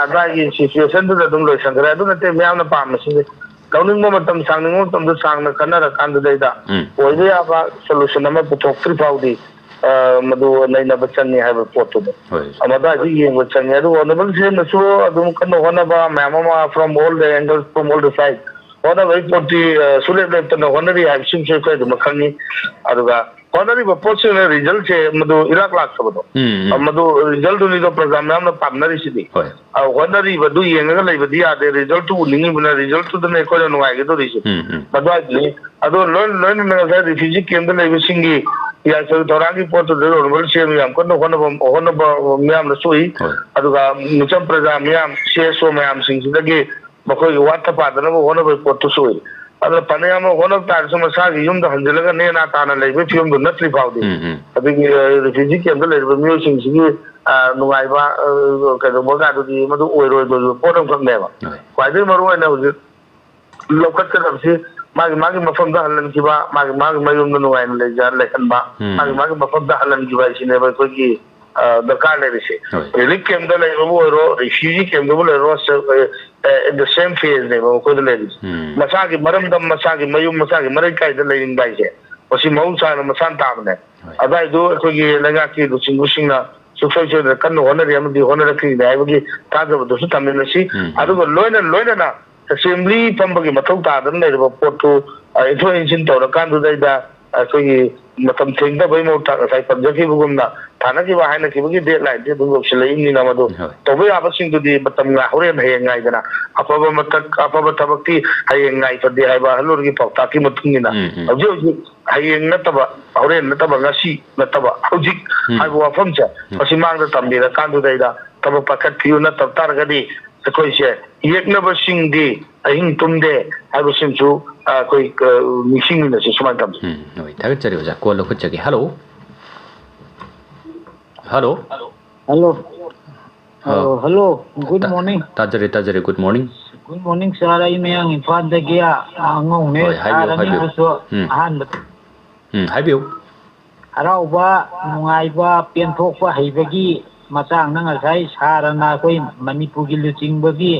ꯑꯗꯨꯋꯥꯏꯒꯤ ꯁꯤꯆꯨꯋꯦꯁꯟꯗꯨꯗ ꯑꯗꯨꯝ ꯂꯣꯏꯁꯟꯈ꯭ꯔꯦ ꯑꯗꯨ ꯅꯠꯇꯦ ꯃꯌꯥꯝꯅ ꯄꯥꯝꯕꯁꯤꯡꯁꯦ ꯂꯧꯅꯤꯡꯕ ꯃꯇꯝ ꯁꯥꯡꯅꯤꯡꯕ ꯃꯇꯝꯗ ꯁꯥꯡꯅ ꯈꯟꯅꯔꯀꯥꯟꯗꯨꯗꯩꯗ ꯑꯣꯏꯕ ꯌꯥꯕ ꯁꯣꯂꯨꯁꯟ ꯑꯃ ꯄꯨꯊꯣꯛꯇ꯭ꯔꯤ ꯐꯥꯎꯗꯤ ꯃꯗꯨ ꯅꯩꯅꯕ ꯆꯪꯉꯤ ꯍꯥꯏꯕ ꯄꯣꯠꯇꯨꯗ ꯃꯗꯨꯋꯥꯏꯗ ꯌꯦꯡꯕ ꯆꯪꯉꯤ ꯑꯗꯨꯒ ꯑꯣꯅꯔꯦꯕꯜ ꯁꯦꯝꯅꯁꯨ ꯑꯗꯨꯝ ꯀꯟꯅ ꯍꯣꯠꯅꯕ ꯃꯌꯥꯝ ꯑꯃ from all the angles from all the sides ꯍꯣꯠꯅꯕꯒꯤ ꯄꯣꯠꯇꯤ ꯁꯨꯂꯦꯞ ꯂꯦꯞꯇꯅ ꯍꯣꯠꯅꯔꯤ ꯍꯥꯏꯕꯁꯤꯡꯁꯨ ꯑꯩꯈꯣꯏ ꯑꯗꯨꯃꯛ ꯈꯪꯉꯤ ꯑꯗꯨꯒ ꯍꯣꯠꯅꯔꯤꯕ ꯄꯣꯠꯁꯤꯡꯅ ꯔꯤꯖꯜꯠꯁꯦ ꯃꯗꯨ ꯏꯔꯥꯛ ꯂꯥꯛꯇꯕꯗꯣ ꯃꯗꯨ ꯔꯤꯖꯜꯠꯇꯨꯅꯤꯗꯣ ꯄ꯭ꯔꯖꯥ ꯃꯌꯥꯝꯅ ꯄꯥꯝꯅꯔꯤꯁꯤꯗꯤ ꯍꯣꯠꯅꯔꯤꯕꯗꯨ ꯌꯦꯡꯉꯒ ꯂꯩꯕꯗꯤ ꯌꯥꯗꯦ ꯔꯤꯖꯜꯠꯇꯨ ꯎꯅꯤꯡꯉꯤꯕꯅ ꯔꯤꯖꯜꯠꯇꯨꯗꯅ ꯑꯩꯈꯣꯏꯅ ꯅꯨꯡꯉꯥꯏꯒꯗꯧꯔꯤꯁꯦ ꯃꯗꯨꯋꯥꯏꯗꯨꯅꯤ ꯑꯗꯣ ꯂꯣꯏꯅꯅ ꯉꯁꯥꯏ ꯔꯤꯐ꯭ꯌꯨꯖꯤ ꯀꯦꯝꯞꯇ ꯂꯩꯕꯁꯤꯡꯒꯤ ꯌꯥꯏꯐ ꯊꯧꯔꯥꯡꯒꯤ ꯄꯣꯠꯇꯨꯗ ꯑꯣꯅꯔꯦꯕꯜ ꯁꯦꯝ ꯌꯥꯝ ꯀꯟꯅ ꯍꯣꯠꯅꯕ ꯃꯌꯥꯝꯅꯁꯨ ꯎꯏ ꯑꯗꯨꯒ ꯃꯤꯆꯝ ꯄ꯭ꯔꯖꯥ ꯃꯌꯥꯝ CSO ꯃꯌꯥꯝꯁꯤꯡꯁꯤꯗꯒꯤ ꯃꯈꯣꯏꯒꯤ ꯋꯥꯠꯇ ꯄꯥꯗꯅꯕ ꯍꯣꯠꯅꯕꯒꯤ ꯄꯣꯠꯇꯨꯁꯨ ꯑꯣꯏ ꯑꯗꯨꯅ ꯐꯅꯌꯥꯝ ꯍꯣꯠꯅꯕ ꯇꯥꯔꯁꯨ ꯃꯁꯥꯒꯤ ꯌꯨꯝꯗ ꯍꯟꯖꯤꯜꯂꯒ ꯅꯦꯅꯥ ꯇꯥꯅ ꯂꯩꯕꯒꯤ ꯐꯤꯕꯝꯗꯨ ꯅꯠꯇ꯭ꯔꯤ ꯐꯥꯎꯗꯤ ꯑꯗꯒꯤ ꯔꯤꯐ꯭ꯌꯨꯖꯤ ꯀꯦꯝꯞꯇ ꯂꯩꯔꯤꯕ ꯃꯤꯑꯣꯏꯁꯤꯡꯁꯤꯒꯤ ꯅꯨꯡꯉꯥꯏꯕ ꯀꯩꯗꯧꯕꯒꯗꯨꯗꯤ ꯃꯗꯨ ꯑꯣꯏꯔꯣꯏꯗꯣꯏꯕ ꯄꯣꯠ ꯑꯃꯈꯛꯅꯦꯕ ꯈ꯭ꯋꯥꯏꯗꯒꯤ ꯃꯔꯨ ꯑꯣꯏꯅ ꯍꯧꯖꯤꯛ ꯂꯧꯈꯠꯀꯗꯕꯁꯤ ꯃꯥꯒꯤ ꯃꯐꯝꯗ ꯍꯜꯍꯟꯈꯤꯕ ꯃꯥꯒꯤ ꯃꯌꯨꯝꯗ ꯅꯨꯡꯉꯥꯏꯅ ꯂꯩꯍꯟꯕ ꯃꯥꯒꯤ ꯃꯐꯝꯗ ꯍꯜꯍꯟꯈꯤꯕ ꯍꯥꯏꯁꯤꯅꯦꯕ ꯑꯩꯈꯣꯏꯒꯤ ꯗꯔꯀꯥꯔ ꯂꯩꯔꯤꯁꯦ ꯔꯤꯂꯤꯐ ꯀꯦꯝꯞꯇ ꯂꯩꯕꯕꯨ ꯑꯣꯏꯔꯣ ꯔꯤꯐ꯭ꯌꯨꯖꯤ ꯀꯦꯝꯞꯇꯕꯨ ꯂꯩꯔꯣ ꯗ ꯁꯦꯝ ꯐꯦꯖꯅꯦꯕ ꯃꯈꯣꯏꯗ ꯂꯩꯔꯤꯁꯦ ꯃꯁꯥꯒꯤ ꯃꯔꯝꯗꯝ ꯃꯁꯥꯒꯤ ꯃꯌꯨꯝ ꯃꯁꯥꯒꯤ ꯃꯔꯩꯀꯥꯏꯗ ꯂꯩꯅꯤꯡꯕ ꯍꯥꯏꯁꯦ ꯃꯁꯤ ꯃꯍꯧꯁꯥꯅ ꯃꯁꯥꯅ ꯇꯥꯕꯅꯦ ꯑꯗꯨꯋꯥꯏꯗꯨ ꯑꯩꯈꯣꯏꯒꯤ ꯂꯩꯉꯥꯛꯀꯤ ꯂꯨꯆꯤꯡꯕꯁꯤꯡꯅ ꯁꯨꯡꯁꯣꯏ ꯁꯣꯏꯗꯅ ꯀꯟꯅ ꯍꯣꯠꯅꯔꯤ ꯑꯃꯗꯤ ꯍꯣꯠꯅꯔꯛꯈꯤꯅꯤ ꯍꯥꯏꯕꯒꯤ ꯊꯥꯖꯕꯗꯨꯁꯨ ꯊꯝꯃꯤꯟꯅꯁꯤ ꯑꯗꯨꯒ ꯂꯣꯏꯅꯅ ꯑꯦꯁꯦꯝꯕ꯭ꯂꯤ ꯐꯝꯕꯒꯤ ꯃꯊꯧ ꯇꯥꯗꯅ ꯂꯩꯔꯤꯕ ꯄꯣꯠꯇꯨ ꯏꯟꯊꯣꯛ ꯏꯟꯁꯤꯟ ꯇꯧꯔꯀꯥꯟꯗꯨꯗꯩꯗ ꯑꯩꯈꯣꯏꯒꯤ ꯃꯇꯝ ꯊꯦꯡꯊꯕꯒꯤ ꯃꯍꯨꯠꯇ ꯉꯁꯥꯏ ꯄꯟꯖꯈꯤꯕꯒꯨꯝꯅ ꯊꯥꯅꯈꯤꯕ ꯍꯥꯏꯅꯈꯤꯕꯒꯤ ꯗꯦꯠ ꯂꯥꯏꯟꯗꯤ ꯑꯗꯨꯝ ꯌꯧꯁꯤꯜꯂꯛꯏꯕꯅꯤ나 ꯃꯗꯨ ꯇꯧꯕ ꯌꯥꯕꯁꯤꯡꯗꯨꯗꯤ ꯃꯇꯝ ꯍꯣꯔꯦꯟ ꯍꯌꯦꯡ ꯉꯥꯏꯗꯅ ꯑꯐꯕ ꯊꯕꯛꯇꯤ ꯍꯌꯦꯡ ꯉꯥꯏꯐꯗꯦ ꯍꯥꯏꯕ ꯑꯍꯜꯂꯣꯟꯒꯤ ꯄꯥꯎꯇꯥꯛꯀꯤ ꯃꯇꯨꯡ ꯏꯟꯅ ꯍꯧꯖꯤꯛ ꯍꯌꯦꯡ ꯅꯠꯇꯕ ꯍꯣꯔꯦꯟ ꯅꯠꯇꯕ ꯉꯁꯤ ꯅꯠꯇꯕ ꯍꯧꯖꯤꯛ ꯍꯥꯏꯕ ꯋꯥꯐꯝꯁꯦ ꯃꯁꯤ ꯃꯥꯡꯗ ꯇꯝꯕꯤꯔꯀꯥꯟꯗꯨꯗꯩꯗ ꯊꯕꯛ ꯄꯥꯏꯈꯠꯄꯤꯌꯨ ꯅꯠꯇꯕ ꯇꯥꯔꯒꯗꯤ ꯑꯩꯈꯣꯏꯁꯦ ꯌꯦꯛꯅꯕꯁꯤꯡꯗꯤ ꯑꯍꯤꯡ ꯇꯨꯝꯗꯦ ꯍꯥꯏꯕꯁꯤꯡꯁꯨ ꯑꯩꯈꯣꯏ ꯅꯤꯡꯁꯤꯡꯃꯤꯟꯅꯁꯤ ꯁꯨꯃꯥꯏꯅ ꯇꯝꯁꯤ ꯍꯣꯏ ꯊꯥꯒꯠꯆꯔꯤ ꯑꯣꯖꯥ ꯀꯣꯜ ꯂꯧꯈꯠꯆꯒꯦ ꯍꯜꯂꯣ ꯍꯜꯂꯣ ꯒꯨꯗ ꯃꯣꯔꯅꯤꯡ ꯇꯥꯖꯔꯦ ꯒꯨꯗ ꯃꯣꯔꯅꯤꯡ ꯁꯥꯔ ꯑꯩ ꯃꯌꯥꯡ ꯏꯝꯐꯥꯜꯗꯒꯤ ꯑꯉꯧꯅꯦ ꯁꯥꯔꯅꯤꯁꯨ ꯑꯍꯥꯟꯕ ꯍꯥꯏꯕꯤꯌꯨ ꯍꯔꯥꯎꯕ ꯅꯨꯡꯉꯥꯏꯕ ꯄꯦꯟꯊꯣꯛꯄ ꯍꯩꯕꯒꯤ ꯃꯇꯥꯡꯗ ꯉꯁꯥꯏ ꯁꯥꯔꯅ ꯑꯩꯈꯣꯏ ꯃꯅꯤꯄꯨꯔꯒꯤ ꯂꯨꯆꯤꯡꯕꯒꯤ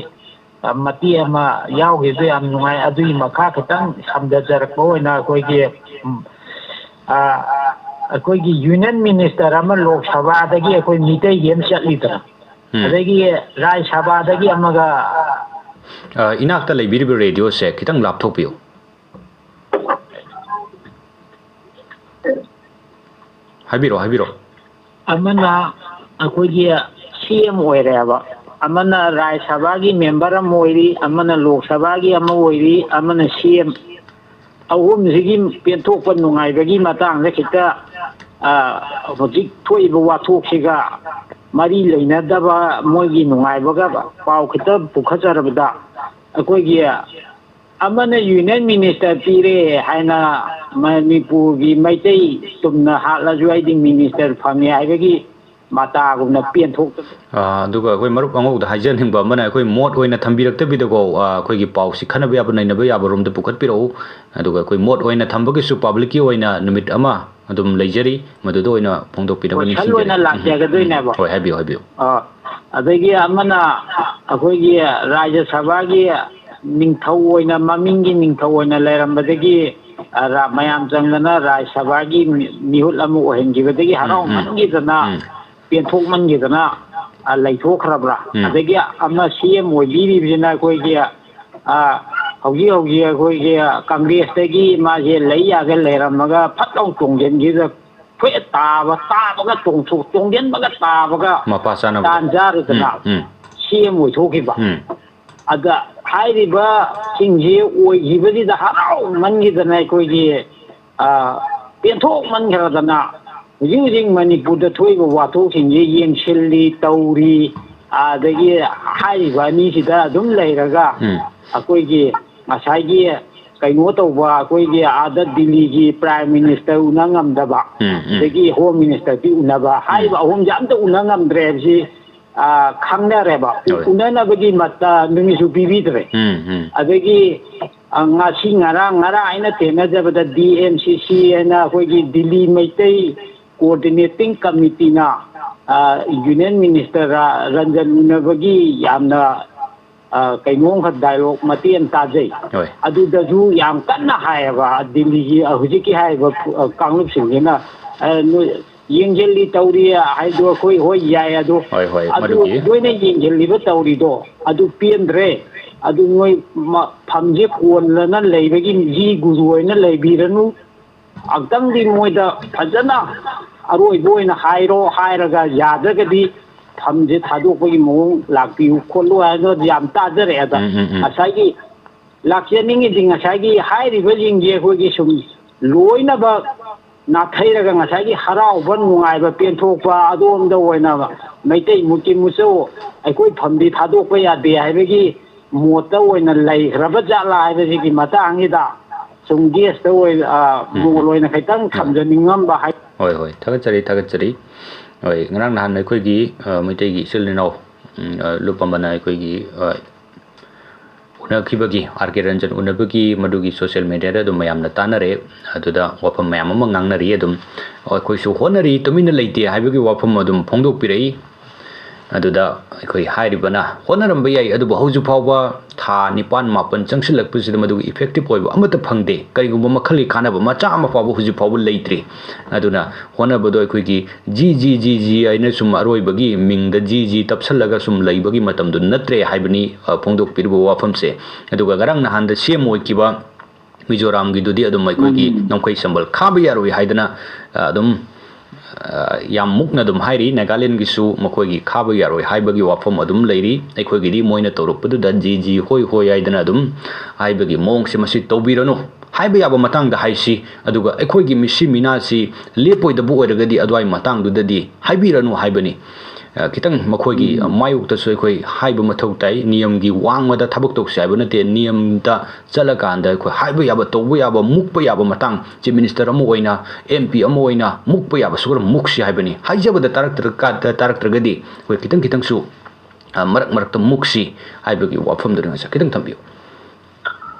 ꯃꯇꯦꯛ ꯑꯃ ꯌꯥꯎꯈꯤꯕꯗꯨ ꯌꯥꯝ ꯅꯨꯡꯉꯥꯏ ꯑꯗꯨꯒꯤ ꯃꯈꯥ ꯈꯤꯇꯪ ꯁꯝꯊꯖꯔꯛꯄ ꯑꯣꯏꯅ ꯑꯩꯈꯣꯏꯒꯤ ꯌꯨꯅꯤꯌꯟ ꯃꯤꯅꯤꯁꯇꯔ ꯑꯃ ꯂꯣꯛ ꯁꯚꯥꯗꯒꯤ ꯑꯩꯈꯣꯏ ꯃꯤꯇꯩꯒꯤ ꯑꯃ ꯆꯠꯂꯤꯗꯅ ꯑꯗꯒꯤ ꯔꯥꯖ꯭ꯌ ꯁꯚꯥꯗꯒꯤ ꯑꯃꯒ ꯏꯅꯥꯛꯇ ꯂꯩꯕꯤꯔꯤꯕ ꯔꯦꯗꯤꯑꯣꯁꯦ ꯈꯤꯇꯪ ꯂꯥꯞꯊꯣꯛꯄꯤꯌꯨ ꯍꯥꯏꯕꯤꯔꯣ ꯑꯃꯅ ꯑꯩꯈꯣꯏꯒꯤ CM ꯑꯣꯏꯔꯦꯕ ꯑꯃꯅ ꯔꯥꯖ꯭ꯌ ꯁꯚꯥꯒꯤ ꯃꯦꯝꯕꯔ ꯑꯃ ꯑꯣꯏꯔꯤ ꯑꯃꯅ ꯂꯣꯛ ꯁꯚꯥꯒꯤ ꯑꯃ ꯑꯣꯏꯔꯤ ꯑꯃꯅ CM ꯑꯍꯨꯝꯁꯤꯒꯤ ꯄꯦꯟꯊꯣꯛꯄ ꯅꯨꯡꯉꯥꯏꯕꯒꯤ ꯃꯇꯥꯡꯗ ꯈꯤꯇ ꯍꯧꯖꯤꯛ ꯊꯣꯛꯏꯕ ꯋꯥꯊꯣꯛꯁꯤꯒ ꯃꯔꯤ ꯂꯩꯅꯗꯕ ꯃꯣꯏꯒꯤ ꯅꯨꯡꯉꯥꯏꯕꯒ ꯄꯥꯎ ꯈꯤꯇ ꯄꯨꯈꯠꯆꯔꯕꯗ ꯑꯩꯈꯣꯏꯒꯤ ꯑꯃꯅ ꯌꯨꯅꯤꯌꯟ ꯃꯤꯅꯤꯁꯇꯔ ꯄꯤꯔꯦ ꯍꯥꯏꯅ ꯃꯅꯤꯄꯨꯔꯒꯤ ꯃꯩꯇꯩ ꯆꯨꯝꯅ ꯍꯥꯠꯂꯁꯨ ꯑꯩꯗꯤ ꯃꯤꯅꯤꯁꯇꯔ ꯐꯪꯉꯦ ꯍꯥꯏꯕꯒꯤ ꯃꯇꯥꯒꯨꯝꯅ ꯄꯦꯟꯊꯣꯛꯇꯕ ꯑꯗꯨꯒ ꯑꯩꯈꯣꯏ ꯃꯔꯨꯞ ꯑꯉꯧꯗ ꯍꯥꯏꯖꯅꯤꯡꯕ ꯑꯃꯅ ꯑꯩꯈꯣꯏ ꯃꯣꯠ ꯑꯣꯏꯅ ꯊꯝꯕꯤꯔꯛꯇꯕꯤꯗꯀꯣ ꯑꯩꯈꯣꯏꯒꯤ ꯄꯥꯎꯁꯤ ꯈꯟꯅꯕ ꯌꯥꯕ ꯅꯩꯅꯕ ꯌꯥꯕ ꯔꯣꯝꯗ ꯄꯨꯈꯠꯄꯤꯔꯛꯎ ꯑꯗꯨꯒ ꯑꯩꯈꯣꯏ ꯃꯣꯠ ꯑꯣꯏꯅ ꯊꯝꯕꯒꯤꯁꯨ ꯄꯥꯕ꯭ꯂꯤꯛꯀꯤ ꯑꯣꯏꯅ ꯅꯨꯃꯤꯠ ꯑꯃ ꯑꯗꯨꯝ ꯂꯩꯖꯔꯤ ꯃꯗꯨꯗ ꯑꯣꯏꯅ ꯐꯣꯡꯗꯣꯛꯄꯤꯅꯕ ꯁꯜ ꯑꯣꯏꯅ ꯂꯥꯛꯆꯒꯗꯣꯏꯅꯦꯕ ꯍꯣꯏ ꯍꯥꯏꯕꯤꯌꯨ ꯑꯗꯒꯤ ꯑꯃꯅ ꯑꯩꯈꯣꯏꯒꯤ ꯔꯥꯖ꯭ꯌ ꯁꯚꯥꯒꯤ ꯅꯤꯡꯊꯧ ꯑꯣꯏꯅ ꯃꯃꯤꯡꯒꯤ ꯅꯤꯡꯊꯧ ꯑꯣꯏꯅ ꯂꯩꯔꯝꯕꯗꯒꯤ ꯃꯌꯥꯝ ꯆꯪꯗꯅ ꯔꯥꯖ꯭ꯌ ꯁꯚꯥꯒꯤ ꯃꯤꯍꯨꯠ ꯑꯃ ꯑꯣꯏꯍꯟꯈꯤꯕꯗꯒꯤ ꯍꯔꯥꯎꯃꯟꯈꯤꯗꯅ ꯄꯦꯟꯊꯣꯛꯃꯟꯈꯤꯗꯅ ꯂꯩꯊꯣꯛꯈ꯭ꯔꯕ꯭ꯔꯥ ꯑꯗꯒꯤ ꯑꯃ CM ꯑꯣꯏꯕꯤꯔꯤꯕꯁꯤꯅ ꯑꯩꯈꯣꯏꯒꯤ ꯍꯧꯖꯤꯛ ꯑꯩꯈꯣꯏꯒꯤ ꯀꯪꯒ꯭ꯔꯦꯁꯇꯒꯤ ꯃꯥꯁꯦ ꯂꯩ ꯌꯥꯒ ꯂꯩꯔꯝꯃꯒ ꯐꯠ ꯂꯥꯎ ꯆꯣꯡꯁꯤꯟꯈꯤꯗ ꯐꯨꯠ ꯇꯥꯕꯒ ꯆꯣꯡꯁꯤꯟꯕꯒ ꯇꯥꯕꯒ ꯇꯥꯟ ꯆꯥꯔꯨꯗꯅ CM ꯑꯣꯏꯊꯣꯛꯈꯤꯕ ꯑꯗ ꯍꯥꯏꯔꯤꯕ สิ่งที่อวยขีบที่หาเรามันกี่แต่ในคุยกี่เปลี่ยนทุกมันแค่นั้นนะยิ่งมันนี่พูดถึงว่าทุกสิ่งที่ยังเชลลี่เตารีเด็กให้ว่านี่สิแต่ดุมเลยก็คุยกี่มาใช้กี่ไก่หนูตัวว่าคุยกี่ดิลลีกี่ Prime Minister อุณงามดับเด็ก Home Minister ที่อุณบะให้ว่าผมจำตัวอุณงามเดรฟสิข้างหน้าเรบอุณน่ะบางทีมาตาหนึ่งสุปีวิตเลยเด็กงาไอ้นั่นเองนะจะเป็น DMCC นะคุยกี่ดิลลีไม่ได้ Coordinating Committee นะUnion Minister Ranjan Munabagi yamna kainong ka dialogue matian tajay adu daju yam kanna haiba Delhi gi hujiki haiba Kanglup Singina yengjelli tawriya haido koi hoi yai adu doine yengjelli ba tawri do adu piendre adu ngoi phamje kon lana leibagi ji guruina leibiranu agdam di moida phajana अरोइबोइना हाइरगा यादगदी थमजे थादोकगी मोंग लाक्पिउ खोलो हाइदो याम ताजरे अदा असागी लाक्यनिंग दिंग असागी हाइरिबा जिंगे खोगी सुम लोइनाबा नाथैरगा असागी हराउबन नुंगाइबा पेनथोकपा अदोमदा ओइना मैतै मुकि मुसो अखोइ फमदि थादोकपा यादे हाइबगी मोता ओइना लैखरबा जाला हाइबजिगी मतांगिदा सुम गेस्ता ओइ मोलोइना खैतंग थमजनिंगमबा high hoi thagatsari hoi ngarang nahan ai khoi gi maitai gi silnino lupamana ai khoi gi una khibagi RK Ranjan unabagi madugi social media da dum mayamna tanare aduda wafam mayam ama ngangnari adum khoi su honari tumina leite haibagi wafam adum phongdok pirei aduda khoi hairibana honaramba yai adubu hauju phawba tha nipan mapan changsilakpusida madugi effective oiba amata phangde kaigumba makhali khanaba macha ama phawba huju phawba leitri aduna honabado khoi gi aina sum aroibagi mingda ji tapsalaga sum leibagi matamdu natre haibani phongdok pirbu wafamse aduga garang nahanda semoi kiba Mizoram gi dudi adum mai khoi gi nomkhoi sambal khaba yaroi haidana adum yam mukna dum hairi Nagaland gi su makhoi gi khaba yaroi haibagi wafam adum leiri aikhoi gi di moina torupadu da ji hoi aidana adum haibagi mong se masi tobirano haiba yaba matang da haisi aduga aikhoi gi misi mina si lepoi da bu oiragadi adwai matang du dadi haibiranu haibani kitang makhoi gi mayuk ta soi khoi haiba mathau tai niyam gi wangma da thabuk tok sai bana te niyam da chala kan da khoi haiba yaba tobu yaba mukpa yaba matang chief minister amu oina MP amu oina mukpa yaba sugar mukshi haibani haijaba da tarak tragadi khoi kitang su marak ta mukshi haiba gi wafam da ngasa kitang thambiu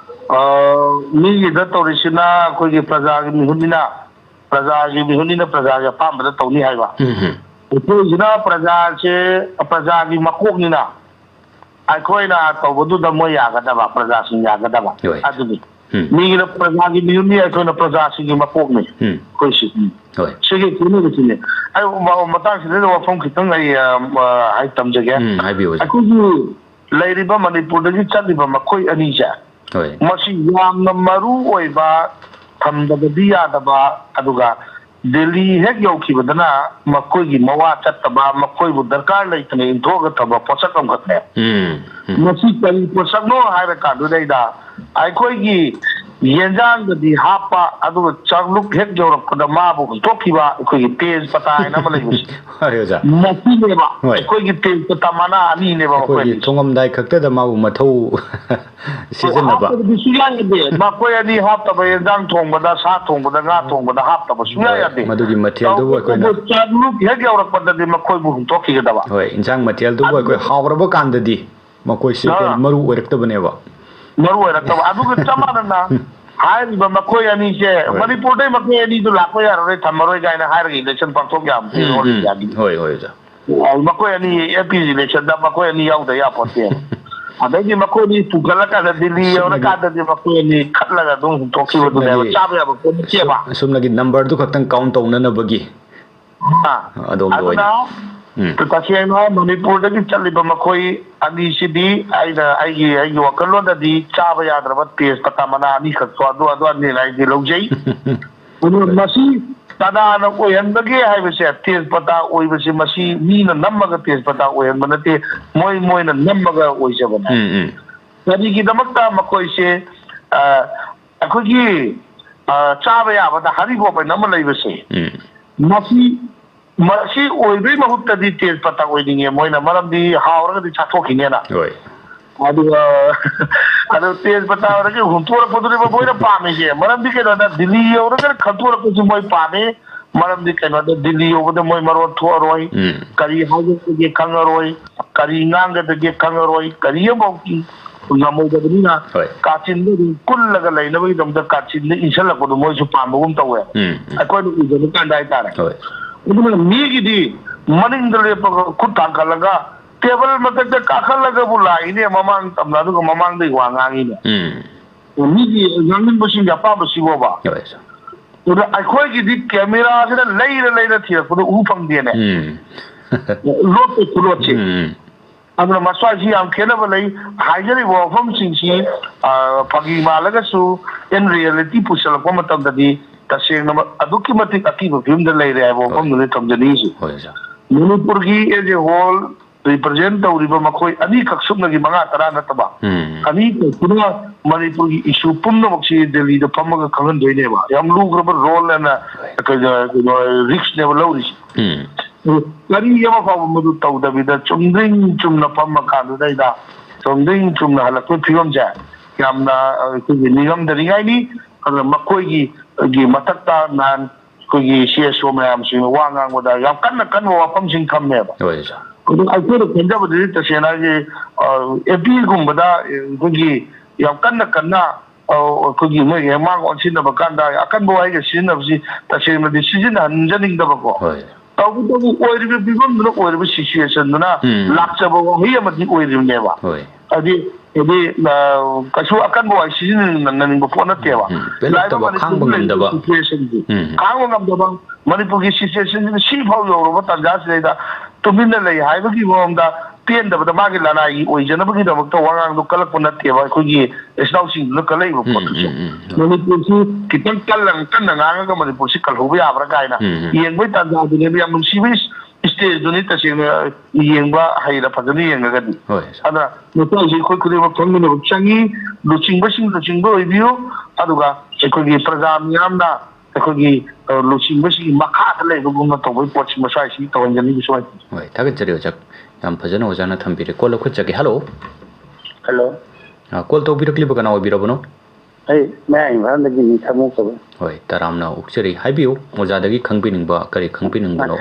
mi da torisina khoi gi praja gi mihunina praja ga pam da tawni haiba Ipuzina praja gi makoknina aikoina tawbudu da moya ga daba praja sin ya ga daba aduni mi gi praja gi mihuni aikoina praja sin gi makokni koisi sigi kunu gi sine ai matang sine wa phong kitang ai tamjage ai biu akuju leiriba manipur da gi chaliba makoi ani ja masi yam maru oiba thamda biya daba aduga Delhi hek yauki badana makoi gi mawa chattaba makoi bu darkar leitane inthoga thaba posakam khatne masi kali posakno haira ka du dai da ai khoi gi yenjang di hapa adu chagluk hek jorap kada ma bu tokiba khoi gi tej pata na ma leibus are ja masi ne ba khoi gi tej pata mana ani ne ba khoi gi thongam dai khakta da ma bu mathau season na ba bi suyang de ma khoi ani hapta ba yenjang thong ba da sa thong ba da nga thong ba da hapta ba suyang de madugi material du khoi na chagluk hek jorap pada de ma khoi bu toki ga da ba hoi injang material du khoi hawraba kan da di ma khoi se maru oirakta bane ba maru oirakta ba adu ga chamana na hai ba makoi ani che manipur dai makoi ani du lakoi aroi thamaroi gaina hai ragi election pangsok yam hoi ja makoi ani AP election da makoi ani yau da ya pote adai makoi ni pugala ka da Delhi ora ka da makoi ni khatla ga dong toki wo du ne cha ba ko ni che ba sum lagi number du khaktang count tawna na bagi adom do to tasiyai no manipur da gi chaliba makoi ani sidi ai wakalo da di chaba ya drabat pes pata mana ani khatwa do ani lai di logjai uno masi tada na ko yan bagi hai bese tes pata oi bese masi ni na namaga tes pata oi manate moi na namaga oi sabana ꯀꯔꯤꯒꯤꯗꯃꯛꯇ ꯃꯈꯣꯏꯁꯦ ꯑꯩꯈꯣꯏꯒꯤ ꯆꯥꯕ ꯌꯥꯕꯗ ꯍꯔꯤꯕꯣꯞ ꯑꯣꯏꯅ ꯑꯃ ꯂꯩꯕꯁꯦ ꯃꯁꯤ ꯑꯣꯏꯕꯩ ꯃꯍꯨꯠꯇꯗꯤ ꯇꯦꯖꯄꯇꯥ ꯑꯣꯏꯅꯤꯡꯉꯦ ꯃꯣꯏꯅ ꯃꯔꯝꯗꯤ ꯍꯥꯎꯔꯒꯗꯤ ꯆꯥꯊꯣꯛꯈꯤꯅꯦꯅ ꯑꯗꯨꯒ ꯑꯗꯨ ꯇꯦꯖꯄꯇꯥ ꯑꯣꯏꯔꯒ ꯍꯨꯟꯇꯣꯔꯛꯄꯗꯨꯅꯦꯕ ꯃꯣꯏꯅ ꯄꯥꯝꯃꯤꯁꯦ ꯃꯔꯝꯗꯤ ꯀꯩꯅꯣꯗ ꯗꯤꯜꯂꯤ ꯌꯧꯔꯒ ꯈꯟꯇꯣꯔꯛꯄꯁꯨ ꯃꯣꯏ ꯄꯥꯝꯃꯤ ꯃꯔꯝꯗꯤ ꯀꯩꯅꯣꯗ ꯗꯤꯜꯂꯤ ꯌꯧꯕꯗ ꯃꯣꯏ ꯃꯔꯣꯟ ꯊꯣꯛꯑꯔꯣꯏ ꯀꯔꯤ ꯍꯥꯏꯒꯗꯒꯦ ꯈꯪꯉꯔꯣꯏ ꯀꯔꯤ ꯉꯥꯡꯒꯗꯒꯦ ꯈꯪꯉꯔꯣꯏ ꯀꯔꯤ ꯑꯃꯐꯥꯎ ꯉꯝꯃꯣꯏꯗꯕꯅꯤꯅ ꯀꯥꯆꯤꯟꯗ ꯑꯗꯨꯝ ꯀꯨꯜꯂꯒ ꯂꯩꯅꯕꯒꯤꯗꯃꯛꯇ ꯀꯥꯆꯤꯟꯗ ꯏꯟꯁꯤꯜꯂꯛꯄꯗꯣ ꯃꯣꯏꯁꯨ ꯄꯥꯝꯕꯒꯨꯝ ꯇꯧꯋꯦ ꯑꯩꯈꯣꯏꯅ ꯎꯖꯕ ꯀꯥꯟꯗ ꯍꯥꯏꯇꯥꯔꯦ ꯑꯗꯨꯅ ꯃꯤꯒꯤꯗꯤ ꯃꯅꯤꯡꯗ ꯂꯦꯞꯄꯒ ꯈꯨꯠ ꯊꯥꯡꯒꯠꯂꯒ ꯇꯦꯕꯜ ꯃꯊꯛꯇ ꯀꯥꯈꯠꯂꯒꯕꯨ ꯂꯥꯛꯏꯅꯦ ꯃꯃꯥꯡ ꯇꯝꯅ ꯑꯗꯨꯒ ꯃꯃꯥꯡꯗꯩ ꯋꯥ ꯉꯥꯡꯉꯤꯅꯦ ꯃꯤꯒꯤ ꯉꯥꯡꯅꯤꯡꯕꯁꯤꯡꯒꯤ ꯑꯄꯥꯝꯕꯁꯤꯕꯣꯕ ꯑꯗꯨꯗ ꯑꯩꯈꯣꯏꯒꯤꯗꯤ ꯀꯦꯃꯦꯔꯥꯁꯤꯅ ꯂꯩꯔ ꯊꯤꯔꯛꯄꯗ ꯎ ꯐꯪꯗꯦꯅꯦ ꯂꯣꯠꯄ ꯈꯨꯂꯣꯠꯁꯦ ꯑꯗꯨꯅ ꯃꯁ꯭ꯋꯥꯏꯁꯤ ꯌꯥꯝ ꯈꯦꯠꯅꯕ ꯂꯩ ꯍꯥꯏꯖꯔꯤꯕ ꯋꯥꯐꯝꯁꯤꯡꯁꯤ ꯐꯥꯒꯤ ꯃꯥꯜꯂꯒꯁꯨ ꯏꯟ ꯔꯤꯌꯦꯂꯤꯇꯤ ꯄꯨꯁꯤꯜꯂꯛꯄ ꯃꯇꯝꯗꯗꯤ ꯇꯁꯦꯡꯅ ꯑꯗꯨꯛꯀꯤ ꯃꯇꯤꯛ ꯑꯀꯤꯕ ꯐꯤꯕꯝꯗ ꯂꯩꯔꯦ ꯍꯥꯏꯕ ꯋꯥꯐꯝꯗꯨꯅꯤ ꯊꯝꯖꯅꯤꯡꯉꯤꯁꯤ ꯃꯅꯤꯄꯨꯔꯒꯤ ꯑꯦज ꯑꯦ ꯍꯣꯜ ꯔꯤꯄ꯭ꯔꯖꯦꯟ ꯇꯧꯔꯤꯕ ꯃꯈꯣꯏ ꯑꯅꯤꯈꯛ ꯁꯨꯞꯅꯒꯤ 5-10 ꯅꯠꯇꯕ ꯑꯅꯤꯈꯛꯇꯨꯅ ꯃꯅꯤꯄꯨꯔꯒꯤ ꯏꯁꯨ ꯄꯨꯝꯅꯃꯛꯁꯤ ꯗꯦꯜꯂꯤꯗ ꯐꯝꯃꯒ ꯈꯪꯍꯟꯗꯣꯏꯅꯦꯕ ꯌꯥꯝ ꯂꯨꯈ꯭ꯔꯕ ꯔꯣꯜ ꯑꯅ ꯀꯩꯅꯣ ꯔꯤꯛꯁꯅꯦꯕ ꯂꯧꯔꯤꯁꯤ ꯀꯔꯤ ꯑꯃ ꯐꯥꯎꯕ ꯃꯗꯨ ꯇꯧꯗꯕꯤꯗ ꯆꯨꯝꯗ꯭ꯔꯤꯡ ꯆꯨꯝꯅ ꯐꯝꯃ ꯀꯥꯟꯗꯨꯗꯩꯗ ꯆꯨꯝꯗ꯭ꯔꯤꯡ ꯆꯨꯝꯅ ꯍꯜꯂꯛꯄ ꯐꯤꯕꯝꯁꯦ ꯌꯥꯝꯅ ꯑꯩꯈꯣꯏꯒꯤ ꯅꯤꯡꯉꯝꯗꯅꯤꯡꯉꯥꯏꯅꯤ ꯑꯗꯨꯅ ꯃꯈꯣꯏꯒꯤ ꯃꯊꯛꯇ ꯅꯍꯥꯟ ꯑꯩꯈꯣꯏꯒꯤ CSO ꯃꯌꯥꯝꯁꯤꯡꯅ ꯋꯥ ꯉꯥꯡꯕꯗ ꯌꯥꯝ ꯀꯟꯕ ꯋꯥꯐꯝꯁꯤꯡ ꯊꯝꯃꯦꯕ ꯑꯗꯨ ꯑꯩꯈꯣꯏꯅ ꯈꯟꯖꯕꯗꯗꯤ ꯇꯁꯦꯡꯅ FBꯒꯨꯝꯕꯗ ꯑꯩꯈꯣꯏꯒꯤ ꯌꯥꯝ ꯀꯟꯅ ꯑꯩꯈꯣꯏꯒꯤ ꯃꯣꯏꯒꯤ ꯍꯦꯃꯥꯡ ꯑꯣꯟꯁꯤꯟꯅꯕ ꯀꯥꯟꯗ ꯑꯀꯟꯕ ꯋꯥꯍꯩꯒ ꯁꯤꯖꯤꯟꯅꯕꯁꯤ ꯇꯁꯦꯡꯅꯗꯤ ꯁꯤꯖꯤꯟꯅꯍꯟꯖꯅꯤꯡꯗꯕꯀꯣ ꯇꯧꯕꯇꯕꯨ ꯑꯣꯏꯔꯤꯕ ꯐꯤꯕꯝꯗꯨꯅ ꯑꯣꯏꯔꯤꯕ ꯁꯤꯆꯨꯋꯦꯁꯟꯗꯨꯅ ꯂꯥꯛꯆꯕ ꯋꯥꯍꯩ ꯑꯃꯗꯤ ꯑꯣꯏꯔꯤꯕꯅꯦꯕ ꯍꯥꯏꯗꯤ ꯀꯩꯁꯨ ꯑꯀꯟꯕ ꯋꯥꯍꯩ ꯁꯤꯖꯤꯟꯅꯅꯤꯡꯕ ꯄꯣꯠ ꯅꯠꯇꯦꯕ ꯈꯥꯡꯕ ꯉꯝꯗꯕ ꯃꯅꯤꯄꯨꯔꯒꯤ ꯁꯤꯆꯨꯋꯦꯁꯟꯁꯤꯅ ꯁꯤꯐꯥꯎ ꯌꯧꯔꯕ ꯇꯥꯟꯖꯥꯁꯤꯗꯩꯗ ꯇꯨꯃꯤꯟꯅ ꯂꯩ ꯍꯥꯏꯕꯒꯤ ꯃꯑꯣꯡꯗ ꯄꯦꯟꯗꯕꯗ ꯃꯥꯒꯤ ꯂꯅꯥꯏꯒꯤ ꯑꯣꯏꯖꯅꯕꯒꯤꯗꯃꯛꯇ ꯋꯥꯉꯥꯡꯗꯣ ꯀꯜꯂꯛꯄ ꯅꯠꯇꯦꯕ ꯑꯩꯈꯣꯏꯒꯤ ꯏꯆꯤꯟꯅꯥꯎꯁꯤꯡꯗꯨꯅ ꯀꯜꯂꯛꯏꯕ ꯄꯣꯠꯇꯨꯁꯨ ꯃꯅꯤꯄꯨꯔꯁꯤ ꯈꯤꯇꯪ ꯀꯟꯅ ꯉꯥꯡꯉꯒ ꯃꯅꯤꯄꯨꯔꯁꯤ ꯀꯜꯍꯧꯕ ꯌꯥꯕ꯭ꯔꯥ ꯀꯥꯏꯅ ꯌꯦꯡꯕꯒꯤ ꯇꯥꯟꯖꯥꯗꯨꯅꯦꯕ ꯌꯥꯝ ꯅꯨꯡꯁꯤꯕ ꯁ꯭ꯇꯦꯖꯗꯨꯅꯤ ꯇꯁꯦꯡꯅ ꯌꯦꯡꯕ ꯍꯩꯔ ꯐꯖꯅ ꯌꯦꯡꯉꯒꯗꯤ ꯑꯗꯨꯅ ꯃꯇꯥꯡꯁꯤ ꯑꯩꯈꯣꯏ ꯈꯨꯗꯤꯡꯃꯛ ꯈꯪꯃꯤꯟꯅꯕ ꯆꯪꯉꯤ ꯂꯨꯆꯤꯡꯕ ꯑꯣꯏꯕꯤꯌꯨ ꯑꯗꯨꯒ ꯑꯩꯈꯣꯏꯒꯤ ꯄ꯭ꯔꯖꯥ ꯃꯤꯌꯥꯝꯅ ꯑꯩꯈꯣꯏꯒꯤ ꯂꯨꯆꯤꯡꯕꯁꯤꯒꯤ ꯃꯈꯥꯗ ꯂꯩꯕꯒꯨꯝꯅ ꯇꯧꯕꯒꯤ ꯄꯣꯠꯁꯤ ꯃꯁ꯭ꯋꯥꯏꯁꯤ ꯇꯧꯍꯟꯖꯅꯤꯡꯕ ꯁ꯭ꯋꯥꯏ ꯍꯣꯏ ꯊꯥꯒꯠꯆꯔꯤ ꯑꯣꯖꯥ ꯌꯥꯝ ꯐꯖꯅ ꯑꯣꯖꯥꯅ ꯊꯝꯕꯤꯔꯦ ꯀꯣꯜ ꯂꯧꯈꯠꯆꯒꯦ ꯍꯜꯂꯣ ꯀꯣꯜ ꯇꯧꯕꯤꯔꯛꯂꯤꯕ ꯀꯅꯥ ꯑꯣꯏꯕꯤꯔꯕꯅꯣ ꯑꯩ ꯃꯌꯥꯡ ꯏꯝꯐꯥꯜꯗꯒꯤꯅꯤ ꯊꯃꯣꯛꯆꯕ ꯍꯣꯏ ꯇꯔꯥꯝꯅ ꯑꯣꯛꯆꯔꯤ ꯍꯥꯏꯕꯤꯌꯨ ꯑꯣꯖꯥꯗꯒꯤ ꯈꯪꯕꯤꯅꯤꯡꯕ ꯀꯔꯤ ꯈꯪꯕꯤꯅꯤꯡꯕꯅꯣ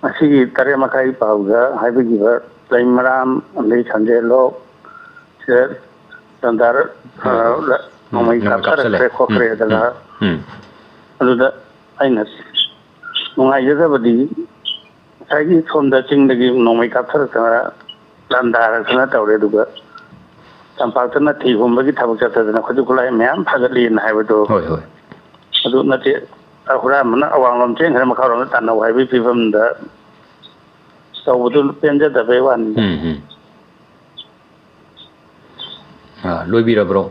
ꯃꯁꯤꯒꯤ 8:30 ꯄꯥꯎꯗ ꯍꯥꯏꯕꯤꯈꯤꯕ ꯂꯩꯃꯔꯥꯝ ꯑꯗꯩ ꯁꯟꯖꯦꯜꯂꯣꯛ ꯁꯤꯗ ꯇꯟꯗꯥꯔ ꯅꯣꯡꯃꯩ ꯀꯥꯞꯊꯔꯛꯈ꯭ꯔꯦ ꯈꯣꯠꯈ꯭ꯔꯦ ꯑꯗꯨꯒ ꯑꯗꯨꯗ ꯑꯩꯅ ꯅꯨꯡꯉꯥꯏꯖꯗꯕꯗꯤ ꯉꯁꯥꯏꯒꯤ ꯁꯣꯝꯗ ꯆꯤꯡꯗꯒꯤ ꯅꯣꯡꯃꯩ ꯀꯥꯞꯊꯔꯛꯇꯅ ꯂꯥꯟꯗꯥꯔꯛꯇꯅ ꯇꯧꯔꯦ ꯑꯗꯨꯒ ꯇꯝꯄꯥꯛꯇꯅ ꯊꯤ ꯍꯨꯝꯕꯒꯤ ꯊꯕꯛ ꯆꯠꯊꯗꯅ ꯈꯨꯠꯁꯨ ꯈꯨꯠꯂꯥꯏ ꯃꯌꯥꯝ ꯐꯒꯠꯂꯤꯅ ꯍꯥꯏꯕꯗꯣ ꯑꯗꯨ ꯅꯠꯇꯦ ꯍꯨꯔꯥꯟꯕꯅ ꯑꯋꯥꯡꯂꯣꯝ ꯆꯦꯟꯈ꯭ꯔꯦ ꯃꯈꯥꯔꯣꯝꯗ ꯇꯥꯟꯅꯧ ꯍꯥꯏꯕꯒꯤ ꯐꯤꯕꯝꯗ ꯇꯧꯕꯗꯨ ꯄꯦꯟꯖꯗꯕꯩ ꯋꯥꯅꯤ ꯂꯣꯏꯕꯤꯔꯕ꯭ꯔꯣ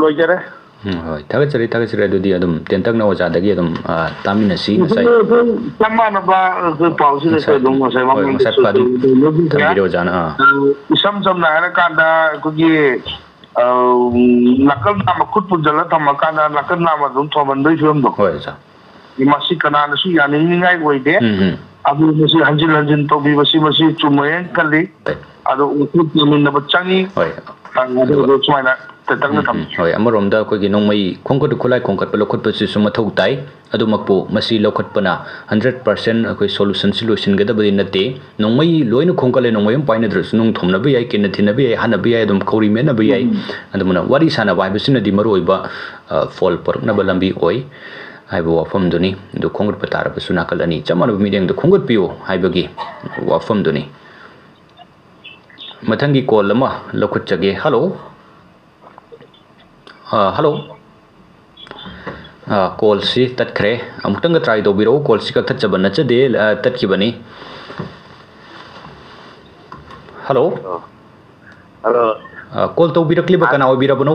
ꯂꯣꯏꯖꯔꯦ ꯍꯣꯏ ꯊꯥꯒꯠꯆꯔꯤ ꯑꯗꯨꯗꯤ ꯑꯗꯨꯝ ꯇꯦꯟꯇꯛꯅ ꯑꯣꯖꯥꯗꯒꯤ ꯑꯗꯨꯝ ꯇꯥꯃꯤꯟꯅꯁꯤ ꯉꯁꯥꯏ ꯆꯞ ꯃꯥꯟꯅꯕ ꯄꯥꯎꯁꯤꯗ ꯑꯗꯨꯝ ꯉꯁꯥꯏ ꯊꯝꯕꯤꯔꯦ ꯑꯣꯖꯥꯅ ꯏꯁꯝ ꯁꯝꯅ ꯍꯥꯏꯔꯀꯥꯟꯗ ꯑꯩꯈꯣꯏꯒꯤ ꯅꯥꯀꯜ ꯅꯥꯝꯃ ꯈꯨꯠ ꯄꯨꯟꯁꯤꯜꯂ ꯊꯝꯃꯀꯥꯟꯗ ꯅꯥꯀꯜ ꯅꯥꯝꯃ ꯑꯗꯨꯝ ꯊꯣꯝꯍꯟꯕꯒꯤ ꯐꯤꯕꯝꯗꯣ ꯃꯁꯤ ꯀꯅꯥꯅꯁꯨ ꯌꯥꯅꯤꯡꯅꯤꯡꯉꯥꯏ ꯑꯣꯏꯗꯦ ꯑꯗꯨ ꯃꯁꯤ ꯍꯟꯖꯤꯟ ꯇꯧꯕꯤꯕꯁꯤ ꯃꯁꯤ ꯆꯨꯝꯃꯦꯅ ꯈꯜꯂꯤ ꯑꯗꯣ ꯎꯠꯊꯣꯛ ꯌꯦꯡꯃꯤꯟꯅꯕ ꯆꯪꯉꯤ ꯑꯗꯨ ꯁꯨꯃꯥꯏꯅ ꯍꯣꯏ ꯑꯃꯔꯣꯝꯗ ꯑꯩꯈꯣꯏꯒꯤ ꯅꯣꯡꯃꯩ ꯈꯨꯠꯂꯥꯏ ꯈꯣꯡꯀꯠꯄ ꯂꯧꯈꯠꯄꯁꯤꯁꯨ ꯃꯊꯧ ꯇꯥꯏ ꯑꯗꯨꯃꯛꯄꯨ ꯃꯁꯤ ꯂꯧꯈꯠꯄꯅ 100% ꯑꯩꯈꯣꯏ ꯁꯣꯂꯨꯁꯟꯁꯤ ꯂꯣꯏꯁꯤꯟꯒꯗꯕꯗꯤ ꯅꯠꯇꯦ ꯅꯣꯡꯃꯩ ꯂꯣꯏꯅ ꯈꯣꯡꯀꯠꯂꯦ ꯅꯣꯡꯃꯩ ꯑꯃ ꯄꯥꯏꯅꯗ꯭ꯔꯁꯨ ꯅꯨꯡ ꯊꯣꯝꯅꯕ ꯌꯥꯏ ꯀꯤꯟꯅ ꯊꯤꯟꯅꯕ ꯌꯥꯏ ꯍꯥꯠꯅꯕ ꯌꯥꯏ ꯑꯗꯨꯝ ꯈꯧꯔꯤ ꯃꯦꯠꯅꯕ ꯌꯥꯏ ꯑꯗꯨꯅ ꯋꯥꯔꯤ ꯁꯥꯟꯅꯕ ꯍꯥꯏꯕꯁꯤꯅꯗꯤ ꯃꯔꯨꯑꯣꯏꯕ ꯐꯣꯜ ꯄꯨꯔꯛꯅꯕ ꯂꯝꯕꯤ ꯑꯣꯏ ꯍꯥꯏꯕ ꯋꯥꯐꯝꯗꯨꯅꯤ ꯑꯗꯨ ꯈꯣꯡꯒꯠꯄ ꯇꯥꯔꯕꯁꯨ ꯅꯥꯀꯜ ꯑꯅꯤ ꯆꯞ ꯃꯥꯟꯅꯕ ꯃꯤꯠꯌꯦꯡꯗ ꯈꯣꯡꯒꯠꯄꯤꯌꯨ ꯍꯥꯏꯕꯒꯤ ꯋꯥꯐꯝꯗꯨꯅꯤ ꯃꯊꯪꯒꯤ ꯀꯣꯜ ꯑꯃ ꯂꯧꯈꯠꯆꯒꯦ ꯍꯜꯂꯣ ꯍꯜꯂꯣ ꯀꯣꯜꯁꯤ ꯇꯠꯈ꯭ꯔꯦ ꯑꯃꯨꯛꯇꯪꯒ ꯇ꯭ꯔꯥꯏ ꯇꯧꯕꯤꯔꯛꯎ ꯀꯣꯜꯁꯤ ꯀꯛꯊꯠꯆꯕ ꯅꯠꯆꯗꯦ ꯇꯠꯈꯤꯕꯅꯤ ꯍꯜꯂꯣ ꯀꯣꯜ ꯇꯧꯕꯤꯔꯛꯂꯤꯕ ꯀꯅꯥ ꯑꯣꯏꯕꯤꯔꯕꯅꯣ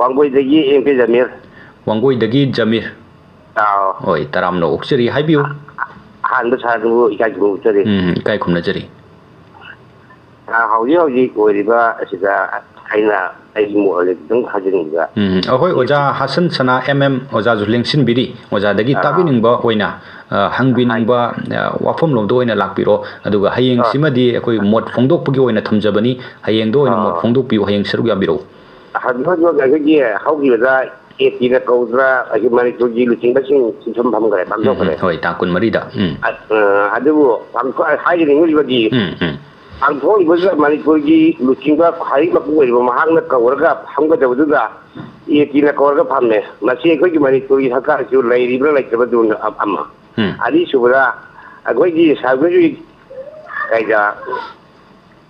ꯋꯥꯡꯒꯣꯏꯗꯒꯤ ꯑꯦꯝ.ꯀꯦ. ꯖꯃꯤꯔ ꯋꯥꯡꯒꯣꯏꯗꯒꯤ ꯖꯃꯤꯔ ꯍꯣꯏ ꯇꯔꯥꯝꯅ ꯑꯣꯛꯆꯔꯤ ꯍꯥꯏꯕꯤꯌꯨ ꯑꯍꯥꯟꯕ ꯁꯥꯔꯗꯨꯕꯨ ꯏꯀꯥꯏ ꯈꯨꯝꯅꯖꯔꯤ ꯏꯀꯥꯏ ꯈꯨꯝꯅꯖꯔꯤ ꯍꯧꯖꯤꯛ ꯑꯣꯏꯔꯤꯕ ꯑꯁꯤꯗ ꯑꯩꯅ ꯑꯩꯒꯤ ꯃꯣꯠ ꯑꯗꯨꯝ ꯍꯥꯏꯖꯅꯤꯡꯕ ꯑꯩꯈꯣꯏ ꯑꯣꯖꯥ ꯍꯥꯁꯟ ꯁꯅꯥ ꯑꯣꯖꯥꯁꯨ ꯂꯦꯡꯁꯤꯟꯕꯤꯔꯤ ꯑꯣꯖꯥꯗꯒꯤ ꯇꯥꯕꯤꯅꯤꯡꯕ ꯑꯣꯏꯅ ꯍꯪꯕꯤꯅꯤꯡꯕ ꯋꯥꯐꯝꯂꯣꯝꯗ ꯑꯣꯏꯅ ꯂꯥꯛꯄꯤꯔꯣ ꯑꯗꯨꯒ ꯍꯌꯦꯡꯁꯤꯃꯗꯤ ꯑꯩꯈꯣꯏ ꯃꯣꯠ ꯐꯣꯡꯗꯣꯛꯄꯒꯤ ꯑꯣꯏꯅ ꯊꯝꯖꯕꯅꯤ ꯍꯌꯦꯡꯗ ꯑꯣꯏꯅ ꯃꯣꯠ ꯐꯣꯡꯗꯣꯛꯄꯤꯌꯨ ꯍꯌꯦꯡ ꯁꯔꯨꯛ ꯌꯥꯕꯤꯔꯛꯎ ꯑꯩꯈꯣꯏꯒꯤ ꯍꯧꯈꯤꯕꯗ ATꯅ ꯀꯧꯗ꯭ꯔꯥ ꯑꯩꯈꯣꯏ ꯃꯅꯤꯄꯨꯔꯒꯤ ꯂꯨꯆꯤꯡꯕꯁꯤꯡ ꯁꯤꯟꯐꯝ ꯐꯝꯈ꯭ꯔꯦ ꯄꯥꯡꯊꯣꯛꯈ꯭ꯔꯦ ꯍꯣꯏ ꯇꯥꯡ 24ꯗ ꯑꯗꯨꯕꯨ ꯍꯥꯏꯖꯅꯤꯡꯉꯤꯕꯗꯤ ꯄꯥꯡꯊꯣꯛꯂꯤꯕꯗꯨꯗ ꯃꯅꯤꯄꯨꯔꯒꯤ ꯂꯨꯆꯤꯡꯕ ꯈ꯭ꯋꯥꯏꯗꯒꯤ ꯃꯄꯨ ꯑꯣꯏꯔꯤꯕ ꯃꯍꯥꯛꯅ ꯀꯧꯔꯒ ꯐꯝꯒꯗꯕꯗꯨꯗ ATꯅ ꯀꯧꯔꯒ ꯐꯝꯃꯦ ꯃꯁꯤ ꯑꯩꯈꯣꯏꯒꯤ ꯃꯅꯤꯄꯨꯔꯒꯤ ꯁꯔꯀꯥꯔꯁꯨ ꯂꯩꯔꯤꯕ꯭ꯔꯥ ꯂꯩꯇꯕꯗꯨ ꯑꯃ ꯑꯅꯤꯁꯨꯕꯗ ꯑꯩꯈꯣꯏꯒꯤ ꯁꯥꯔꯚꯤꯁ ꯀꯩꯗ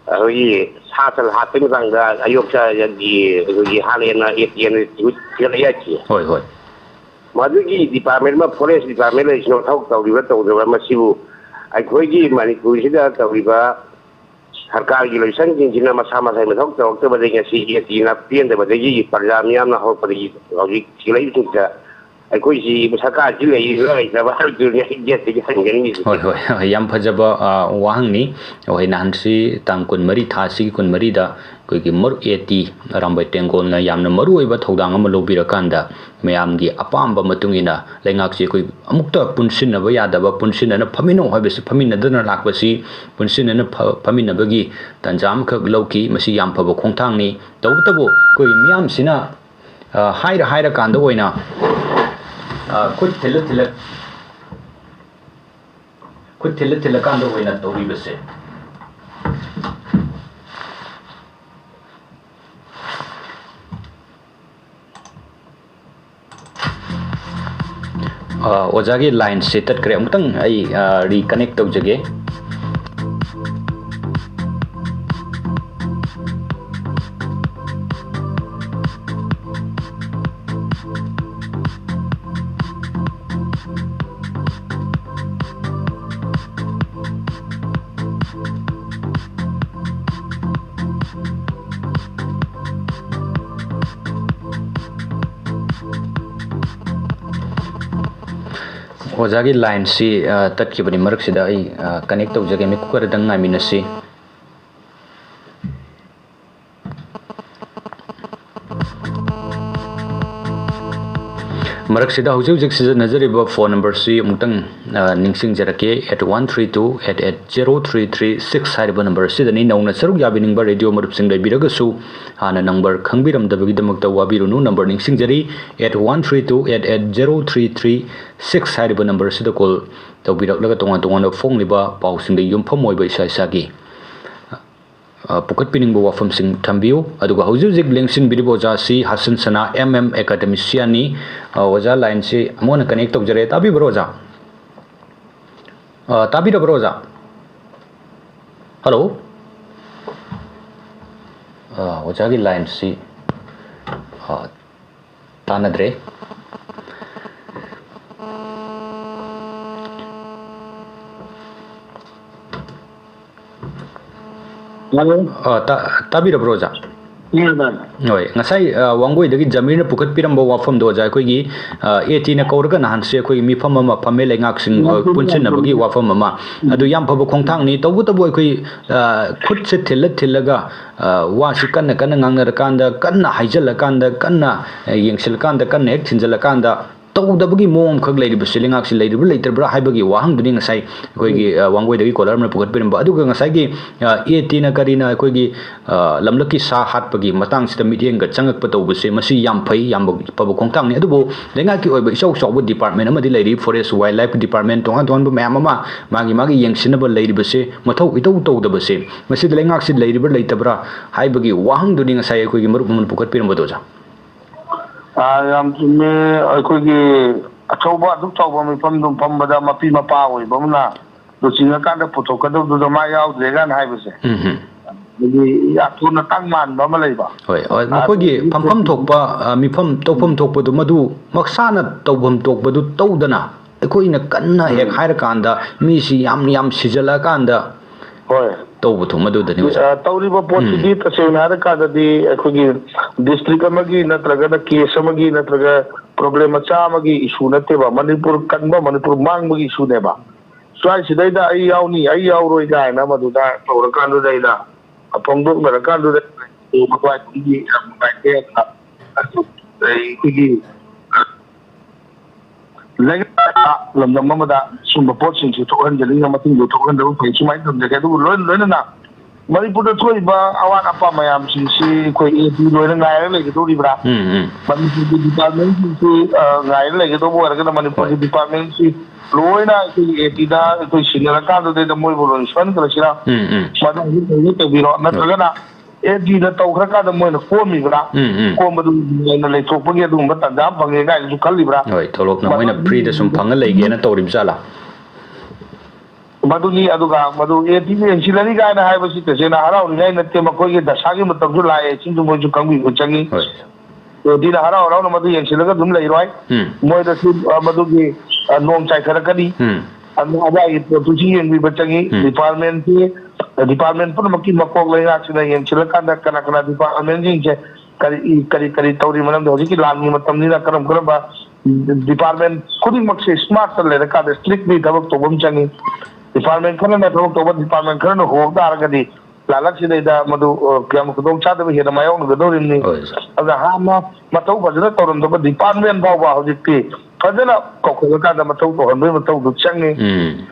ꯑꯩꯈꯣꯏꯒꯤ ꯁꯥ ꯁꯟ ꯍꯥꯠꯄꯒꯤ ꯃꯇꯥꯡꯗ ꯑꯌꯣꯛꯆꯒꯤ ꯑꯩꯈꯣꯏꯒꯤ ꯍꯥꯟꯅ ATN ꯊꯤꯒꯠꯂꯛꯏ ꯍꯣꯏ ꯍꯣꯏ ꯃꯗꯨꯒꯤ ꯗꯤꯄꯥꯔꯠꯃꯦꯟ ꯑꯃ ꯐꯣꯔꯦꯁ ꯗꯤꯄꯥꯔꯠꯃꯦꯟ ꯂꯩꯔꯤꯁꯤꯅ ꯊꯕꯛ ꯇꯧꯔꯤꯕ꯭ꯔꯥ ꯇꯧꯗꯕ꯭ꯔꯥ ꯃꯁꯤꯕꯨ ꯑꯩꯈꯣꯏꯒꯤ ꯃꯅꯤꯄꯨꯔꯁꯤꯗ ꯇꯧꯔꯤꯕ ꯁꯔꯀꯥꯔꯒꯤ ꯂꯣꯏꯁꯪꯁꯤꯡꯁꯤꯅ ꯃꯁꯥ ꯃꯁꯥꯒꯤ ꯃꯊꯧ ꯇꯧꯔꯛꯇꯕꯗꯒꯤ ꯉꯁꯤ ATꯅ ꯄꯦꯟꯗꯕꯗꯒꯤ ꯄ꯭ꯔꯖꯥ ꯃꯤꯌꯥꯝꯅ ꯍꯧꯔꯛꯄꯗꯒꯤ ꯍꯧꯖꯤꯛ ꯊꯤꯒꯠꯂꯛꯏꯁꯤꯡꯁꯤꯗ ꯑꯩꯈꯣꯏꯁꯤ ꯁꯔꯀꯥꯔꯁꯤ ꯂꯩꯔꯤꯕ꯭ꯔꯥ ꯂꯩꯇꯕ꯭ꯔꯥ ꯍꯥꯏꯕꯗꯨꯅꯤ ꯒꯦꯠꯇꯒꯤ ꯍꯪꯖꯅꯤꯡꯉꯤꯁꯤ ꯍꯣꯏ ꯌꯥꯝ ꯐꯖꯕ ꯋꯥꯍꯪꯅꯤ ꯑꯩꯈꯣꯏ ꯅꯍꯥꯟꯁꯤ ꯇꯥꯡ 24 ꯊꯥꯁꯤꯒꯤ 24ꯗ ꯑꯩꯈꯣꯏꯒꯤ ꯃꯔꯨꯞ AT ꯑꯔꯥꯝꯕꯥꯏ ꯇꯦꯡꯒꯣꯜꯅ ꯌꯥꯝꯅ ꯃꯔꯨꯑꯣꯏꯕ ꯊꯧꯗꯥꯡ ꯑꯃ ꯂꯧꯕꯤꯔꯀꯥꯟꯗ ꯃꯌꯥꯝꯒꯤ ꯑꯄꯥꯝꯕ ꯃꯇꯨꯡ ꯏꯟꯅ ꯂꯩꯉꯥꯛꯁꯤ ꯑꯩꯈꯣꯏ ꯑꯃꯨꯛꯇ ꯄꯨꯟꯁꯤꯟꯅꯕ ꯌꯥꯗꯕ ꯄꯨꯟꯁꯤꯟꯅꯅ ꯐꯝꯃꯤꯟꯅꯧ ꯍꯥꯏꯕꯁꯤ ꯐꯝꯃꯤꯟꯅꯗꯅ ꯂꯥꯛꯄꯁꯤ ꯄꯨꯟꯁꯤꯟꯅꯅ ꯐꯝꯃꯤꯟꯅꯕꯒꯤ ꯇꯥꯟꯖꯥ ꯑꯃꯈꯛ ꯂꯧꯈꯤ ꯃꯁꯤ ꯌꯥꯝ ꯐꯕ ꯈꯣꯡꯊꯥꯡꯅꯤ ꯇꯧꯕꯇꯕꯨ ꯑꯩꯈꯣꯏ ꯃꯤꯌꯥꯝꯁꯤꯅ ꯍꯥꯏꯔꯀꯥꯟꯗ ꯑꯣꯏꯅ ꯈꯨꯠ ꯊꯤꯜꯂꯀꯥꯟꯗ ꯑꯣꯏꯅ ꯇꯧꯔꯤꯕꯁꯦ ꯑꯣꯖꯥꯒꯤ ꯂꯥꯏꯟꯁꯦ ꯇꯠꯈ꯭ꯔꯦ ꯑꯃꯨꯛꯇꯪ ꯑꯩ ꯔꯤꯀꯅꯦꯛ ꯇꯧꯖꯒꯦ ꯑꯣꯖꯥꯒꯤ ꯂꯥꯏꯟꯁꯤ ꯇꯠꯈꯤꯕꯅꯤ ꯃꯔꯛꯁꯤꯗ ꯑꯩ ꯀꯅꯦꯛ ꯇꯧꯖꯒꯦ ꯃꯤꯀꯨꯞ ꯈꯔꯗꯪ ꯉꯥꯏꯃꯤꯟꯅꯁꯤ ꯃꯔꯛꯁꯤꯗ ꯍꯧꯖꯤꯛ ꯁꯤꯖꯤꯟꯅꯖꯔꯤꯕ ꯐꯣꯟ ꯅꯝꯕꯔꯁꯤ ꯑꯃꯨꯛꯇꯪ ꯅꯤꯡꯁꯤꯡꯖꯔꯛꯀꯦ 8132880336 ꯍꯥꯏꯔꯤꯕ ꯅꯝꯕꯔ ꯑꯁꯤꯗꯅꯤ ꯅꯧꯅ ꯁꯔꯨꯛ ꯌꯥꯕꯤꯅꯤꯡꯕ ꯔꯦꯗꯤꯑꯣ ꯃꯔꯨꯞꯁꯤꯡ ꯂꯩꯕꯤꯔꯒꯁꯨ ꯍꯥꯟꯅ ꯅꯝꯕꯔ ꯈꯪꯕꯤꯔꯝꯗꯕꯒꯤꯗꯃꯛꯇ ꯋꯥꯕꯤꯔꯨꯅꯨ ꯅꯝꯕꯔ ꯅꯤꯡꯁꯤꯡꯖꯔꯤ 8132880336 ꯍꯥꯏꯔꯤꯕ ꯅꯝꯕꯔ ꯑꯁꯤꯗ ꯀꯣꯜ ꯇꯧꯕꯤꯔꯛꯂꯒ ꯇꯣꯉꯥꯟ ꯇꯣꯉꯥꯟꯕ ꯐꯣꯡꯂꯤꯕ ꯄꯥꯎꯁꯤꯡꯗ ꯌꯨꯝꯐꯝ ꯑꯣꯏꯕ ꯏꯁꯥꯒꯤ ꯄꯨꯈꯠꯄꯤꯅꯤꯡꯕ ꯋꯥꯐꯝꯁꯤꯡ ꯊꯝꯕꯤꯌꯨ ꯑꯗꯨꯒ ꯍꯧꯖꯤꯛ ꯂꯦꯡꯁꯤꯟꯕꯤꯔꯤꯕ ꯑꯣꯖꯥꯁꯤ ꯍꯥꯁꯟ ꯁꯅꯥ ꯑꯦꯀꯥꯗꯦꯃꯤꯁꯤꯌꯥꯟꯅꯤ ꯑꯣꯖꯥ ꯂꯥꯏꯟꯁꯤ ꯑꯃꯨꯛ ꯀꯅꯦꯛ ꯇꯧꯖꯔꯦ ꯇꯥꯕꯤꯕ꯭ꯔꯣ ꯑꯣꯖꯥ ꯇꯥꯕꯤꯔꯕ꯭ꯔꯣ ꯑꯣꯖꯥ ꯍꯜꯂꯣ ꯑꯣꯖꯥꯒꯤ ꯂꯥꯏꯟꯁꯤ ꯇꯥꯟꯅꯗ꯭ꯔꯦ ꯇꯥꯕꯤꯔꯕ꯭ꯔꯣ ꯑꯣꯖꯥ ꯍꯣꯏ ꯉꯁꯥꯏ ꯋꯥꯡꯒꯣꯏꯗꯒꯤ ꯖꯃꯤꯔꯅ ꯄꯨꯈꯠꯄꯤꯔꯝꯕ ꯋꯥꯐꯝꯗꯣ ꯑꯣꯖꯥ ꯑꯩꯈꯣꯏꯒꯤ ATꯅ ꯀꯧꯔꯒ ꯅꯍꯥꯟꯁꯦ ꯑꯩꯈꯣꯏꯒꯤ ꯃꯤꯐꯝ ꯑꯃ ꯐꯝꯃꯦ ꯂꯩꯉꯥꯛꯁꯤꯡ ꯄꯨꯟꯁꯤꯟꯅꯕꯒꯤ ꯋꯥꯐꯝ ꯑꯃ ꯑꯗꯨ ꯌꯥꯝ ꯐꯕ ꯈꯣꯡꯊꯥꯡꯅꯤ ꯇꯧꯕꯇꯕꯨ ꯑꯩꯈꯣꯏ ꯈꯨꯠꯁꯦ ꯊꯤꯜꯂꯒ ꯋꯥꯁꯤ ꯀꯟꯅ ꯉꯥꯡꯅꯔꯀꯥꯟꯗ ꯀꯟꯅ ꯍꯥꯏꯖꯤꯜꯂꯀꯥꯟꯗ ꯀꯟꯅ ꯌꯦꯡꯁꯤꯜꯂꯀꯥꯟꯗ ꯀꯟꯅ ꯍꯦꯛ ꯊꯤꯟꯖꯤꯜꯂꯀꯥꯟꯗ ꯇꯧꯗꯕꯒꯤ ꯃꯑꯣꯡ ꯑꯃꯈꯛ ꯂꯩꯔꯤꯕꯁꯤ ꯂꯩꯉꯥꯛꯁꯤ ꯂꯩꯔꯤꯕ꯭ꯔꯥ ꯂꯩꯇꯕ꯭ꯔꯥ ꯍꯥꯏꯕꯒꯤ ꯋꯥꯍꯪꯗꯨꯅꯤ ꯉꯁꯥꯏ ꯑꯩꯈꯣꯏꯒꯤ ꯋꯥꯡꯒꯣꯏꯗꯒꯤ ꯀꯣꯂꯔ ꯑꯃꯅ ꯄꯨꯈꯠꯄꯤꯔꯝꯕ ꯑꯗꯨꯒ ꯉꯁꯥꯏꯒꯤ ATꯅ ꯀꯔꯤꯅ ꯑꯩꯈꯣꯏꯒꯤ ꯂꯝꯂꯛꯀꯤ ꯁꯥ ꯍꯥꯠꯄꯒꯤ ꯃꯇꯥꯡꯁꯤꯗ ꯃꯤꯠꯌꯦꯡꯒ ꯆꯪꯉꯛꯄ ꯇꯧꯕꯁꯦ ꯃꯁꯤ ꯌꯥꯝ ꯐꯩ ꯌꯥꯝ ꯐꯕ ꯈꯣꯡꯊꯥꯡꯅꯤ ꯑꯗꯨꯕꯨ ꯂꯩꯉꯥꯛꯀꯤ ꯑꯣꯏꯕ ꯏꯆꯥꯎ ꯆꯥꯎꯕ ꯗꯤꯄꯥꯔꯠꯃꯦꯟ ꯑꯃꯗꯤ ꯂꯩꯔꯤ ꯐꯣꯔꯦꯁ ꯋꯥꯏꯜ ꯂꯥꯏꯐ ꯗꯤꯄꯥꯔꯠꯃꯦꯟ ꯇꯣꯉꯥꯟꯕ ꯃꯌꯥꯝ ꯑꯃ ꯃꯥꯒꯤ ꯌꯦꯡꯁꯤꯟꯅꯕ ꯂꯩꯔꯤꯕꯁꯦ ꯃꯊꯧ ꯏꯇꯧ ꯇꯧꯗꯕꯁꯦ ꯃꯁꯤꯗ ꯂꯩꯉꯥꯛꯁꯤ ꯂꯩꯔꯤꯕ꯭ꯔꯥ ꯂꯩꯇꯕ꯭ꯔꯥ ꯍꯥꯏꯕꯒꯤ ꯋꯥꯍꯪꯗꯨꯅꯤ ꯉꯁꯥꯏ ꯑꯩꯈꯣꯏꯒꯤ ꯃꯔꯨꯞ ꯑꯃꯅ ꯄꯨꯈꯠꯄꯤꯔꯝꯕꯗꯣ ꯑꯣꯖꯥ ꯌꯥꯝ ꯆꯨꯝꯃꯦ ꯑꯩꯈꯣꯏꯒꯤ ꯑꯆꯧꯕ ꯑꯗꯨꯛ ꯆꯥꯎꯕ ꯃꯤꯐꯝꯗꯨ ꯐꯝꯕꯗ ꯃꯄꯤ ꯃꯄꯥ ꯑꯣꯏꯕ ꯑꯃꯅ ꯂꯨꯆꯤꯡꯉꯀꯥꯟꯗ ꯄꯨꯊꯣꯛꯀꯗꯕꯗꯨꯗ ꯃꯥ ꯌꯥꯎꯗ꯭ꯔꯦ ꯀꯥꯏꯅ ꯍꯥꯏꯕꯁꯦ ꯍꯥꯏꯗꯤ ꯌꯥꯊꯨꯅ ꯇꯪ ꯃꯥꯟꯕ ꯑꯃ ꯂꯩꯕ ꯍꯣꯏ ꯃꯈꯣꯏꯒꯤ ꯐꯝꯐꯝ ꯊꯣꯛꯄ ꯃꯤꯐꯝ ꯇꯧꯐꯝ ꯊꯣꯛꯄꯗꯨ ꯃꯗꯨ ꯃꯁꯥꯅ ꯇꯧꯐꯝ ꯊꯣꯛꯄꯗꯨ ꯇꯧꯗꯅ ꯑꯩꯈꯣꯏꯅ ꯀꯟꯅ ꯍꯦꯛ ꯍꯥꯏꯔꯀꯥꯟꯗ ꯃꯤꯁꯤ ꯌꯥꯝ ꯁꯤꯖꯜꯂꯛꯑꯀꯥꯟꯗ ꯍꯣꯏ ꯇꯧꯕꯗꯣ ꯃꯗꯨꯗꯅꯤ ꯇꯧꯔꯤꯕ ꯄꯣꯠꯁꯤꯗꯤ ꯇꯁꯦꯡꯅ ꯍꯥꯏꯔꯀꯥꯟꯗꯗꯤ ꯑꯩꯈꯣꯏꯒꯤ ꯗꯤꯁꯇ꯭ꯔꯤꯛ ꯑꯃꯒꯤ ꯅꯠꯇ꯭ꯔꯒꯅ ꯀꯦꯁ ꯑꯃꯒꯤ ꯅꯠꯇ꯭ꯔꯒ ꯄ꯭ꯔꯣꯕ꯭ꯂꯦꯝ ꯃꯆꯥ ꯑꯃꯒꯤ ꯏꯁꯨ ꯅꯠꯇꯦꯕ ꯃꯅꯤꯄꯨꯔ ꯀꯟꯕ ꯃꯅꯤꯄꯨꯔ ꯃꯥꯡꯕꯒꯤ ꯏꯁꯨꯅꯦꯕ ꯁ꯭ꯋꯥꯏꯁꯤꯗꯩꯗ ꯑꯩ ꯌꯥꯎꯅꯤ ꯑꯩ ꯌꯥꯎꯔꯣꯏ ꯀꯥꯏꯅ ꯃꯗꯨꯗ ꯇꯧꯔꯀꯥꯟꯗꯨꯗꯩꯗ ฟองดุกแบบการดูแลตัวมากกว่าที่ไปแก้ครับไอ้ที่แล้วลำดับมาได้สุ่มประพฤติสิ่งที่ทุกคนจะเรียนมาถึงทุกคนเดี๋ยวไปช่วยทำจะแค่ดูล้วนๆนะมาดิพูดช่วยบ้าอาวันapaมายามสิ่งที่คุยดูล้วนง่ายเลยก็ดูดีบ้ามันมีดีพาร์ตเมนต์ที่ง่ายเลยก็ดูบัวแล้วก็มันมีดีพาร์ตเมนต์ที่ล้วนนะที่ที่ได้ตัวสิ่งนั้นการดูได้มวยบอลชวนก็เลยสินะมาดูที่ตัววิโรจน์นั่นก็นะที่นั่นตัวข้าก็มวยนักโค้มีบ้าโค้มาดูนั่นเลยทุกคนยังดูมันตัดดำฟังยังไงทุกคนลีบ้าโอ้ยทลกนะมวยนักพรีแต่สมพังกันเลยนะตัวริมซาลามาดูนี่มาดูที่นี่ชิลลี่กันนะให้บริษัทเจ้าหน้าที่เราเนี่ยนั่นเต็มก็ยังดัชกี้มันตั้งจุดไล่ชิ้นจุ่มจุ่มกังวิกุจังงี้ที่นั่นเรามาดูยังชิลลี่ก็ดุมเลยร้อยมวยที่มาดูที่น้องใจขนาดนี้อันนี้อะไรตัวทุกที่ยังมีบัญชีดีพาร์ตเมนต์ที่ดีพาร์ตเมนต์พวกมันกินมาโกงเลยนะชิลลี่ยังชิลลี่กันนะกันดีพาร์ตเมนต์จริงใช่kari tauri manam de hoji ki lani matam ni na karam ba department khudi makse smart tar le ka strict ni tabak to bum changi department khana na tabak to department khana ho dar ga di lalak si da madu kyam ko dong cha da he da mayong ga do rin ni aga ha ma matau ba jana toron do department ba hoji ki fajana ko ko ka da matau to han matau du changi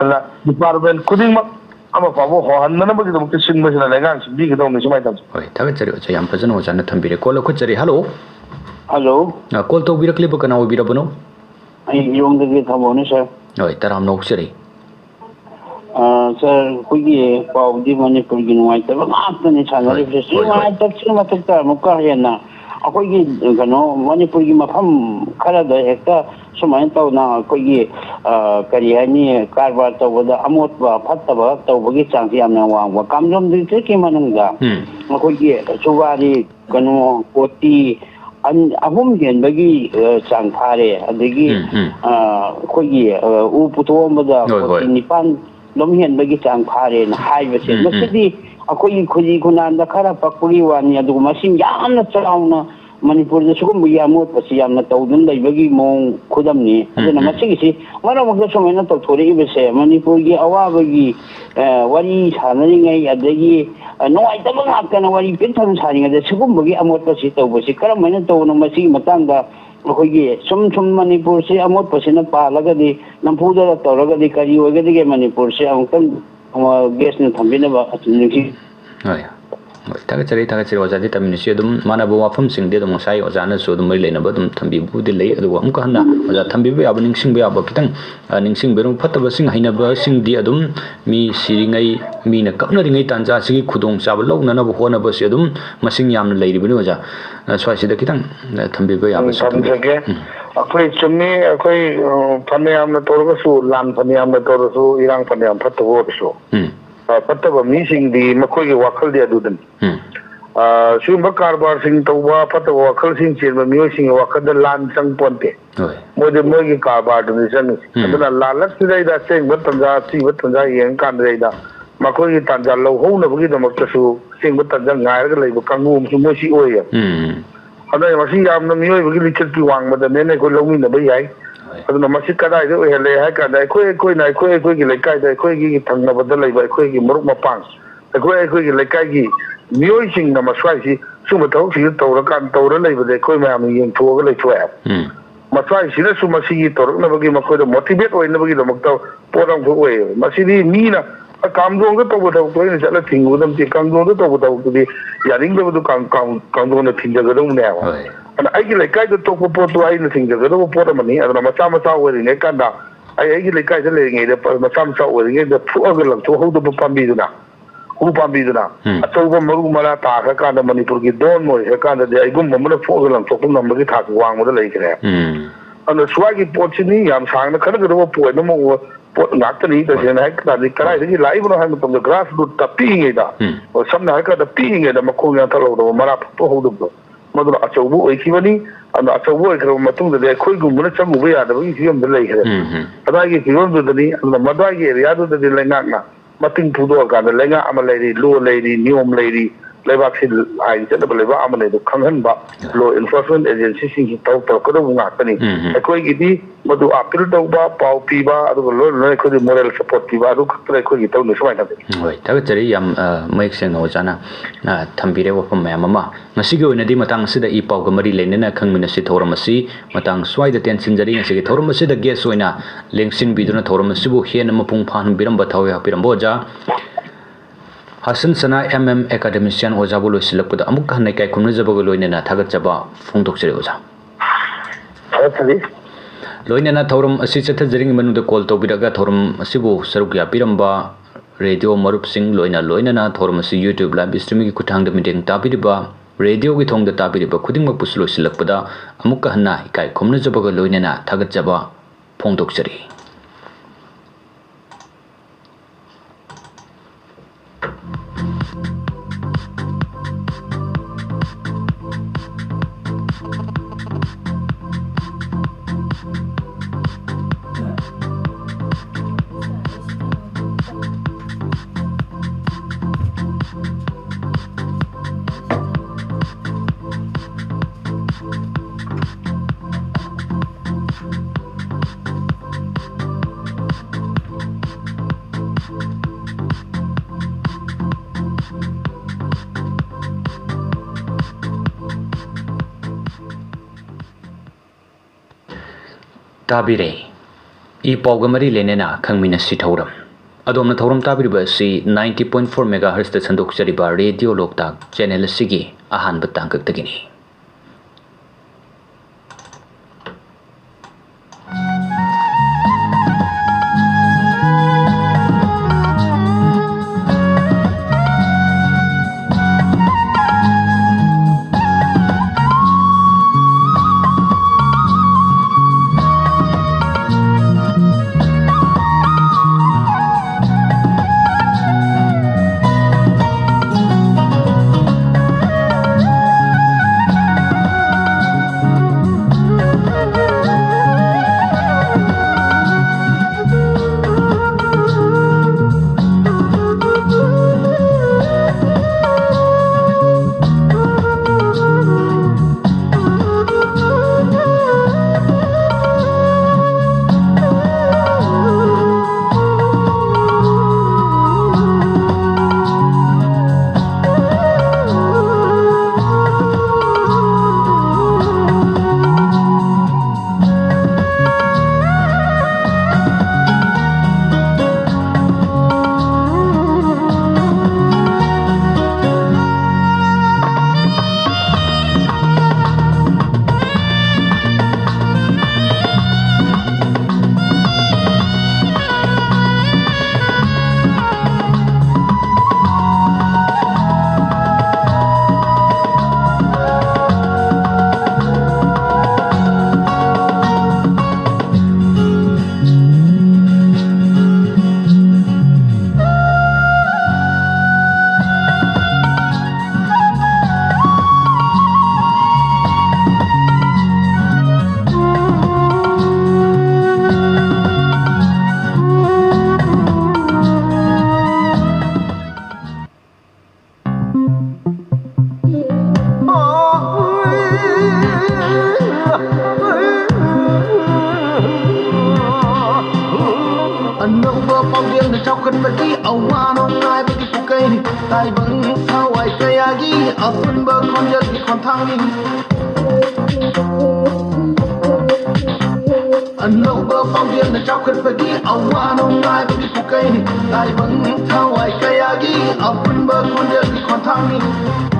la department khudi mak ama pabo ho han na ba gi dum ke sin ma sina lengang si bi gi dum ni sumai tam hoi thaga chari o yam phajana ho jana thambire ko la khu chari hello call to birakli ba kana birabano ai yong de thabo ne sir hoi taram no chari sir kugi pau di manipur gi nuai ta ba ta ni chana ri fesi ma ta chi ma ta mo ka yana akogi kano manipur gi mafam khara da hekta sumai taw na akogi kari hani karbar tawda amot ba phatta ba tawbagi changsi amna wang wa kamjom di ki manungda akogi suwari kano koti ahum gen bagi chang phare adigi akogi u putom da koti nipan lom hen bagi chang phare na haiba se masidi akogi khuji kunan da khara pakuri wani adu masin yamna chawna manipur da sugum yamot pasi yamna tawdun leibagi mong khudamni aduna masigi si mara mokda somena to thori bese manipur gi awabagi wari sanari ngai adagi noi ta bang akana wari pintham sari ngai sugum bagi amot pasi tawbasi karamena tawna masigi matanga akogi sum manipur se amot pasi na palagadi nampuda tawragadi kari ogadi manipur se amkan gas na thambina ba atningi thaga chari oja di tamini si dum mana bo wafam sing de dum sai oja na so dum mai leina ba dum thambi bu de lei adu am ka na oja thambi ba ab ning sing ba ab kitang ning sing berum phatta ba sing haina ba sing di adum mi siringai mi na kapna ringai tanja sigi khudong cha ba lok na na ba hona ba si adum masing yam na leiri bani oja swai si da kitang thambi ba ya ba so akhoi chumi akhoi phaniyam na torga su lan phaniyam na torga su irang phaniyam phatta bo so ꯐꯠꯇꯕ ꯃꯤꯁꯤꯡꯗꯤ ꯃꯈꯣꯏꯒꯤ ꯋꯥꯈꯜꯗꯤ ꯑꯗꯨꯗꯅꯤ ꯁꯤꯒꯨꯝꯕ ꯀꯔꯕꯥꯔꯁꯤꯡ ꯇꯧꯕ ꯐꯠꯇꯕ ꯋꯥꯈꯜꯁꯤꯡ ꯆꯦꯟꯕ ꯃꯤꯑꯣꯏꯁꯤꯡꯒꯤ ꯋꯥꯈꯜꯗ ꯂꯥꯟ ꯆꯪꯄꯣꯟꯇꯦ ꯃꯣꯏꯗꯤ ꯃꯣꯏꯒꯤ ꯀꯔꯕꯥꯔꯗꯨꯅꯤ ꯆꯪꯉꯤꯁꯤ ꯑꯗꯨꯅ ꯂꯥꯜꯂꯛꯁꯤꯗꯩꯗ ꯑꯁꯦꯡꯕ ꯇꯟꯖꯥ ꯑꯊꯤꯕ ꯇꯟꯖꯥ ꯌꯦꯡꯀꯥꯟꯗꯩꯗ ꯃꯈꯣꯏꯒꯤ ꯇꯟꯖꯥ ꯂꯧꯍꯧꯅꯕꯒꯤꯗꯃꯛꯇꯁꯨ ꯑꯁꯦꯡꯕ ꯇꯟꯖꯥ ꯉꯥꯏꯔꯒ ꯂꯩꯕ ꯀꯥꯡꯕꯨ ꯑꯃꯁꯨ ꯃꯣꯏꯁꯤ ꯑꯣꯏꯌꯦ ꯑꯗꯨꯅ ꯃꯁꯤ ꯌꯥꯝꯅ ꯃꯤꯑꯣꯏꯕꯒꯤ ꯂꯤꯆꯠꯀꯤ ꯋꯥꯡꯃꯗꯅꯦꯅ ꯑꯩꯈꯣꯏ ꯂꯧꯃꯤꯟꯅꯕ ꯌꯥꯏ aduna masi kadai de ohele ha kada akhoi lekai da akhoi thangnabada leiba akhoi maruk mapang akhoi lekai gi mioi sing na maswai si suma tau si tawra kan tawra leiba de akhoi ma am yeng thuga lei thwa maswai si na suma si gi torok na bagi makhoi da motivate oi na bagi da makta porang thu oi masi ni mi na kamjong ga taw da to ni chala thingu dam ti kamjong da taw ti yaring da du kamjong na thinja ga dum ne wa ana aigi lekai da to po to ai na thinja ga do po da mani aduna macha oi ne kan da aigi lekai da le ngai da macha oi ngai da thu ga lam thu ho da pambi du na hu pambi du na ato ba maru mala ta ka ka da manipur gi don moi ka da ai gum ma na pho ga lam to kum nam gi tha wang mo da lei kre ana swagi pochini yam sang na khana ga do po no mo ngakani da jena hai ka di karai di live no ha no tom grass do tapi ngai da o samna ha ka da pi ngai da ma ko ya thalo do mara po ho do madura achobu oi kibani ana achobu oi kro matung da khoi gum na chamu ba ya da bi fiam da lei kre ada gi fiam do da ni ana madwa gi area do da lengak na mating pu do ka da lenga ama lei ri lo lei ri niom lei ri เลยว่าที่ไอ้จะได้เลยว่าเอามาในครั้งนั้นบ่ law enforcement agency สิ่งที่ตัวก็ต้องงัดกันนี่ไอ้คนกี่ที่มาดูอัพพิลตัวบ่เป่าปีบ่อะไรก็ล้วนเลยคนที่ moral support ปีบ่รู้ก็เลยคนที่ตัวนี่สมัยนั้นโอ้ยถ้าเกิดจะได้ยามไม่เสียงหัวใจนะทำไปได้ว่าผมแม่มางั้นสิ่งที่วันนี้มาตั้งสิ่งที่อีเป่าก็มาดีเลยเนี่ยครั้งมินสิทธิ์โทรมาสิมาตั้งสวายเดียนสินจริงสิ่งที่โทรมาสิเด็กเกสวยนะเลี้ยงสินบิดนะโทรมาสิบุเฮียนมาพุ่งพันบิรัมบัตเอาอย่าบิรัมบ่จ้าHasan Sana Academician Ojabulu Silapud Amuk Hanaka Kumizabagoloina Tagachaba Funtok Seriosa. Loinana Torum assisted Zering Manu the Call to Bidaga Torum Sibu Sarukia Piramba Radio Marup Sing Loina Loinana Torumasi YouTube Lab Istumi Kutang the meeting Tabiba Radio with Hong the Tabiba Kudima Puslo Silapuda Amuka Hana Kai Kumizabagoloina Tagachaba Funtok Seri. Tabire E Pogamari Lenena Kangmina Sithoram Adom Thoram Tabiriba C 90.4 MHz the Sanduk Sariba Radio Loktak Channel Sigi Ahan Batangak Tagini.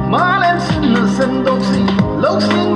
Malen sin sen doksi, lok sin